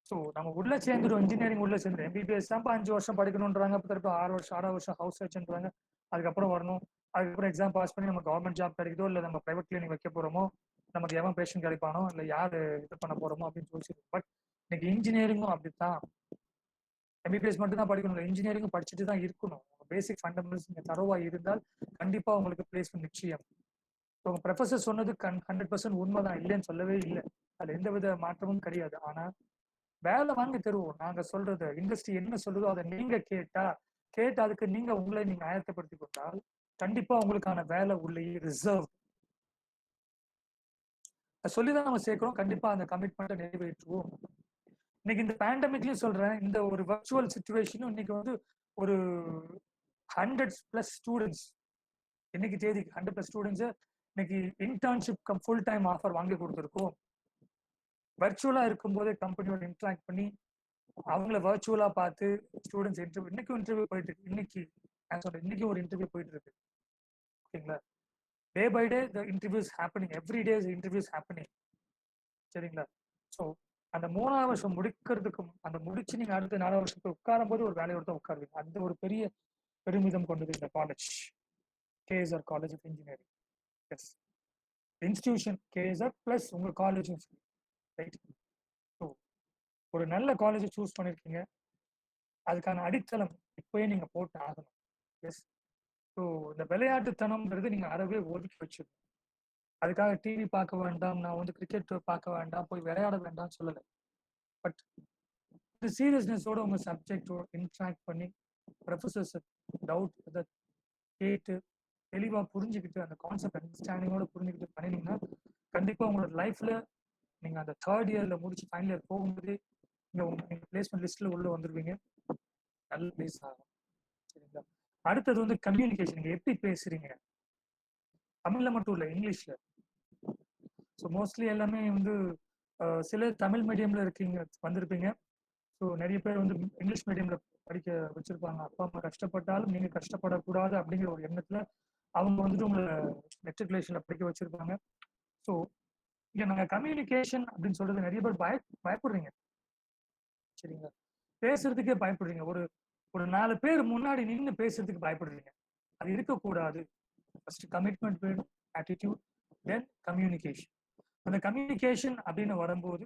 ஸோ நம்ம உள்ள சேர்ந்துடும், இன்ஜினியரிங் உள்ள சேர்ந்து MBBS தான் 5 வருஷம் படிக்கணும்ன்றாங்க, திருப்பி 6 வருஷம் ஹவுஸ் சர்ஜன்றாங்க, அதுக்கப்புறம் வரணும், அதுக்கப்புறம் எக்ஸாம் பாஸ் பண்ணி நம்ம கவர்மெண்ட் ஜாப் கிடைக்குதோ இல்லை நம்ம பிரைவேட் கிளினிக் வைக்க போறோமோ, நமக்கு எவன் பேஷண்ட் கிடைப்பானோ இல்லை யாரு இது பண்ண போறோமோ அப்படின்னு சொல்லி. பட் இன்னைக்கு இன்ஜினியரிங்கும் அப்படித்தான். MBBS மட்டும் தான் படிக்கணும், இன்ஜினியரிங்கும் படிச்சுட்டு தான் இருக்கணும். பேசிக் ஃபண்டமெண்டல்ஸ் நீங்க தரவா இருந்தால் கண்டிப்பா உங்களுக்கு பிளேஸ்மெண்ட் நிச்சயம். உங்க ப்ரொஃபசர் சொன்னது 100% உண்மைதான், இல்லைன்னு சொல்லவே இல்லை, அது எந்த வித மாற்றமும் கிடையாது. ஆனா வேலை வாங்கி தருவோம், நாங்க சொல்றது இண்டஸ்ட்ரி என்ன சொல்றதோ அதை நீங்க கேட்டு அதுக்கு நீங்க உங்களை நீங்க ஆயத்தப்படுத்தி கொண்டால் கண்டிப்பா உங்களுக்கான வேலை உள்ளேயே ரிசர்வ் சொல்லிதான் நம்ம சேர்க்கிறோம். கண்டிப்பா அந்த கமிட்மெண்ட்டை நிறைவேற்றுவோம். இன்னைக்கு இந்த பேண்டமிக்லயும் சொல்றேன், இந்த ஒரு வர்ச்சுவல் சிச்சுவேஷனும் இன்னைக்கு வந்து ஒரு 100+ ஸ்டூடெண்ட்ஸ், இன்னைக்கு தேதிக்கு 100+ ஸ்டூடெண்ட்ஸ் இன்னைக்கு இன்டர்ன்ஷிப் ஃபுல் டைம் ஆஃபர் வாங்கி கொடுத்துருக்கோம். வர்ச்சுவலா இருக்கும்போதே கம்பெனியோட இன்டராக்ட் பண்ணி அவங்கள வர்ச்சுவலா பார்த்து ஸ்டூடெண்ட்ஸ் இன்னைக்கும் இன்டர்வியூ போயிட்டு இருக்கு. இன்னைக்கு ஒரு இன்டர்வியூ போயிட்டு இருக்கு, ஓகேங்களா? Day by day the interviews happening, every day interviews happening. சரிங்களா? ஸோ அந்த 3ஆவது வருஷம் முடிக்கிறதுக்கும் அந்த முடிச்சு நீங்க அடுத்த 4வது வருஷத்துக்கு உட்காரும் போது ஒரு வேலையோட தான் உட்காருவீங்க. அந்த ஒரு பெரிய பெருமிதம் கொண்டது இந்த college, KSR college of engineering. Yes, institution KSR plus உங்க காலேஜும் ரைட். ஸோ ஒரு நல்ல காலேஜை சூஸ் பண்ணிருக்கீங்க, அதுக்கான அடித்தளம் இப்பயே நீங்க போட்டு ஆகணும். எஸ். ஸோ இந்த விளையாட்டுத்தனம்ன்றது நீங்க அறவே ஒதுக்கி வச்சிருக்கணும். அதுக்காக டிவி பார்க்க வேண்டாம், நான் வந்து கிரிக்கெட் பார்க்க வேண்டாம், போய் விளையாட வேண்டாம்னு சொல்லலை. பட் இந்த சீரியஸ்னஸோட உங்க சப்ஜெக்டோட இன்ட்ராக்ட் பண்ணி ப்ரொஃபசர்ஸ் டவுட் அதை கேட்டு தெளிவா புரிஞ்சுக்கிட்டு அந்த கான்செப்ட் அண்டர்ஸ்டாண்டிங்கோட புரிஞ்சுக்கிட்டு பண்ணினீங்கன்னா கண்டிப்பா உங்களோட லைஃப்ல நீங்க அந்த 3rd இயர்ல முடிச்சு ஃபைனல் இயர் போகும்போது நீங்க பிளேஸ்மெண்ட் லிஸ்ட்ல உள்ள வந்துருவீங்க, நல்ல பிளேஸ் ஆகும். சரிங்களா? அடுத்தது வந்து கம்யூனிகேஷன். நீங்க எப்படி பேசுறீங்க, தமிழ்ல மட்டும் இல்லை, இங்கிலீஷ்ல. ஸோ மோஸ்ட்லி எல்லாமே வந்து சில தமிழ் மீடியம்ல இருக்கீங்க வந்திருப்பீங்க. ஸோ நிறைய பேர் வந்து இங்கிலீஷ் மீடியம்ல படிக்க வச்சிருப்பாங்க. அப்பா அம்மா கஷ்டப்பட்டாலும் நீங்க கஷ்டப்படக்கூடாது அப்படிங்கிற ஒரு எண்ணத்துல அவங்க வந்துட்டு உங்களை மெட்ரிகுலேஷன்ல படிக்க வச்சிருப்பாங்க. ஸோ இங்க நாங்க கம்யூனிகேஷன் அப்படின்னு சொல்றது நிறைய பேர் பயப்படுறீங்க. சரிங்களா? பேசுறதுக்கே பயப்படுறீங்க. ஒரு ஒரு 4 பேர் முன்னாடி நின்று பேசுறதுக்கு பயப்படுறீங்க. அது இருக்கக்கூடாது. ஃபர்ஸ்ட் கமிட்மெண்ட் வேணும், ஆட்டிடியூட், தென் கம்யூனிகேஷன். அந்த கம்யூனிகேஷன் அப்படின்னு வரும்போது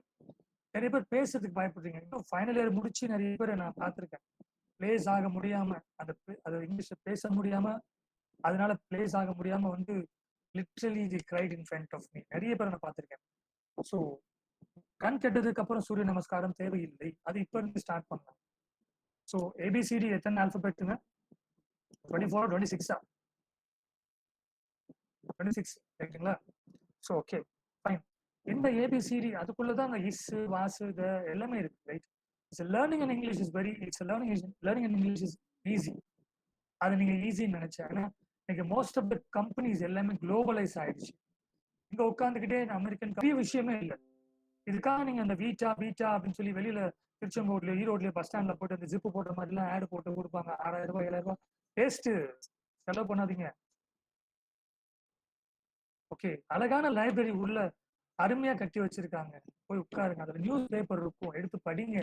நிறைய பேர் பேசுறதுக்கு பயப்படுறீங்க. இன்னும் ஃபைனல் இயர் முடிச்சு நிறைய பேரை நான் பார்த்துருக்கேன். பிளேஸ் ஆக முடியாம அது இங்கிலீஷ்ல பேச முடியாம, அதனால பிளேஸ் ஆக முடியாம வந்து literally the cried in front of me. நிறைய பேரை நான் பார்த்துருக்கேன். ஸோ கண் கெட்டதுக்கு அப்புறம் சூரிய நமஸ்காரம் தேவையில்லை, அது இப்ப இருந்து ஸ்டார்ட் பண்ணலாம். ஸோ ஏபிசிடி எத்தனை ஆல்பபெட்டுங்க? 24 26 26 ரைட்டுங்களா? So okay fine. இந்த ஏபிசிடி அதுக்குள்ளதான் அந்த இஸ் வாசு எல்லாமே இருக்கு, right? Learning in English is very learning in English is easy. அதை நீங்க ஈஸின்னு நினைச்சேன். ஆனா இன்னைக்கு மோஸ்ட் ஆஃப் த கம்பெனிஸ் எல்லாமே குளோபலைஸ் ஆயிடுச்சு. இங்க உட்காந்துக்கிட்டே அமெரிக்கன் பெரிய விஷயமே இல்லை. இதுக்காக நீங்க அந்த வீட்டா அப்படின்னு சொல்லி வெளியில திருச்செங்கோட்ல ஈரோட்ல பஸ் ஸ்டாண்ட்ல போட்டு அந்த ஜிப்பு போட்ட மாதிரி எல்லாம் ஆடு போட்டு கொடுப்பாங்க. 6000 ரூபாய் 7000 ரூபாய் டேஸ்ட் செலவு பண்ணாதீங்க. ஓகே, அழகான லைப்ரரி உள்ள அருமையா கட்டி வச்சிருக்காங்க, போய் உட்காருங்க. அதுல நியூஸ் பேப்பர் இருக்கும், எடுத்து படிங்க.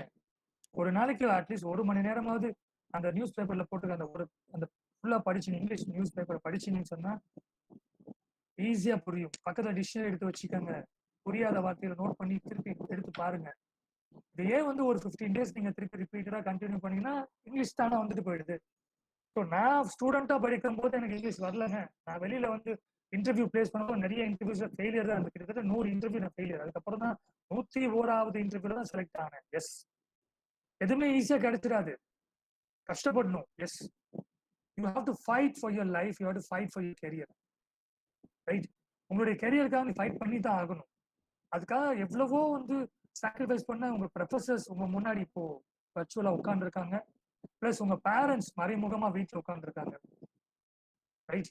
ஒரு நாளைக்கு அட்லீஸ்ட் 1 மணி நேரமாவது அந்த நியூஸ் பேப்பர்ல போட்டு அந்த ஃபுல்லா படிச்சு இங்கிலீஷ் நியூஸ் பேப்பர் படிச்சீங்கன்னு சொன்னா ஈஸியா புரியும். பக்கத்துல டிக்ஷனரி எடுத்து வச்சுக்கோங்க, புரியாத வார்த்தையில நோட் பண்ணி திருப்பி எடுத்து பாருங்க. இதையே வந்து ஒரு 15 டேஸ் நீங்க திருப்பி ரிப்பீட்டடா கண்டினியூ பண்ணீங்கன்னா இங்கிலீஷ் தானே வந்துட்டு போயிடுது. ஸோ நான் ஸ்டூடெண்டா படிக்கும் போது எனக்கு இங்கிலீஷ் வரலங்க. நான் வெளியில வந்து இன்டர்வியூ பிளேஸ் பண்ணும்போது நிறைய இன்டர்வியூஸ்ல ஃபெயிலியர் தான். கிட்டத்தட்ட 100 இன்டர்வியூ நான் ஃபெயிலியர். அதுக்கப்புறம் தான் 101வது இன்டர்வியூல தான் செலக்ட் ஆனேன். எஸ், எதுவுமே ஈஸியா கிடைச்சிடாது, கஷ்டப்படணும். Yes, you have to fight for your life, you have to fight for your career, right? உங்களுடைய கெரியருக்காக நீ ஃபைட் பண்ணி தான் ஆகணும். அதுக்காக எவ்வளவோ வந்து சாக்ரிஃபைஸ் பண்ண உங்க ப்ரொஃபசர்ஸ் உங்க முன்னாடி இப்போ வர்ச்சுவலா உட்கார்ந்துருக்காங்க. பிளஸ் உங்க பேரண்ட்ஸ் மறைமுகமா வீட்டுல உட்கார்ந்துருக்காங்க, ரைட்?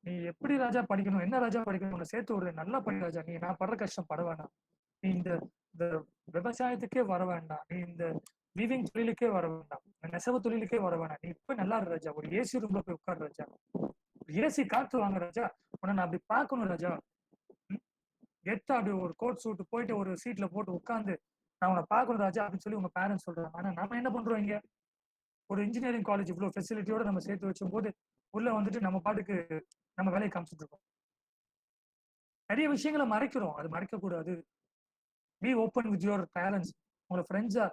நீ எப்படி ராஜா படிக்கணும், என்ன ராஜா படிக்கணும், உன்னை சேர்த்து ஒரு நல்லா படி ராஜா, நீ நான் படுற கஷ்டம் பட வேண்டாம், நீ இந்த விவசாயத்துக்கே வர வேண்டாம், நீ இந்த வீவிங் தொழிலுக்கே வர வேண்டாம், நெசவு தொழிலுக்கே வர வேண்டாம், நீ இப்ப நல்லா இரு ராஜா, ஒரு ஏசி ரூம்ல போய் உட்காரு ராஜா, ஏசி காத்து வாங்க ராஜா, உன்னை நான் அப்படி பார்க்கணும் ராஜா, கெத்தா அப்படி ஒரு கோட் சூட் போயிட்டு ஒரு சீட்ல போட்டு உட்காந்து நான் உன்னை பார்க்கணும் ராஜா அப்படின்னு சொல்லி உங்க பேரண்ட்ஸ் சொல்றாங்க. ஆனா நம்ம என்ன பண்றோம், இங்க ஒரு இன்ஜினியரிங் காலேஜ் இவ்வளவு ஃபெசிலிட்டியோட நம்ம சேர்த்து வச்சும் போது உள்ள வந்துட்டு நம்ம பாட்டுக்கு நம்ம வேலையை காமிச்சிட்டு இருக்கோம். நிறைய விஷயங்களை மறைக்கிறோம், அது மறைக்க கூடாது. Be open with your parents, உங்களை ஃப்ரெண்ட்ஸா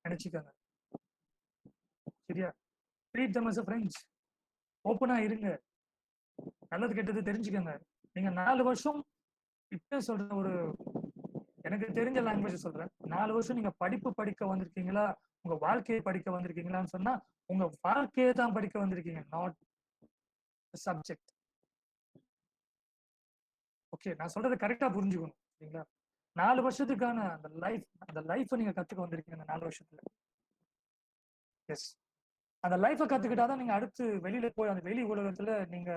நினைச்சுக்கோங்க, சரியா? Treat them as a friends, ஓப்பனா இருங்க, நல்லது கெட்டது தெரிஞ்சுக்கோங்க. நீங்க 4 வருஷம் இப்ப சொல்ற ஒரு எனக்கு தெரிஞ்ச லாங்குவேஜ் சொல்றேன், 4 வருஷம் நீங்க படிப்பு படிக்க வந்திருக்கீங்களா, உங்க வாழ்க்கையை படிக்க வந்திருக்கீங்களான்னு சொன்னா உங்க வாழ்க்கையை தான் படிக்க வந்திருக்கீங்க, நாட் சப்ஜெக்ட். ஓகே, நான் சொல்றது கரெக்டா புரிஞ்சுக்கணும், சரிங்களா? 4 வருஷத்துக்கான அந்த லைஃப் நீங்க கத்துக்க வந்திருக்கீங்க அந்த 4 வருஷத்துல. எஸ், அந்த லைஃபை கத்துக்கிட்டாதான் நீங்க அடுத்து வெளியில போய் அந்த வெளி உலகத்துல நீங்க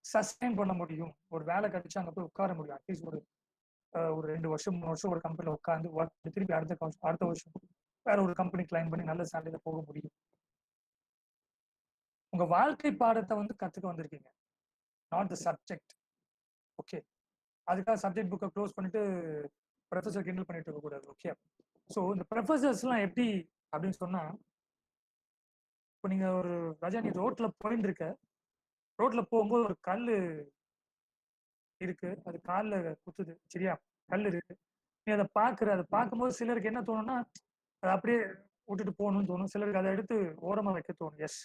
சஸ்டைன் பண்ண முடியும். ஒரு வேலை கிடைச்சு அங்க போய் உட்கார முடியும். அட்லீஸ்ட் ஒரு 2 வருஷம் 3 வருஷம் ஒரு கம்பெனில உட்காந்து ஒர்க் திருப்பி அடுத்த வருஷம் வேற ஒரு கம்பெனி கிளைம் பண்ணி நல்ல சேலரியில போக முடியும். உங்க வாழ்க்கை பாடத்தை வந்து கத்துக்க வந்திருக்கீங்க, நாட் த சப்ஜெக்ட். ஓகே, அதுக்காக சப்ஜெக்ட் புக்கை க்ளோஸ் பண்ணிட்டு ப்ரொஃபஸர் கிண்டல் பண்ணிட்டு இருக்க கூடாது. ஓகே, ஸோ இந்த ப்ரொஃபஸர்ஸ்லாம் எப்படி அப்படின்னு சொன்னா, இப்போ நீங்க ஒரு ராஜா நீ ரோட்ல போயிட்டு இருக்க, ரோட்ல போகும்போது ஒரு கல்லு இருக்கு, அது கால்ல குத்துது, சரியா? கல் இருக்கு, நீ அதை அதை பார்க்கும்போது சிலருக்கு என்ன தோணும்னா அதை அப்படியே விட்டுட்டு போகணும்னு தோணும், சிலருக்கு அதை எடுத்து ஓரமா வைக்க தோணும். எஸ்,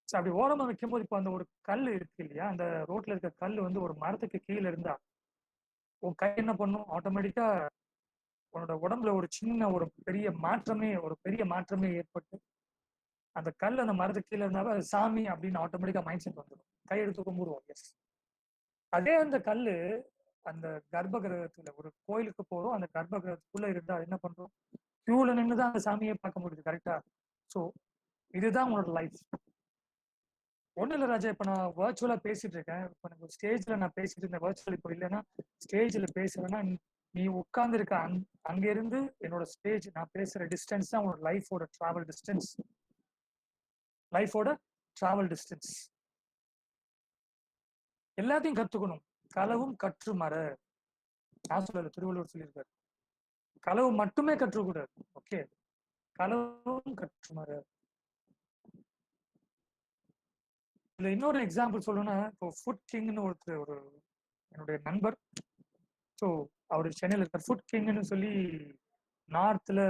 அப்படி ஓரமா வைக்கும்போது இப்போ அந்த ஒரு கல் இருக்கு இல்லையா, அந்த ரோட்ல இருக்க கல் வந்து ஒரு மரத்துக்கு கீழே இருந்தா உன் கை என்ன பண்ணும்? ஆட்டோமேட்டிக்கா உன்னோட உடம்புல ஒரு சின்ன ஒரு பெரிய மாற்றமே ஏற்பட்டு அந்த கல் அந்த மரத்துக்கு கீழே இருந்தாலும் அது சாமி அப்படின்னு ஆட்டோமேட்டிக்கா மைண்ட் செட் வந்துடும், கை எடுத்து கும்பிடுவோம். எஸ், அதே அந்த கல்லு அந்த கர்ப்ப கிரகத்துல ஒரு கோயிலுக்கு போறோம், அந்த கர்ப்ப கிரகத்துக்குள்ள இருந்தா என்ன பண்றோம்? கியூல நின்றுதான் அந்த சாமியை பார்க்க முடியுது, கரெக்டா? ஸோ இதுதான் உன்னோட லைஃப். ஒன்றும் இல்லை ராஜா, இப்போ நான் வர்ச்சுவலா பேசிட்டு இருக்கேன், இப்போ எனக்கு ஸ்டேஜ்ல நான் பேசிட்டு இருந்தேன், வர்ச்சுவல் இப்போ இல்லைன்னா ஸ்டேஜ்ல பேசுறேன்னா நீ உட்கார்ந்து இருக்க அங்க இருந்து என்னோட ஸ்டேஜ் நான் பேசுற டிஸ்டன்ஸ் தான் உன்னோட லைஃபோட டிராவல் டிஸ்டன்ஸ். எல்லாத்தையும் கத்துக்கணும். களவும் கற்று மற, நான் சொல்லல, திருவள்ளுவர் சொல்லியிருக்காரு. களவு மட்டுமே கற்றுக்கூடாது. ஓகே, களவும் கற்று மற. இதுல இன்னொரு எக்ஸாம்பிள் சொல்லணும்னா, இப்போ ஃபுட் கிங்னு ஒரு என்னுடைய நண்பர், ஸோ அவர் சென்னையில் இருக்கார். ஃபுட் கிங்னு சொல்லி நார்த்ல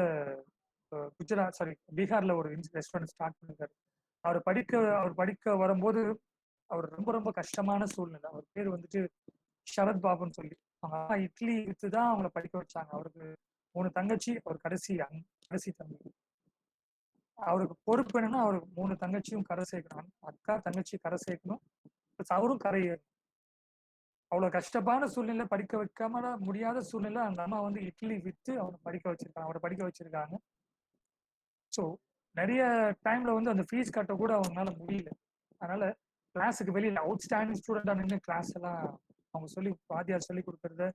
குஜராத் பீகார்ல ஒரு ரெஸ்டாரண்ட் ஸ்டார்ட் பண்ணிருக்காரு. அவர் படிக்க வரும்போது அவர் ரொம்ப ரொம்ப கஷ்டமான சூழ்நிலை. அவர் பேர் வந்துட்டு சரத் பாபுன்னு சொல்லி, அவங்க அம்மா இட்லி வித்துதான் அவங்கள படிக்க வச்சாங்க. அவருக்கு 3 தங்கச்சி, அவர் கடைசி தம்பி. அவருக்கு பொறுப்பு என்னன்னா அவருக்கு 3 தங்கச்சியும் கரை சேர்க்கணும், அக்கா தங்கச்சி கரை சேர்க்கணும், அவரும் கரை ஏறணும். அவ்வளவு கஷ்டமான சூழ்நிலை, படிக்க வைக்காம முடியாத சூழ்நிலை. அந்த அம்மா வந்து இட்லி வித்து அவரை படிக்க வச்சிருக்காங்க. ஸோ நிறைய டைம்ல வந்து அந்த ஃபீஸ் கட்ட கூட அவங்களால முடியல. அதனால கிளாஸுக்கு வெளியில அவுட்ஸ்டாண்டிங் ஸ்டூடெண்டா நின்று கிளாஸ் எல்லாம் அவங்க வாத்தியார் சொல்லி கொடுக்கறத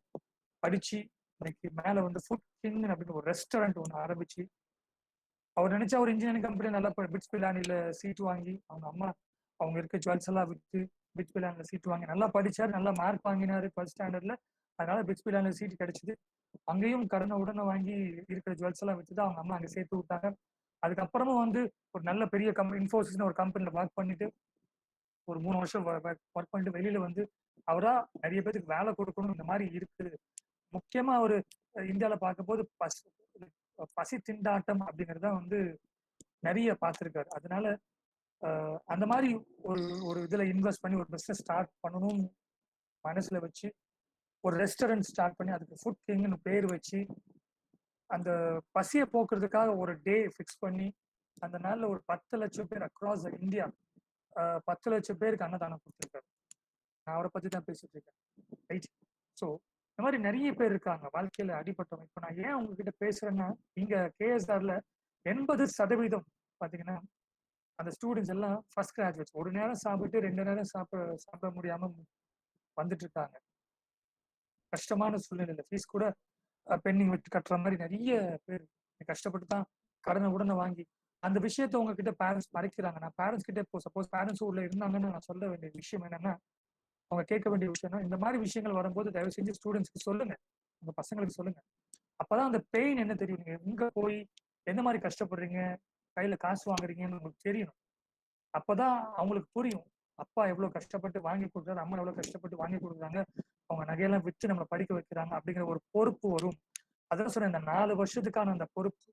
படிச்சு இன்னைக்கு மேல வந்து ஃபுட் கிங் அப்படின்னு ஒரு ரெஸ்டாரண்ட் ஒன்று ஆரம்பிச்சு, அவர் நினைச்சா ஒரு இன்ஜினியரிங் கம்பெனி நல்லா பிட்ஸ் பிலானில சீட் வாங்கி அவங்க இருக்க ஜுவல்ஸ் எல்லாம் விற்று பிட்ஸ் பிலானில சீட் வாங்கி நல்லா படிச்சாரு, நல்லா மார்க் வாங்கினாரு 12th ஸ்டாண்டர்ட்ல. அதனால பிட்ஸ் பிலானில சீட் கிடைச்சது. அங்கேயும் உடனே வாங்கி இருக்கிற ஜுவல்ஸ் எல்லாம் விற்றுதான் அவங்க அம்மா அங்கே சேர்த்து விட்டாங்க. அதுக்கப்புறமும் வந்து ஒரு நல்ல பெரிய இன்ஃபோசிஸ்னு ஒரு கம்பெனில ஒர்க் பண்ணிட்டு ஒரு 3 வருஷம் ஒர்க் பண்ணிட்டு வெளியில வந்து அவரா நிறைய பேருக்கு வேலை கொடுக்கணும், இந்த மாதிரி இருக்குது. முக்கியமா ஒரு இந்தியாவில பார்க்கும்போது பசி திண்டாட்டம் அப்படிங்கறத வந்து நிறைய பார்த்திருக்காரு. அதனால அந்த மாதிரி ஒரு இதுல இன்வெஸ்ட் பண்ணி ஒரு பிசினஸ் ஸ்டார்ட் பண்ணணும் மனசுல வச்சு ஒரு ரெஸ்டாரண்ட் ஸ்டார்ட் பண்ணி அதுக்கு ஃபுட் கிங்னு பேர் வச்சு அந்த பசியை போக்குறதுக்காக ஒரு டே ஃபிக்ஸ் பண்ணி அந்த நாள்ல ஒரு 10 லட்சம் பேர் அக்ராஸ் இந்தியா 10 லட்சம் பேருக்கு அன்னதானம் கொடுத்துருக்காரு. நான் அவரை பத்தி தான் பேசிட்டு இருக்கேன், ரைட்? ஸோ இந்த மாதிரி நிறைய பேர் இருக்காங்க வாழ்க்கையில அடிபட்டவங்க. இப்போ நான் ஏன் உங்ககிட்ட பேசுறேன்னா, இங்க கேஎஸ்ஆர்ல 80% பாத்தீங்கன்னா அந்த ஸ்டூடெண்ட்ஸ் எல்லாம் ஃபர்ஸ்ட் கிராஜுவேட்ஸ். ஒரு நேரம் சாப்பிட்டு 2 நேரம் சாப்பிட முடியாம வந்துட்டு இருக்காங்க. கஷ்டமான சூழ்நிலையில ஃபீஸ் கூட பெண்டிங் விட்டு கட்டுற மாதிரி நிறைய பேர் கஷ்டப்பட்டு தான் கடனை வாங்கி அந்த விஷயத்த உங்ககிட்ட பேரண்ட்ஸ் மறைக்கிறாங்க. நான் பேரண்ட்ஸ் கிட்ட இப்போ சப்போஸ் பேரண்ட்ஸ் உள்ள இருந்தாங்கன்னு நான் சொல்ல வேண்டிய விஷயம் என்னன்னா, அவங்க கேட்க வேண்டிய விஷயம்னா, இந்த மாதிரி விஷயங்கள் வரும்போது தயவு செஞ்சு ஸ்டூடெண்ட்ஸ்க்கு சொல்லுங்க, உங்க பசங்களுக்கு சொல்லுங்க. அப்பதான் அந்த பெயின் என்ன தெரியும், நீங்க எங்க போய் எந்த மாதிரி கஷ்டப்படுறீங்க, கையில காசு வாங்குறீங்கன்னு உங்களுக்கு தெரியணும். அப்பதான் அவங்களுக்கு புரியும், அப்பா எவ்வளவு கஷ்டப்பட்டு வாங்கி கொடுக்குறாரு, அம்மா எவ்வளவு கஷ்டப்பட்டு வாங்கி கொடுக்குறாங்க, அவங்க நகையெல்லாம் விற்று நம்மளை படிக்க வைக்கிறாங்க அப்படிங்கிற ஒரு பொறுப்பு வரும். அதான் சொன்னேன், இந்த 4 வருஷத்துக்கான அந்த பொறுப்பு,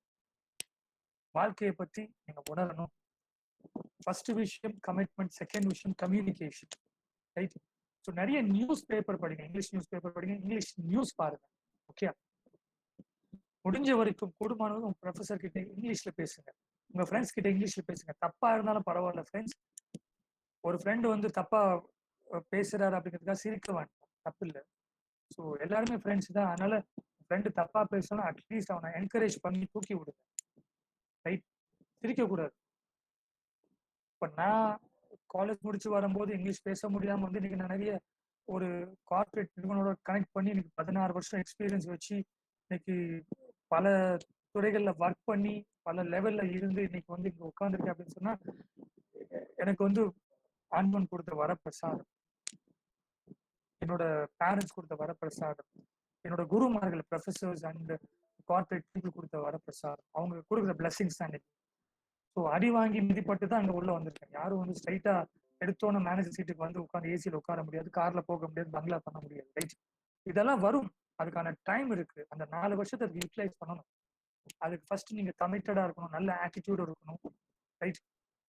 வாழ்க்கையை பற்றி நீங்க உணரணும். ஃபர்ஸ்ட் விஷயம் கமிட்மெண்ட், செகண்ட் விஷயம் கம்யூனிகேஷன், ரைட்? ஸோ நிறைய நியூஸ் பேப்பர் படிங்க, இங்கிலீஷ் நியூஸ் பேப்பர் படிங்க, இங்கிலீஷ் நியூஸ் பாருங்க. ஓகே, முடிஞ்ச வரைக்கும் கூடுமானவங்க உங்க ப்ரொஃபஸர் கிட்ட இங்கிலீஷ்ல பேசுங்க, உங்க ஃப்ரெண்ட்ஸ் கிட்ட இங்கிலீஷ்ல பேசுங்க. தப்பா இருந்தாலும் பரவாயில்ல ஃப்ரெண்ட்ஸ், ஒரு ஃப்ரெண்டு வந்து தப்பா பேசுறாரு அப்படிங்கிறதுக்காக சிரிக்க வேண்டாம், தப்பு இல்லை. ஸோ எல்லாருமே ஃப்ரெண்ட்ஸ் தான். அதனால ஃப்ரெண்டு தப்பா பேசணும், அட்லீஸ்ட் அவனை என்கரேஜ் பண்ணி தூக்கி விடுங்க, ரைட்? சிரிக்க கூடாது. இப்ப நான் காலேஜ் முடிச்சு வரும்போது இங்கிலீஷ் பேச முடியாம வந்து இன்னைக்கு நான் நிறைய ஒரு கார்பரேட் நிறுவனோட கனெக்ட் பண்ணி இன்னைக்கு 16 வருஷம் எக்ஸ்பீரியன்ஸ் வச்சு இன்னைக்கு பல துறைகள்ல ஒர்க் பண்ணி பல லெவல்ல இருந்து இன்னைக்கு வந்து இங்க உட்காந்துருக்கேன் அப்படின்னு சொன்னா எனக்கு வந்து ஆண்டவன் கொடுத்த வரப்பிரசாதம், என்னோட பேரண்ட்ஸ் கொடுத்த வரப்பிரசாதம். என்னோட குருமார்கள் ப்ரொஃபசர்ஸ் அண்ட் கார்பரேட் பீப்புள் கொடுத்த வரப்பிரசாதம், அவங்க கொடுக்குற பிளஸிங்ஸ் தான் இன்னைக்கு. ஸோ அடி வாங்கி மிதிப்பட்டு தான் அங்கே உள்ள வந்திருக்கேன். யாரும் வந்து ஸ்ட்ரைட்டா எடுத்தோன்னு மேனேஜர் சீட்டுக்கு வந்து உட்காந்து ஏசியில் உட்கார முடியாது, கார்ல போக முடியாது, பங்களா பண்ண முடியாது. ரைட், இதெல்லாம் வரும், அதுக்கான டைம் இருக்கு. அந்த 4 வருஷத்தை யூட்டிலைஸ் பண்ணணும். அதுக்கு ஃபர்ஸ்ட் நீங்க கமிட்டடா இருக்கணும், நல்ல ஆட்டிடியூட் இருக்கணும், ரைட்,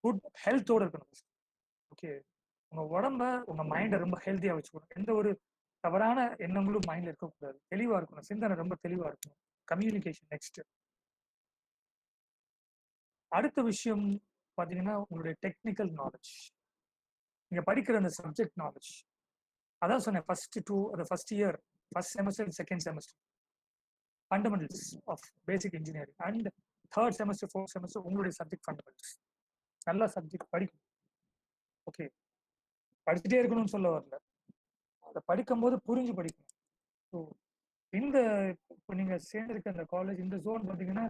குட் ஹெல்த்தோட இருக்கணும். ஓகே, உங்க உடம்ப உங்க மைண்டை ரொம்ப ஹெல்த்தியா வச்சுக்கணும். எந்த ஒரு தவறான எண்ணங்களும் மைண்ட்ல இருக்கக்கூடாது. தெளிவா இருக்கணும், சிந்தனை ரொம்ப தெளிவா இருக்கணும். Communication next. அடுத்த விஷயம் பாத்தீங்கன்னா உங்களுடைய டெக்னிக்கல் நாலேஜ், நீங்க படிக்கிற அந்த சப்ஜெக்ட் நாலேஜ். அதான் சொன்னேன், first year, first semester, second semester fundamentals of basic engineering, and third semester, fourth semester உங்களுடைய சப்ஜெக்ட் ஃபண்டமெண்டல்ஸ். நல்ல சப்ஜெக்ட் படிக்கணும். ஓகே, படிச்சுட்டே இருக்கணும்னு சொல்ல வரல, அதை படிக்கும் போது புரிஞ்சு படிக்கணும். ஸோ இந்த இப்போ நீங்க சேர்ந்திருக்க அந்த காலேஜ், இந்த ஜோன் பார்த்தீங்கன்னா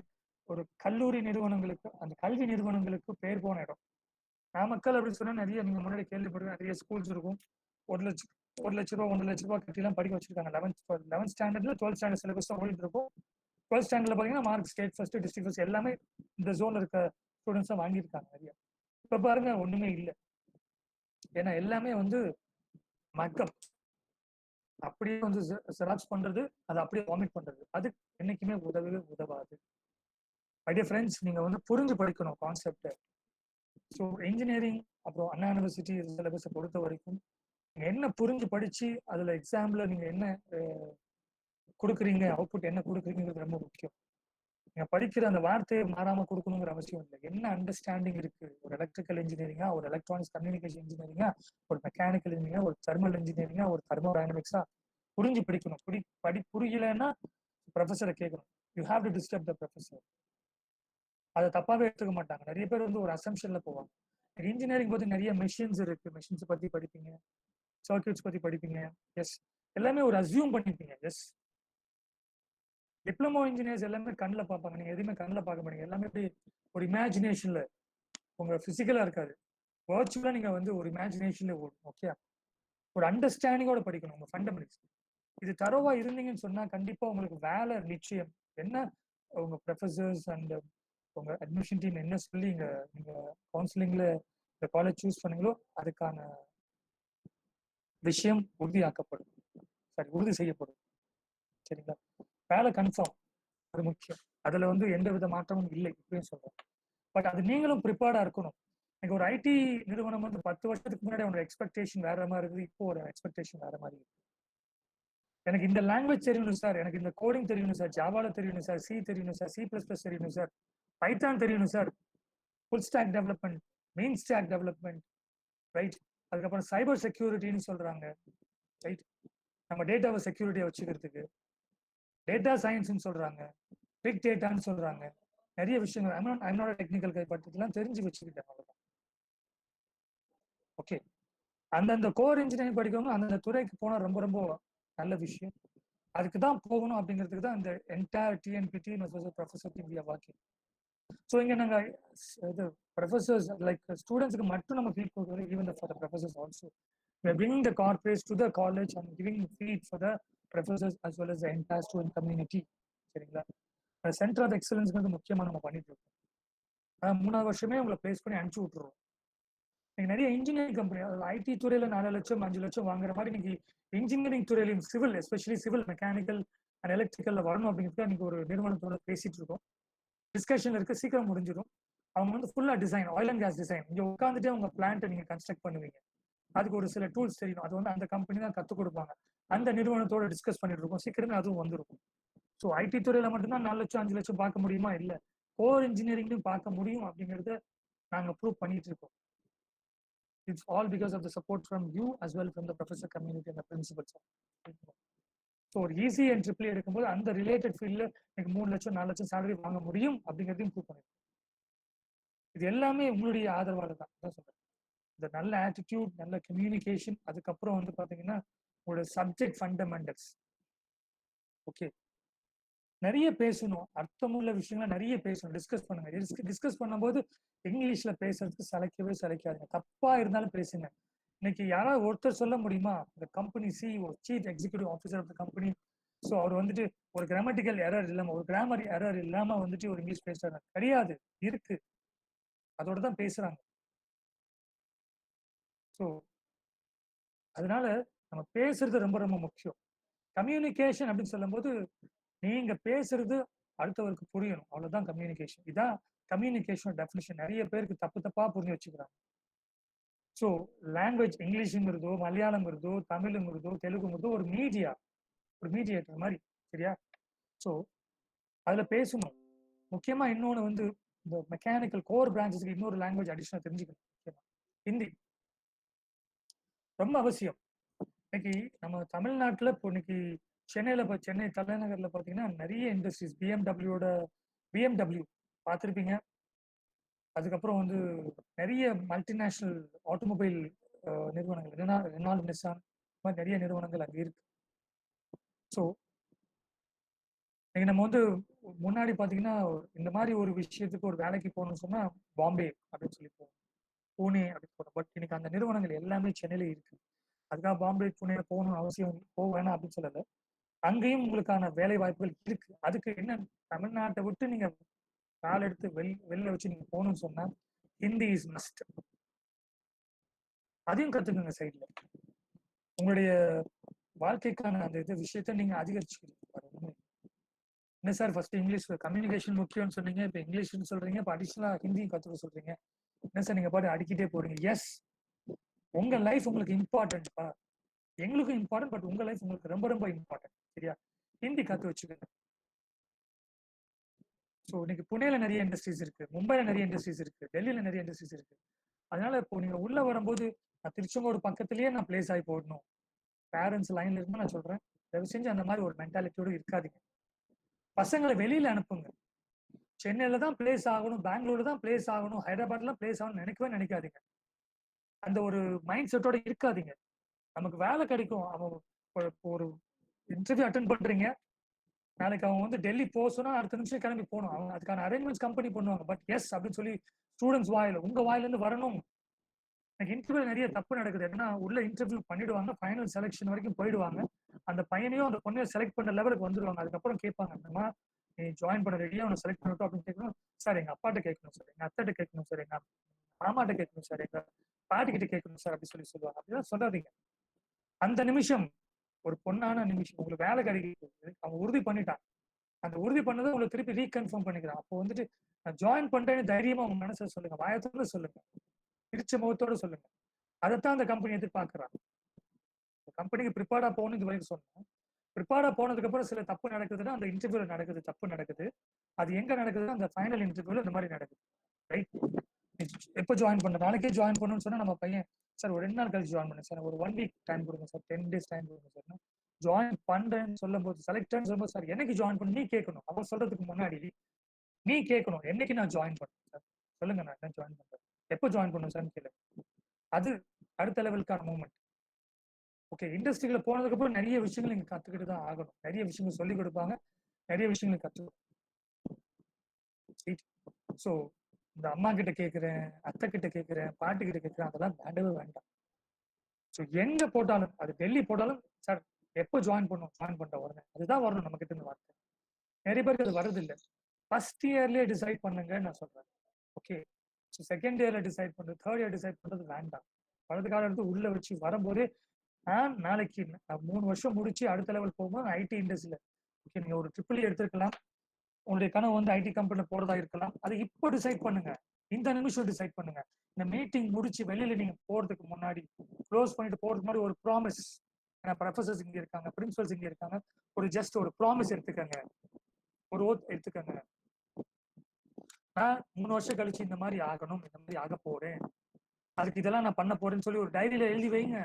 ஒரு கல்லூரி நிறுவனங்களுக்கு, அந்த கல்வி நிறுவனங்களுக்கு பேர் போன இடம். நாமக்கல் அப்படின்னு சொன்னா நிறைய நீங்க முன்னாடி கேள்விப்படுற நிறைய ஸ்கூல்ஸ் இருக்கும். 1 லட்ச ரூபா 1.5 லட்ச ரூபா கட்டிலாம் படிக்க வச்சிருக்காங்க. 11th ஸ்டாண்டர்ட்ல 12th ஸ்டாண்டர்ட் சிலபஸ் தான் ஓடிட்டு இருக்கும். 12th ஸ்டாண்டர்ட்ல பாத்தீங்கன்னா mark state first, district first எல்லாமே இந்த ஜோன்ல இருக்க ஸ்டூடெண்ட்ஸ் தான் வாங்கியிருக்காங்க நிறைய. இப்ப பாருங்க ஒண்ணுமே இல்லை. ஏன்னா எல்லாமே வந்து மக்கப், அப்படியே வந்து செராக்ஸ் பண்றது, அதை அப்படியே வாமிட் பண்றது, அது என்னைக்குமே உதவவே உதவாது. மை டியர் ஃப்ரெண்ட்ஸ், நீங்க வந்து புரிஞ்சு படிக்கணும் கான்செப்ட். ஸோ இன்ஜினியரிங் அப்புறம் அண்ணா யூனிவர்சிட்டி சிலபஸை பொறுத்த வரைக்கும் நீங்க என்ன புரிஞ்சு படிச்சு அதுல எக்ஸாம்ல நீங்க என்ன கொடுக்குறீங்க, அவுட்புட் என்ன கொடுக்குறீங்கிறது ரொம்ப முக்கியம். நீங்க படிக்கிற அந்த வார்த்தையை மாறாம கொடுக்கணுங்கிற அவசியம் இல்லை. என்ன அண்டர்ஸ்டாண்டிங் இருக்கு, ஒரு எலக்ட்ரிக்கல் இன்ஜினியரிங்கா, ஒரு எலக்ட்ரானிக்ஸ் கம்யூனிகேஷன் இன்ஜினியரிங்கா, ஒரு மெக்கானிக்கல் இன்ஜினியரிங்கா, ஒரு தெர்மல் இன்ஜினியரிங்கா, ஒரு தெர்மோடைனமிக்ஸா, புரிஞ்சு படிக்கணும். புரியலன்னா ப்ரொஃபஸரை கேட்கணும். You have to disturb the professor. அதை தப்பாவே எடுத்துக்க மாட்டாங்க. நிறைய பேர் வந்து ஒரு அசம்ஷன்ல போவாங்க. இன்ஜினியரிங் பத்தி நிறைய மெஷின்ஸ் இருக்கு, மெஷின்ஸ் பத்தி படிப்பீங்க, சர்க்யூட்ஸ் பத்தி படிப்பீங்க. எஸ், எல்லாமே ஒரு அசியூம் பண்ணிப்பீங்க. எஸ், டிப்ளமோ இன்ஜினியர்ஸ் எல்லாமே கண்ணில் பார்ப்பாங்க, நீங்க எதுவுமே கண்ணில் பார்க்க மாட்டீங்க. எல்லாமே எப்படி ஒரு இமேஜினேஷன்ல, உங்க பிசிக்கலா இருக்காது, வர்ச்சுவலா நீங்க வந்து ஒரு இமேஜினேஷன்ல ஓடும். ஓகே, ஒரு அண்டர்ஸ்டாண்டிங்கோட படிக்கணும் உங்க ஃபண்டமெண்டல்ஸ். இது தரோவா இருந்தீங்கன்னு சொன்னா கண்டிப்பா உங்களுக்கு வேலை நிச்சயம். என்ன உங்க ப்ரொஃபசர்ஸ் அண்ட் உங்க அட்மிஷன் டீம் என்ன சொல்லி நீங்க கவுன்சிலிங்ல இந்த காலேஜ் சூஸ் பண்ணீங்களோ அதுக்கான விஷயம் உறுதியாக்கப்படும், உறுதி செய்யப்படும். சரிங்களா, வேலை கன்ஃபார்ம், அது முக்கியம். அதுல வந்து எந்த வித மாற்றமும் இல்லை இப்படின்னு சொல்றேன். பட் அது நீங்களும் ப்ரிப்பேர்டா இருக்கணும். எனக்கு ஒரு ஐடி நிறுவனம் வந்து 10 வருஷத்துக்கு முன்னாடி உங்களோட எக்ஸ்பெக்டேஷன் வேற மாதிரி இருக்குது, இப்போ ஒரு எக்ஸ்பெக்டேஷன் வேற மாதிரி இருக்கு. எனக்கு இந்த லாங்குவேஜ் தெரியணும் சார், எனக்கு இந்த கோடிங் தெரியணும் சார், ஜாவால தெரியணும் சார், சி தெரியணும் சார், C++ தெரியணும் சார், பைத்தான் தெரியணும் sir, full stock development, main stock development, right. அதுக்கப்புறம் சைபர் செக்யூரிட்டின்னு சொல்றாங்க, ரைட். நம்ம டேட்டாவை செக்யூரிட்டியா வச்சுக்கிறதுக்கு டேட்டா சயின்ஸ்ன்னு சொல்றாங்க, பிக் டேட்டான்னு சொல்றாங்க, நிறைய விஷயங்கள். I'm not technical guy, but இதெல்லாம் தெரிஞ்சு வச்சுக்கிட்டேன், அவ்வளவுதான். ஓகே, அந்தந்த கோர் இன்ஜினியரிங் படிக்கவங்க அந்தந்த துறைக்கு போனா ரொம்ப ரொம்ப நல்ல விஷயம். அதுக்கு தான் போகணும் அப்படிங்கிறதுக்கு தான் இந்த entire TNPT professor team we are working. So இங்க நாங்க இது ப்ரொஃபசர்ஸ் லைக் ஸ்டூடெண்ட்ஸ்க்கு மட்டும் நம்ம ஃபீட் கொடுக்குறது, even for the professors also we are bringing the corporates to the college and giving feed for the professors as well as the entire student community. சரிங்களா, centre of excellence வந்து முக்கியமா நம்ம பண்ணிட்டு இருக்கோம். 3வது வருஷமே உங்களை பிளேஸ் பண்ணி அனுப்பிச்சு விட்டுருவோம். நீங்க நிறைய இன்ஜினியரிங் கம்பெனி, ஐடி துறையில 4 லட்சம் 5 லட்சம் வாங்குற மாதிரி நீங்க இன்ஜினியரிங் துறையிலையும் civil, especially civil mechanical and எலக்ட்ரிக்கல்ல வரணும் அப்படிங்கிறதுக்கு நீங்க ஒரு நிறுவனத்தோட பேசிட்டு இருக்கோம். டிஸ்கஷன் இருக்கு, சீக்கிரம் முடிஞ்சிடும். அவங்க வந்து ஃபுல்லா design, oil and gas design, இங்க உட்காந்துட்டே உங்க பிளான்ட்டை நீங்க கன்ஸ்ட்ரக்ட் பண்ணுவீங்க. அதுக்கு ஒரு சில டூல்ஸ் தெரியும், அது வந்து அந்த கம்பெனி தான் கற்றுக் கொடுப்பாங்க. அந்த நிறுவனத்தோட டிஸ்கஸ் பண்ணிட்டு இருக்கோம், சீக்கிரமே அதுவும் வந்துருக்கும். ஸோ ஐடி துறையில மட்டும்தான் 4 லட்சம் 5 லட்சம் பார்க்க முடியுமா? இல்ல, கோர் இன்ஜினியரிங்லையும் பார்க்க முடியும் அப்படிங்கிறத நாங்க ப்ரூவ் பண்ணிட்டு இருக்கோம். It's all because of the support from you as well from the professor community and the principals. So ஒரு ஈஸி அண்ட் ட்ரிபிள் எடுக்கும்போது அந்த ரிலேட்டட் ஃபீல்ட்ல எனக்கு 3 லட்சம் 4 லட்சம் சேலரி வாங்க முடியும் அப்படிங்கிறதையும் ப்ரூவ் பண்ணிருக்கோம். இது எல்லாமே உங்களுடைய ஆதரவால தான் சொல்றேன். இந்த நல்ல ஆட்டிடியூட், நல்ல கம்யூனிகேஷன், அதுக்கப்புறம் வந்து பாத்தீங்கன்னா உங்களோட சப்ஜெக்ட் ஃபண்டமெண்டல்ஸ். ஓகே, நிறைய பேசணும், அர்த்தமுள்ள விஷயங்கள் நிறைய பேசணும், டிஸ்கஸ் பண்ணுங்க. டிஸ்கஸ் பண்ணும்போது இங்கிலீஷ்ல பேசுறதுக்கு சளைக்காதுங்க, தப்பா இருந்தாலும் பேசுங்க. இன்னைக்கு யாராவது ஒருத்தர் சொல்ல முடியுமா, இந்த company CEO, chief executive officer of the company so அவர் வந்துட்டு ஒரு கிராமட்டிக்கல் எரர் இல்லாம, ஒரு கிராமர் எரர் இல்லாம வந்துட்டு ஒரு இங்கிலீஷ் பேசுறாங்க கிடையாது, இருக்கு, அதோட தான் பேசுறாங்க. ஸோ அதனால நம்ம பேசுறது ரொம்ப ரொம்ப முக்கியம். கம்யூனிகேஷன் அப்படின்னு சொல்லும்போது நீங்க பேசுறது அடுத்தவருக்கு புரியணும், அவ்வளவுதான் கம்யூனிகேஷன். இதான் கம்யூனிகேஷன் டெஃபினிஷன். நிறைய பேருக்கு தப்பு தப்பா புரிஞ்சு வச்சுக்கிறாங்க. ஸோ லாங்குவேஜ் இங்கிலீஷுங்கிறதோ மலையாளங்கிறதோ தமிழுங்கிறதோ தெலுங்குங்கிறதோ ஒரு மீடியேட்டர் மாதிரி, சரியா? ஸோ அதுல பேசணும். முக்கியமா இன்னொன்று வந்து இந்த மெக்கானிக்கல் கோர் பிரான்ச்சஸ்க்கு இன்னொரு லாங்குவேஜ் அடிஷனல் தெரிஞ்சுக்கணும். முக்கியமா ஹிந்தி ரொம்ப அவசியம். இன்னைக்கு நம்ம தமிழ்நாட்டில் இப்போ இன்னைக்கு சென்னை தலைநகர்ல பார்த்தீங்கன்னா நிறைய இண்டஸ்ட்ரீஸ், பிஎம்டபிள்யூ பார்த்துருப்பீங்க. அதுக்கப்புறம் வந்து நிறைய மல்டிநேஷனல் ஆட்டோமொபைல் நிறுவனங்கள், ரெனால்ட், நிசான், மாதிரி நிறைய நிறுவனங்கள் அங்கே இருக்கு. ஸோ நம்ம வந்து முன்னாடி பாத்தீங்கன்னா இந்த மாதிரி ஒரு விஷயத்துக்கு ஒரு வேலைக்கு போகணும்னு சொன்னா பாம்பே அப்படின்னு சொல்லி போகணும், பூனே அப்படின்னு போகணும். பட் இன்னைக்கு அந்த நிறுவனங்கள் எல்லாமே சென்னையில இருக்கு. அதுக்காக பாம்பே புனே போகணும்னு அவசியம் போக வேணாம் அப்படின்னு சொல்லல. அங்கேயும் உங்களுக்கான வேலை வாய்ப்புகள் இருக்கு. அதுக்கு என்ன, தமிழ்நாட்டை விட்டு நீங்க கால் எடுத்து வெளில வச்சு நீங்க போகணும்னு சொன்னா ஹிந்தி இஸ் மஸ்ட். அதையும் கத்துக்குங்க சைட்ல. உங்களுடைய வாழ்க்கைக்கான அந்த இது விஷயத்த நீங்க அதிகரிச்சுக்கிறீங்க. என்ன சார் ஃபர்ஸ்ட் இங்கிலீஷ் கம்யூனிகேஷன் முக்கியம்னு சொன்னீங்க, இப்போ இங்கிலீஷ்னு சொல்றீங்க, இப்போ அடிஷனலா ஹிந்தியும் கற்றுக்க சொல்றீங்க. என்ன சார் நீங்க பாட்டு அடிக்கிட்டே போறீங்க? எஸ், உங்க லைஃப் உங்களுக்கு இம்பார்ட்டன்ட்பா, எங்களுக்கும் இம்பார்ட்டன்ட், பட் உங்க லைஃப் உங்களுக்கு ரொம்ப ரொம்ப இம்பார்ட்டன்ட், சரியா? ஹிந்தி கற்று வச்சுக்கோங்க. ஸோ இன்னைக்கு புனேல நிறைய இண்டஸ்ட்ரீஸ் இருக்கு, மும்பைல நிறைய இண்டஸ்ட்ரீஸ் இருக்கு, டெல்லியில நிறைய இண்டஸ்ட்ரீஸ் இருக்கு. அதனால இப்போ நீங்க உள்ள வரும்போது நான் திருச்செங்கோடு பக்கத்துலயே நான் பிளேஸ் ஆகி போடணும், பேரண்ட்ஸ் லைன்ல இருந்து நான் சொல்றேன், தயவு செஞ்சு அந்த மாதிரி ஒரு மென்டாலிட்டியோட இருக்காதீங்க. பசங்களை வெளியில அனுப்புங்க. சென்னையில தான் பிளேஸ் ஆகணும், பெங்களூர்ல தான் பிளேஸ் ஆகணும், ஹைதராபாத்ல பிளேஸ் ஆகணும் நினைக்காதீங்க. அந்த ஒரு மைண்ட் செட்டோட இருக்காதீங்க. நமக்கு வேலை கிடைக்கும். அவன் ஒரு இன்டர்வியூ அட்டென்ட் பண்றீங்க, நாளைக்கு அவன் வந்து டெல்லி போக சொன்னா அடுத்த நிமிஷம் கிளம்பி போகணும். அவங்க அதுக்கான அரேஞ்ச்மெண்ட்ஸ் கம்பெனி பண்ணுவாங்க. பட் எஸ் அப்படின்னு சொல்லி ஸ்டூடெண்ட்ஸ் வாயில, உங்க வாயில இருந்து வரணும். எனக்கு இன்டர்வியூ நிறைய தப்பு நடக்குது. என்னன்னா உள்ள இன்டர்வியூ பண்ணிடுவாங்க, ஃபைனல் செலெக்ஷன் வரைக்கும் போயிடுவாங்க, அந்த பையனையும் அந்த பொண்ணையும் செலக்ட் பண்ண லெவலுக்கு வந்துடுவாங்க. அதுக்கப்புறம் கேட்பாங்க, அம்மா நீ ஜாயின் பண்ண ரெடியா அவனை செலக்ட் பண்ணட்டும் அப்படின்னு கேட்கணும். சார் எங்க அப்பாட்ட கேட்கணும் சார், எங்க அத்தைட்ட கேட்கணும் சார், எங்க மாமாட்ட கேட்கணும் சார், எங்க பாட்டிக்கிட்ட கேட்கணும் சார் அப்படி சொல்லுவாங்க. அப்படிதான் சொல்லாதீங்க. அந்த நிமிஷம் ஒரு பொண்ணான நிமிஷம், உங்களுக்கு வேலை கிடைக்கிறது அவன் உறுதி பண்ணிட்டான். அந்த உறுதி பண்ணதை உங்களுக்கு திருப்பி ரீகன்ஃபார்ம் பண்ணிக்கிறான். அப்போ வந்துட்டு நான் ஜாயின் பண்றேன்னு தைரியமா உங்க மனசை சொல்லுங்க, வாயத்தோட சொல்லுங்க, பிரிச்ச முகத்தோட சொல்லுங்க. அதைத்தான் அந்த கம்பெனி எதிர்பார்க்கிறாங்க. கம்பெனிக்கு ப்ரிப்பேர்டா போகணும் இது வரைக்கும் சொன்னேன். ப்ரிப்பேர்டா போனதுக்கு அப்புறம் சில தப்பு நடக்குதுன்னா அந்த இன்டர்வியூல நடக்குது, தப்பு நடக்குது. அது எங்க நடக்குதுன்னா அந்த ஃபைனல் இன்டர்வியூல இந்த மாதிரி நடக்குது. ரைட்? எப்போ ஜாயின் பண்ண, நாளைக்கே ஜாயின் பண்ணணும்னு சொன்னா நம்ம பையன் சார் ஒரு 2 நாள் கழிச்சு ஜாயின் பண்ணேன் சார், ஒரு 1 வீக் டைம் கொடுங்க சார், 10 days டைம் கொடுங்க சார். ஜாயின் பண்றேன்னு சொல்லும் போது, செலக்டர்னு சொல்லும்போது, சார் என்னைக்கு ஜாயின் பண்ண நீ கேட்கணும். அவன் சொல்றதுக்கு முன்னாடி நீ கேட்கணும், என்னைக்கு நான் ஜாயின் பண்ணேன் சார், சொல்லுங்க நான் என்ன ஜாயின் பண்றேன், எப்போ ஜாயின் பண்ணணும் சார்னு கேளு. அது அடுத்த லெவலுக்கான மூவ்மெண்ட். ஓகே, இண்டஸ்ட்ரியில போனதுக்கு அப்புறம் நிறைய விஷயங்கள் நீங்க கத்துக்கிட்டு தான் ஆகணும். நிறைய விஷயங்கள் சொல்லி கொடுப்பாங்க, நிறைய விஷயங்கள் கத்துக்கணும். ஸோ இந்த அம்மா கிட்ட கேட்கிறேன், அத்தை கிட்ட கேட்கிறேன், பாட்டி கிட்ட கேட்கிறேன், அதெல்லாம் வேண்டவே வேண்டாம். ஸோ எங்க போட்டாலும், அது டெல்லி போட்டாலும் சார் எப்போ ஜாயின் பண்ணும், ஜாயின் பண்ற உடனே அதுதான் வரணும் நம்ம கிட்ட இருந்து வார்த்தை. நிறைய பேருக்கு அது வருது இல்லை. ஃபர்ஸ்ட் இயர்லயே டிசைட் பண்ணுங்க நான் சொல்றேன். ஓகே, ஸோ செகண்ட் இயர்ல டிசைட் பண்றது, தேர்ட் இயர் டிசைட் பண்றது வேண்டாம். வலது காலம் எடுத்து உள்ள வச்சு வரும்போதே நாளைக்கு நான் 3 வருஷம் முடிச்சு அடுத்த லெவல் போகும்போது ஐடி இண்டஸ்ட்ரியில, ஓகே நீங்க ஒரு ட்ரிபிள் எடுத்திருக்கலாம், உங்களுடைய கனவு வந்து ஐடி கம்பெனில போறதா இருக்கலாம். அதை இப்போ டிசைட் பண்ணுங்க, இந்த நிமிஷம் டிசைட் பண்ணுங்க. இந்த மீட்டிங் முடிச்சு வெளியில நீங்க போறதுக்கு முன்னாடி, க்ளோஸ் பண்ணிட்டு போறதுக்கு முன்னாடி ஒரு ப்ராமிஸ். ப்ரொஃபசர்ஸ் இங்க இருக்காங்க, பிரின்சிபல்ஸ் இங்க இருக்காங்க, ஒரு ஜஸ்ட் ஒரு ப்ராமிஸ் எடுத்துக்கங்க, ஒரு ஓத் எடுத்துக்கங்க. நான் 3 வருஷம் கழிச்சு இந்த மாதிரி ஆகணும், இந்த மாதிரி ஆக போறேன், அதுக்கு இதெல்லாம் நான் பண்ண போறேன்னு சொல்லி ஒரு டைரியில எழுதி வைங்க.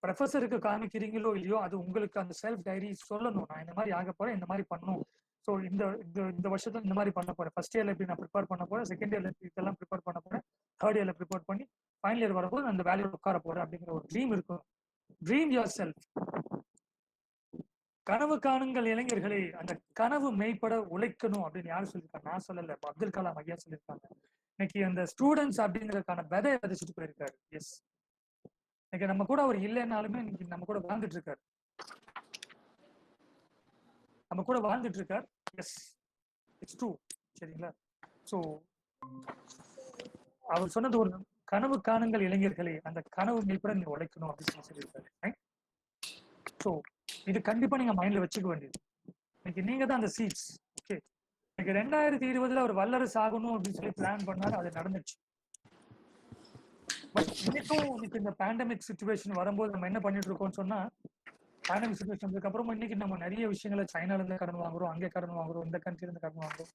ப்ரொஃபஸருக்கு காமிக்கிறீங்களோ இல்லையோ, அது உங்களுக்கு அந்த செல்ஃப் டைரி சொல்லணும். நான் இந்த மாதிரி ஆக போறேன், இந்த மாதிரி பண்ணணும். ஸோ இந்த வருஷத்துல இந்த மாதிரி பண்ண போறேன். ஃபர்ஸ்ட் இயர்ல இப்படி நான் ப்ரிப்பேர் பண்ண போறேன், செகண்ட் இயர்ல இதெல்லாம் ப்ரிப்பேர் பண்ண போறேன், தேர்ட் இயர்ல ப்ரிப்பேர் பண்ணி ஃபைனல் இயர் வரும்போது அந்த வேலையில உட்கார போறேன் அப்படிங்கிற ஒரு ட்ரீம் இருக்கும். Dream your self. கனவு காணுங்கள் இளைஞர்களே, அந்த கனவு மெய்ப்பட உழைக்கணும் அப்படின்னு யாரும் சொல்லியிருக்காங்க? நான் சொல்லல, அப்துல் கலாம் ஐயா சொல்லியிருக்காங்க. இன்னைக்கு அந்த ஸ்டூடெண்ட்ஸ் அப்படிங்கிறதுக்கான விதை விதைச்சிட்டு போயிருக்காரு. எஸ், இன்னைக்கு நம்ம கூட அவர் இல்லைன்னாலுமே இன்னைக்கு நம்ம கூட வாழ்ந்துட்டு இருக்காரு. நம்ம கூட வாழ்ந்துட்டு இருக்கார். Yes, it's true. சரிங்களா? ஸோ அவர் சொன்னது ஒரு கனவு காணுங்கள் இளைஞர்களே, அந்த கனவு மீட்பட நீங்க உழைக்கணும் அப்படின்னு சொல்லியிருக்காரு. ஸோ இது கண்டிப்பா நீங்க மைண்ட்ல வச்சுக்க வேண்டியது. இன்னைக்கு நீங்க தான் அந்த சீட்ஸ். ஓகே, இன்னைக்கு 2020 அவர் வல்லரசு ஆகணும் அப்படின்னு சொல்லி பிளான் பண்ணாரு, அது நடந்துச்சு. பட் இன்னைக்கு இந்த பேண்டமிக் சுச்சுவேஷன் வரும்போது நம்ம என்ன பண்ணிட்டு இருக்கோம்னு சொன்னா, பேண்டமிக் சுச்சுவேஷன் வந்ததுக்கு அப்புறமா இன்னைக்கு நம்ம நிறைய விஷயங்களை சைனால இருந்து கடன் வாங்குறோம், அங்கே கடன் வாங்குறோம், இந்த கண்ட்ரில இருந்து கடன் வாங்குறோம்.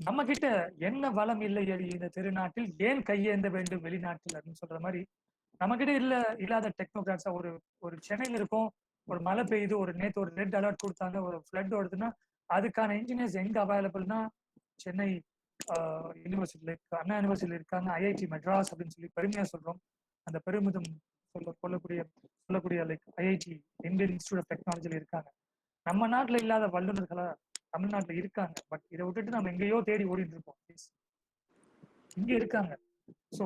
நம்ம கிட்ட என்ன வளம் இல்லை இந்த திருநாட்டில் ஏன் கையேந்த வேண்டும் வெளிநாட்டில் அப்படின்னு சொல்ற மாதிரி நம்ம கிட்ட இல்லாத டெக்னோகிராட்ஸா ஒரு சென்னையில இருக்கும், ஒரு மழை பெய்யுது, ஒரு நேற்று ஒரு ரெட் அலர்ட் கொடுத்தாங்க, ஒரு ஃபிளட் வருதுன்னா அதுக்கான இன்ஜினியர்ஸ் எங்க அவைலபிள்னா சென்னை யூனிவர்சிட்டியில இருக்கு, அண்ணா யூனிவர்சிட்டியில இருக்காங்க, ஐஐடி மெட்ராஸ் அப்படின்னு சொல்லி பெருமையா சொல்றோம். அந்த பெருமிதம் சொல்லக்கூடிய like IIT, Indian institute of டெக்னாலஜில இருக்காங்க. நம்ம நாட்டுல இல்லாத வல்லுநர்களா தமிழ்நாட்டுல இருக்காங்க. பட் இதை விட்டுட்டு நம்ம எங்கேயோ தேடி ஓடிட்டு இருக்கோம். இங்க இருக்காங்க. ஸோ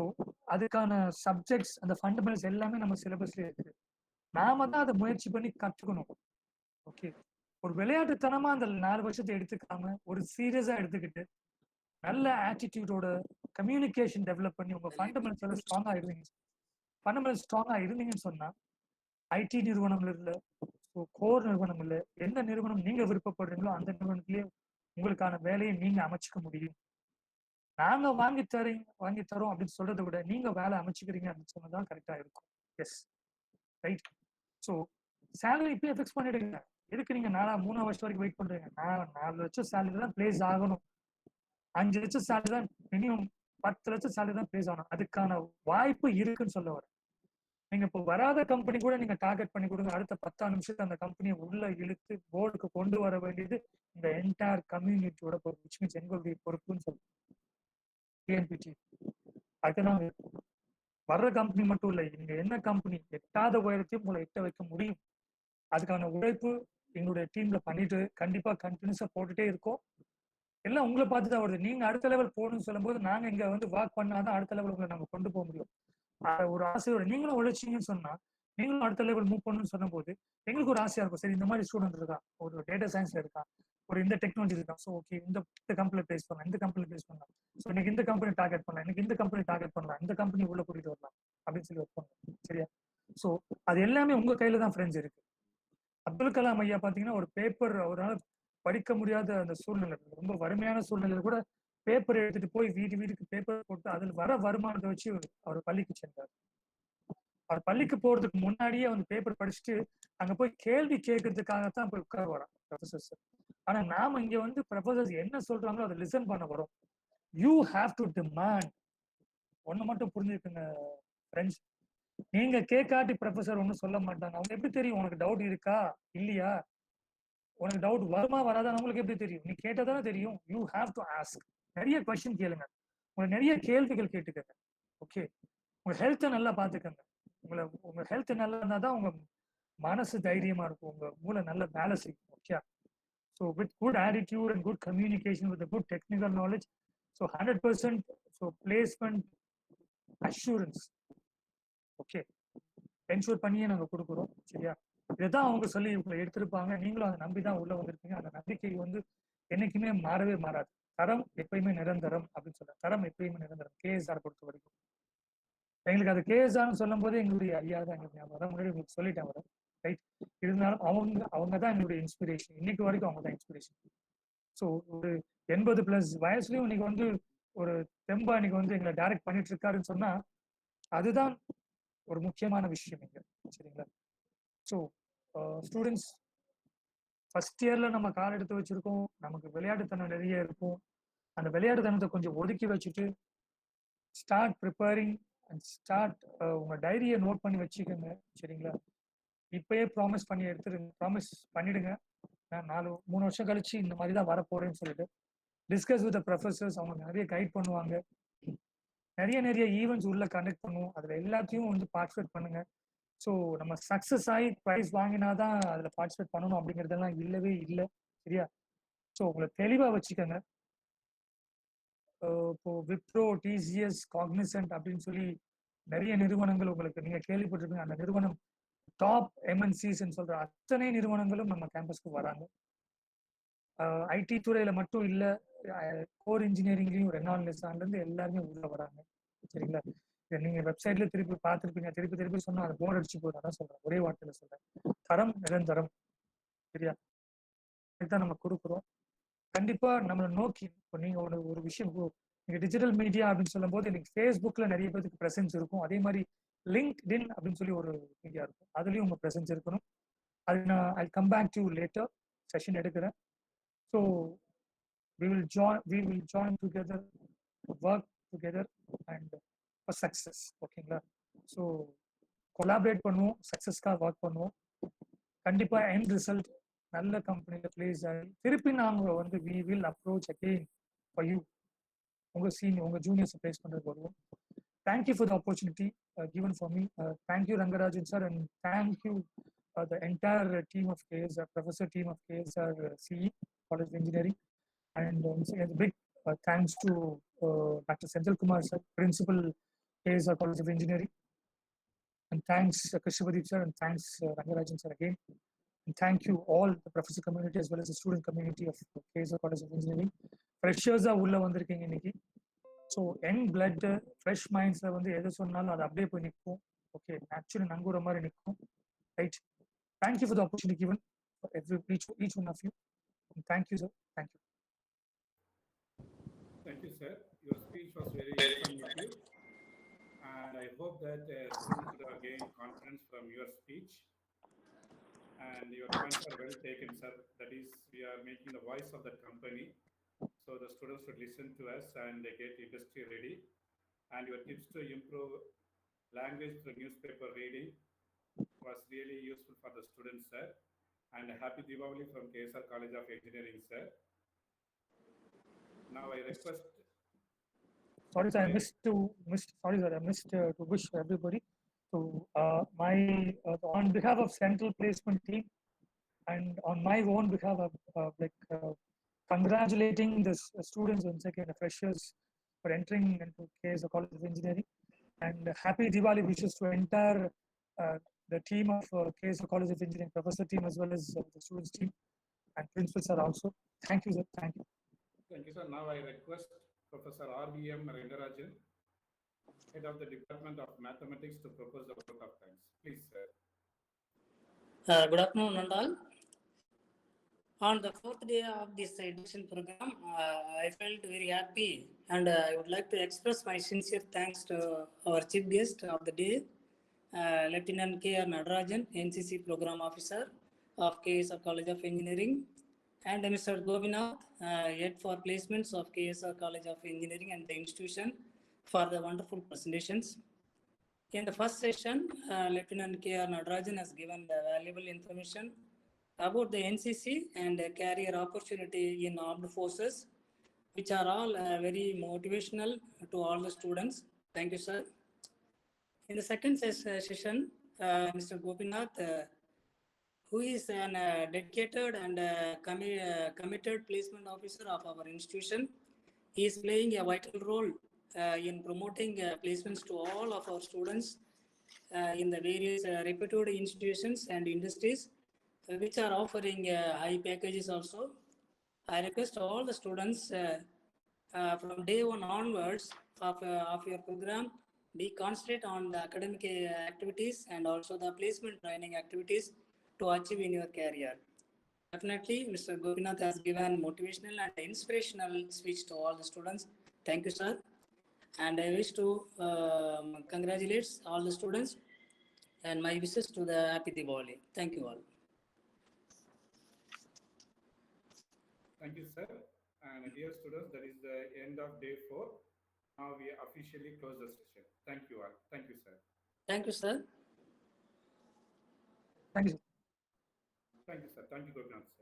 அதுக்கான சப்ஜெக்ட்ஸ், அந்த ஃபண்டமெண்டல்ஸ் எல்லாமே நம்ம சிலபஸ்ல இருக்கு. நாம தான் அதை முயற்சி பண்ணி கற்றுக்கணும். ஓகே, ஒரு விளையாட்டுத்தனமா அந்த 4 வருஷத்தை எடுத்துக்காம ஒரு சீரியஸா எடுத்துக்கிட்டு நல்ல ஆட்டிடியூடோட கம்யூனிகேஷன் டெவலப் பண்ணி உங்க ஃபண்டமெண்டல்ஸ் ஸ்ட்ராங்கா இருந்தீங்கன்னு சொன்னா ஐடி நிறுவனம் இல்லை, கோர் நிறுவனம் இல்லை, எந்த நிறுவனம் நீங்க விருப்பப்படுறீங்களோ அந்த நிறுவனத்திலேயே உங்களுக்கான வேலையை நீங்க அமைச்சுக்க முடியும். நாங்க வாங்கி தரோம் அப்படின்னு சொல்றதை விட நீங்க வேலை அமைச்சுக்கிறீங்க அப்படின்னு சொன்னதான் கரெக்டா இருக்கும். Yes, right. ஸோ சேலரி இப்பயே ஃபிக்ஸ் பண்ணிடுங்க. எதுக்கு நீங்க 3 வருஷம் வரைக்கும் வெயிட் பண்றீங்க? 4 லட்சம் சேலரி தான் பிளேஸ் ஆகணும், 5 லட்சம் சேலரி தான் மினிமம், 10 லட்சம் சேலரி தான் பிளேஸ் ஆகணும். அதுக்கான வாய்ப்பு இருக்குன்னு சொல்ல வரேன். நீங்க இப்போ வராத கம்பெனி கூட நீங்க டார்கெட் பண்ணி கொடுங்க. அடுத்த 10 நிமிஷத்துல அந்த கம்பெனியை உள்ள இழுத்து போர்டுக்கு கொண்டு வர வேண்டியது இந்த என்டையர் கம்யூனிட்டியோட பொறுப்பு, which means எங்களுடைய பொறுப்புன்னு சொல்லுங்க. டிஎன்பிடி அதுதான் வர்ற கம்பெனி மட்டும் இல்லை, நீங்க என்ன கம்பெனி எட்டாத உயரத்தையும் உங்களை எட்ட வைக்க முடியும். அதுக்கான உழைப்பு எங்களுடைய டீம்ல பண்ணிட்டு கண்டிப்பா கண்டினியூஸா போட்டுட்டே இருக்கோம். எல்லாம் உங்களை பார்த்து தான் வருது. நீங்க அடுத்த லெவல் போகணும்னு சொல்லும் போது நாங்க இங்க வந்து வாக் பண்ணாதான் அடுத்த லெவல் உங்களை நம்ம கொண்டு போக முடியும். ஒரு ஆசையோட நீங்களும் உழைச்சிங்கன்னு சொன்னா, நீங்களும் அடுத்த லெவல் மூவ் பண்ணணும்னு சொல்லும் போது எங்களுக்கு ஒரு ஆசையா இருக்கும். சரி, இந்த மாதிரி ஸ்டூடெண்ட் இருக்கான், ஒரு டேட்டா சயின்ஸ்ல இருக்கான், ஒரு இந்த டெக்னாலஜி இருக்கான், ஸோ ஓகே இந்த கம்பெனில பேஸ் பண்ணலாம், இந்த கம்பெனில பேஸ் பண்ணலாம், ஸோ எனக்கு இந்த கம்பெனி டார்கெட் பண்ணலாம், எனக்கு இந்த கம்பெனி டார்கெட் பண்ணலாம், இந்த கம்பெனி உள்ள கூட்டிட்டு வரலாம் அப்படின்னு சொல்லி ஒர்க் பண்ணலாம். சரியா? ஸோ அது எல்லாமே உங்க கையில தான் ஃப்ரெண்ட்ஸ் இருக்கு. அப்துல் கலாம் ஐயா பாத்தீங்கன்னா ஒரு பேப்பர் அவரால் படிக்க முடியாத அந்த சூழ்நிலை, ரொம்ப வறுமையான சூழ்நிலையில கூட பேப்பர் எடுத்துட்டு போய் வீட்டுக்கு பேப்பர் போட்டு அதில் வர வருமானத்தை வச்சு அவர் பள்ளிக்கு சென்றார். அவர் பள்ளிக்கு போறதுக்கு முன்னாடியே வந்து பேப்பர் படிச்சுட்டு அங்க போய் கேள்வி கேட்கறதுக்காகத்தான் போய் உட்கார வரோம் ப்ரொஃபசர்ஸ். ஆனா நாம இங்க வந்து ப்ரொஃபசர்ஸ் என்ன சொல்றாங்களோ அதை லிசன் பண்ண வரோம். You have to demand. ஒண்ணு மட்டும் புரிஞ்சுக்குங்க ஃப்ரெண்ட்ஸ், நீங்க கேட்காட்டி ப்ரொஃபசர் ஒன்னும் சொல்ல மாட்டாங்க. அவங்க எப்படி தெரியும் உனக்கு டவுட் இருக்கா இல்லையா, உனக்கு டவுட் வருமா வராதான் உங்களுக்கு எப்படி தெரியும்? நீ கேட்டதானே தெரியும். You have to ask. நிறைய கொஸ்டின் கேளுங்க, உங்களுக்கு நிறைய கேள்விகள் கேட்டுக்கங்க. ஓகே, உங்க ஹெல்த்தை நல்லா பாத்துக்கங்க. உங்க ஹெல்த் நல்லா இருந்தாதான் உங்க மனசு தைரியமா இருக்கும், உங்க மூளை நல்ல வேலை செய்யும். Okay, so with good attitude and good communication with good technical knowledge, so 100% so placement assurance okay ensure பண்ணியே நாங்க கொடுக்குறோம். சரியா? இதுதான் அவங்க சொல்லி உங்களை எடுத்திருப்பாங்க, நீங்களும் அதை நம்பிதான் உள்ள வந்திருப்பீங்க. அந்த நம்பிக்கை வந்து என்னைக்குமே மாறவே மாறாது. தரம் எப்பயுமே நிரந்தரம் அப்படின்னு சொல்றேன். தரம் எப்பயுமே நிரந்தரம். கேஎஸ்ஆர் பொறுத்த வரைக்கும் எங்களுக்கு அது கேஎஸ்ஆர்னு சொல்லும் போது எங்களுடைய ஐயா தான் எங்களுக்கு ஞாபகம். முன்னாடி உங்களுக்கு சொல்லிட்டேன் வர ரைட். இருந்தாலும் அவங்க தான் எங்களுடைய இன்ஸ்பிரேஷன். இன்னைக்கு வரைக்கும் அவங்க தான் இன்ஸ்பிரேஷன். ஸோ ஒரு 80+ வயசுலயும் இன்னைக்கு வந்து ஒரு தெம்பா இன்னைக்கு வந்து எங்களை டைரக்ட் பண்ணிட்டு இருக்காருன்னு சொன்னா அதுதான் ஒரு முக்கியமான விஷயம் இங்க. சரிங்களா? ஸோ ஸ்டூடெண்ட்ஸ் ஃபர்ஸ்ட் இயர்ல நம்ம கால் எடுத்து வச்சிருக்கோம், நமக்கு விளையாட்டுத்தனம் நிறைய இருக்கும். அந்த விளையாட்டுத்தனத்தை கொஞ்சம் ஒதுக்கி வச்சுட்டு ஸ்டார்ட் ப்ரிப்பேரிங் அண்ட் ஸ்டார்ட் உங்க டைரியை நோட் பண்ணி வச்சுக்கோங்க. சரிங்களா? இப்பயே ப்ராமிஸ் பண்ணி எடுத்துருங்க, ப்ராமிஸ் பண்ணிடுங்க. நான் 3 வருஷம் கழிச்சு இந்த மாதிரி தான் வரப்போறேன்னு சொல்லிட்டு டிஸ்கஸ் வித் ப்ரொஃபசர்ஸ். அவங்க நிறைய கைட் பண்ணுவாங்க. நிறைய ஈவெண்ட்ஸ் உள்ள கண்டக்ட் பண்ணுவோம். அதுல எல்லாத்தையும் வந்து பார்ட்டிசிபேட் பண்ணுங்க. ஸோ நம்ம சக்சஸ் ஆகி ப்ரைஸ் வாங்கினாதான் அதுல பார்ட்டிசிபேட் பண்ணணும் அப்படிங்கிறதெல்லாம் இல்லவே இல்லை. சரியா? ஸோ உங்களை தெளிவா வச்சுக்கோங்க. இப்போ விப்ரோ, டிசிஎஸ், காக்னிசன்ட் அப்படின்னு சொல்லி நிறைய நிறுவனங்கள் உங்களுக்கு நீங்க கேள்விப்பட்டிருப்பீங்க. அந்த நிறுவனம் டாப் எம்என்சிஸ் சொல்ற அத்தனை நிறுவனங்களும் நம்ம கேம்பஸ்க்கு வராங்க. ஐடி துறையில மட்டும் இல்ல, கோர் இன்ஜினியரிங்லயும் ரெனால்ட் நிசான்ல இருந்து எல்லாருமே உள்ள வராங்க. சரிங்களா? இதை நீங்க வெப்சைட்ல திருப்பி பார்த்துருப்பீங்க. திருப்பி திருப்பி சொன்னா அது போர் அடிச்சு போகுது. அதான் சொல்றேன், ஒரே வார்த்தையில சொல்றேன், தரம் நிரந்தரம். சரியா? இதுதான் நம்ம கொடுக்குறோம். கண்டிப்பா நம்மளை நோக்கி இப்போ நீங்க ஒரு விஷயம், நீங்க டிஜிட்டல் மீடியா அப்படின்னு சொல்லும் போது இன்னைக்கு ஃபேஸ்புக்ல நிறைய பேருக்கு பிரசன்ஸ் இருக்கும். அதே மாதிரி லிங்க்டின் அப்படின்னு சொல்லி ஒரு மீடியா இருக்கும், அதுலயும் உங்க பிரசன்ஸ் இருக்கணும். அது நான் I come back to later session எடுக்கிறேன். So we will join together, work together and for success. ஓகேங்களா? ஸோ கொலாபரேட் பண்ணுவோம், சக்சஸ்க்காக ஒர்க் பண்ணுவோம். கண்டிப்பா எண்ட் ரிசல்ட் நல்ல கம்பெனில பிளேஸ் ஆகி திருப்பி நாங்க வந்து we will approach again for you, உங்க சீனியர் உங்க ஜூனியர்ஸ் பிளேஸ் பண்றது வருவோம். Thank you for the opportunity given for me. Thank you Rangarajan sir, and thank you the entire team of KSR, professor team of KSR CE College of Engineering, and a big thanks to Dr. Senthil Kumar sir, principal KSR College of Engineering, and thanks Krishnadeep sir, and thanks Rangarajan sir again, and thank you all the professor community as well as the student community of KSR College of Engineering. Freshers உள்ள வந்திருக்கீங்க இன்னைக்கு. So young blood fresh மைண்ட்ஸில் வந்து எது சொன்னாலும் அது அப்படியே போய் நிற்கும். ஓகே, ஆக்சுவலி நங்குற மாதிரி நிற்கும். Right. Thank you for the opportunity given for each one of you. Thank you, sir. Thank you. Thank you, sir. Your speech was very informative, and I hope that students would have gained confidence from your speech. And your points are well taken, sir. That is, we are making the voice of the company, so the students should listen to us and they get industry ready. And your tips to improve language through newspaper reading was really useful for the students, sir. And happy Diwali from KSR College of Engineering, sir. Now I request. Sorry, sir, I missed to wish everybody. So on behalf of Central Placement Team and on my own behalf, congratulating the students once again, the freshers, for entering into KSR College of Engineering, and happy Diwali wishes to entire the team of KSR College of Engineering, professor team as well as the students team and principals are also. Thank you, sir. Thank you. Thank you, sir. Now I request Professor R.V.M. Rangarajan, Head of the Department of Mathematics, to propose the vote of thanks. Please, sir. Good afternoon, Nandal. On the fourth day of this induction program, I felt very happy, and I would like to express my sincere thanks to our chief guest of the day, Lieutenant K.R. Nadarajan, NCC Program Officer of KSR College of Engineering, and Mr. Gopinath, Head for Placements of KSR College of Engineering and the institution, for the wonderful presentations. In the first session, Lieutenant K.R. Nadarajan has given the valuable information about the NCC and career opportunity in armed forces, which are all very motivational to all the students. Thank you, sir. In the second session, Mr. Gopinath, who is an dedicated and committed placement officer of our institution, he is playing a vital role in promoting placements to all of our students in the various reputed institutions and industries which are offering high packages also. I request all the students from day one onwards of your program, be concentrate on the academic activities and also the placement training activities to achieve in your career. Definitely, Mr. Gopinath has given motivational and inspirational speech to all the students. Thank you, sir. And I wish to congratulate all the students and my wishes to the happy Diwali. Thank you all. Thank you, sir. And dear students, that is the end of day 4. Now we officially close the session. Thank you all. Thank you, sir. Thank you, sir. Thank you, sir. Thank you, sir. Thank you, Gopinath, sir.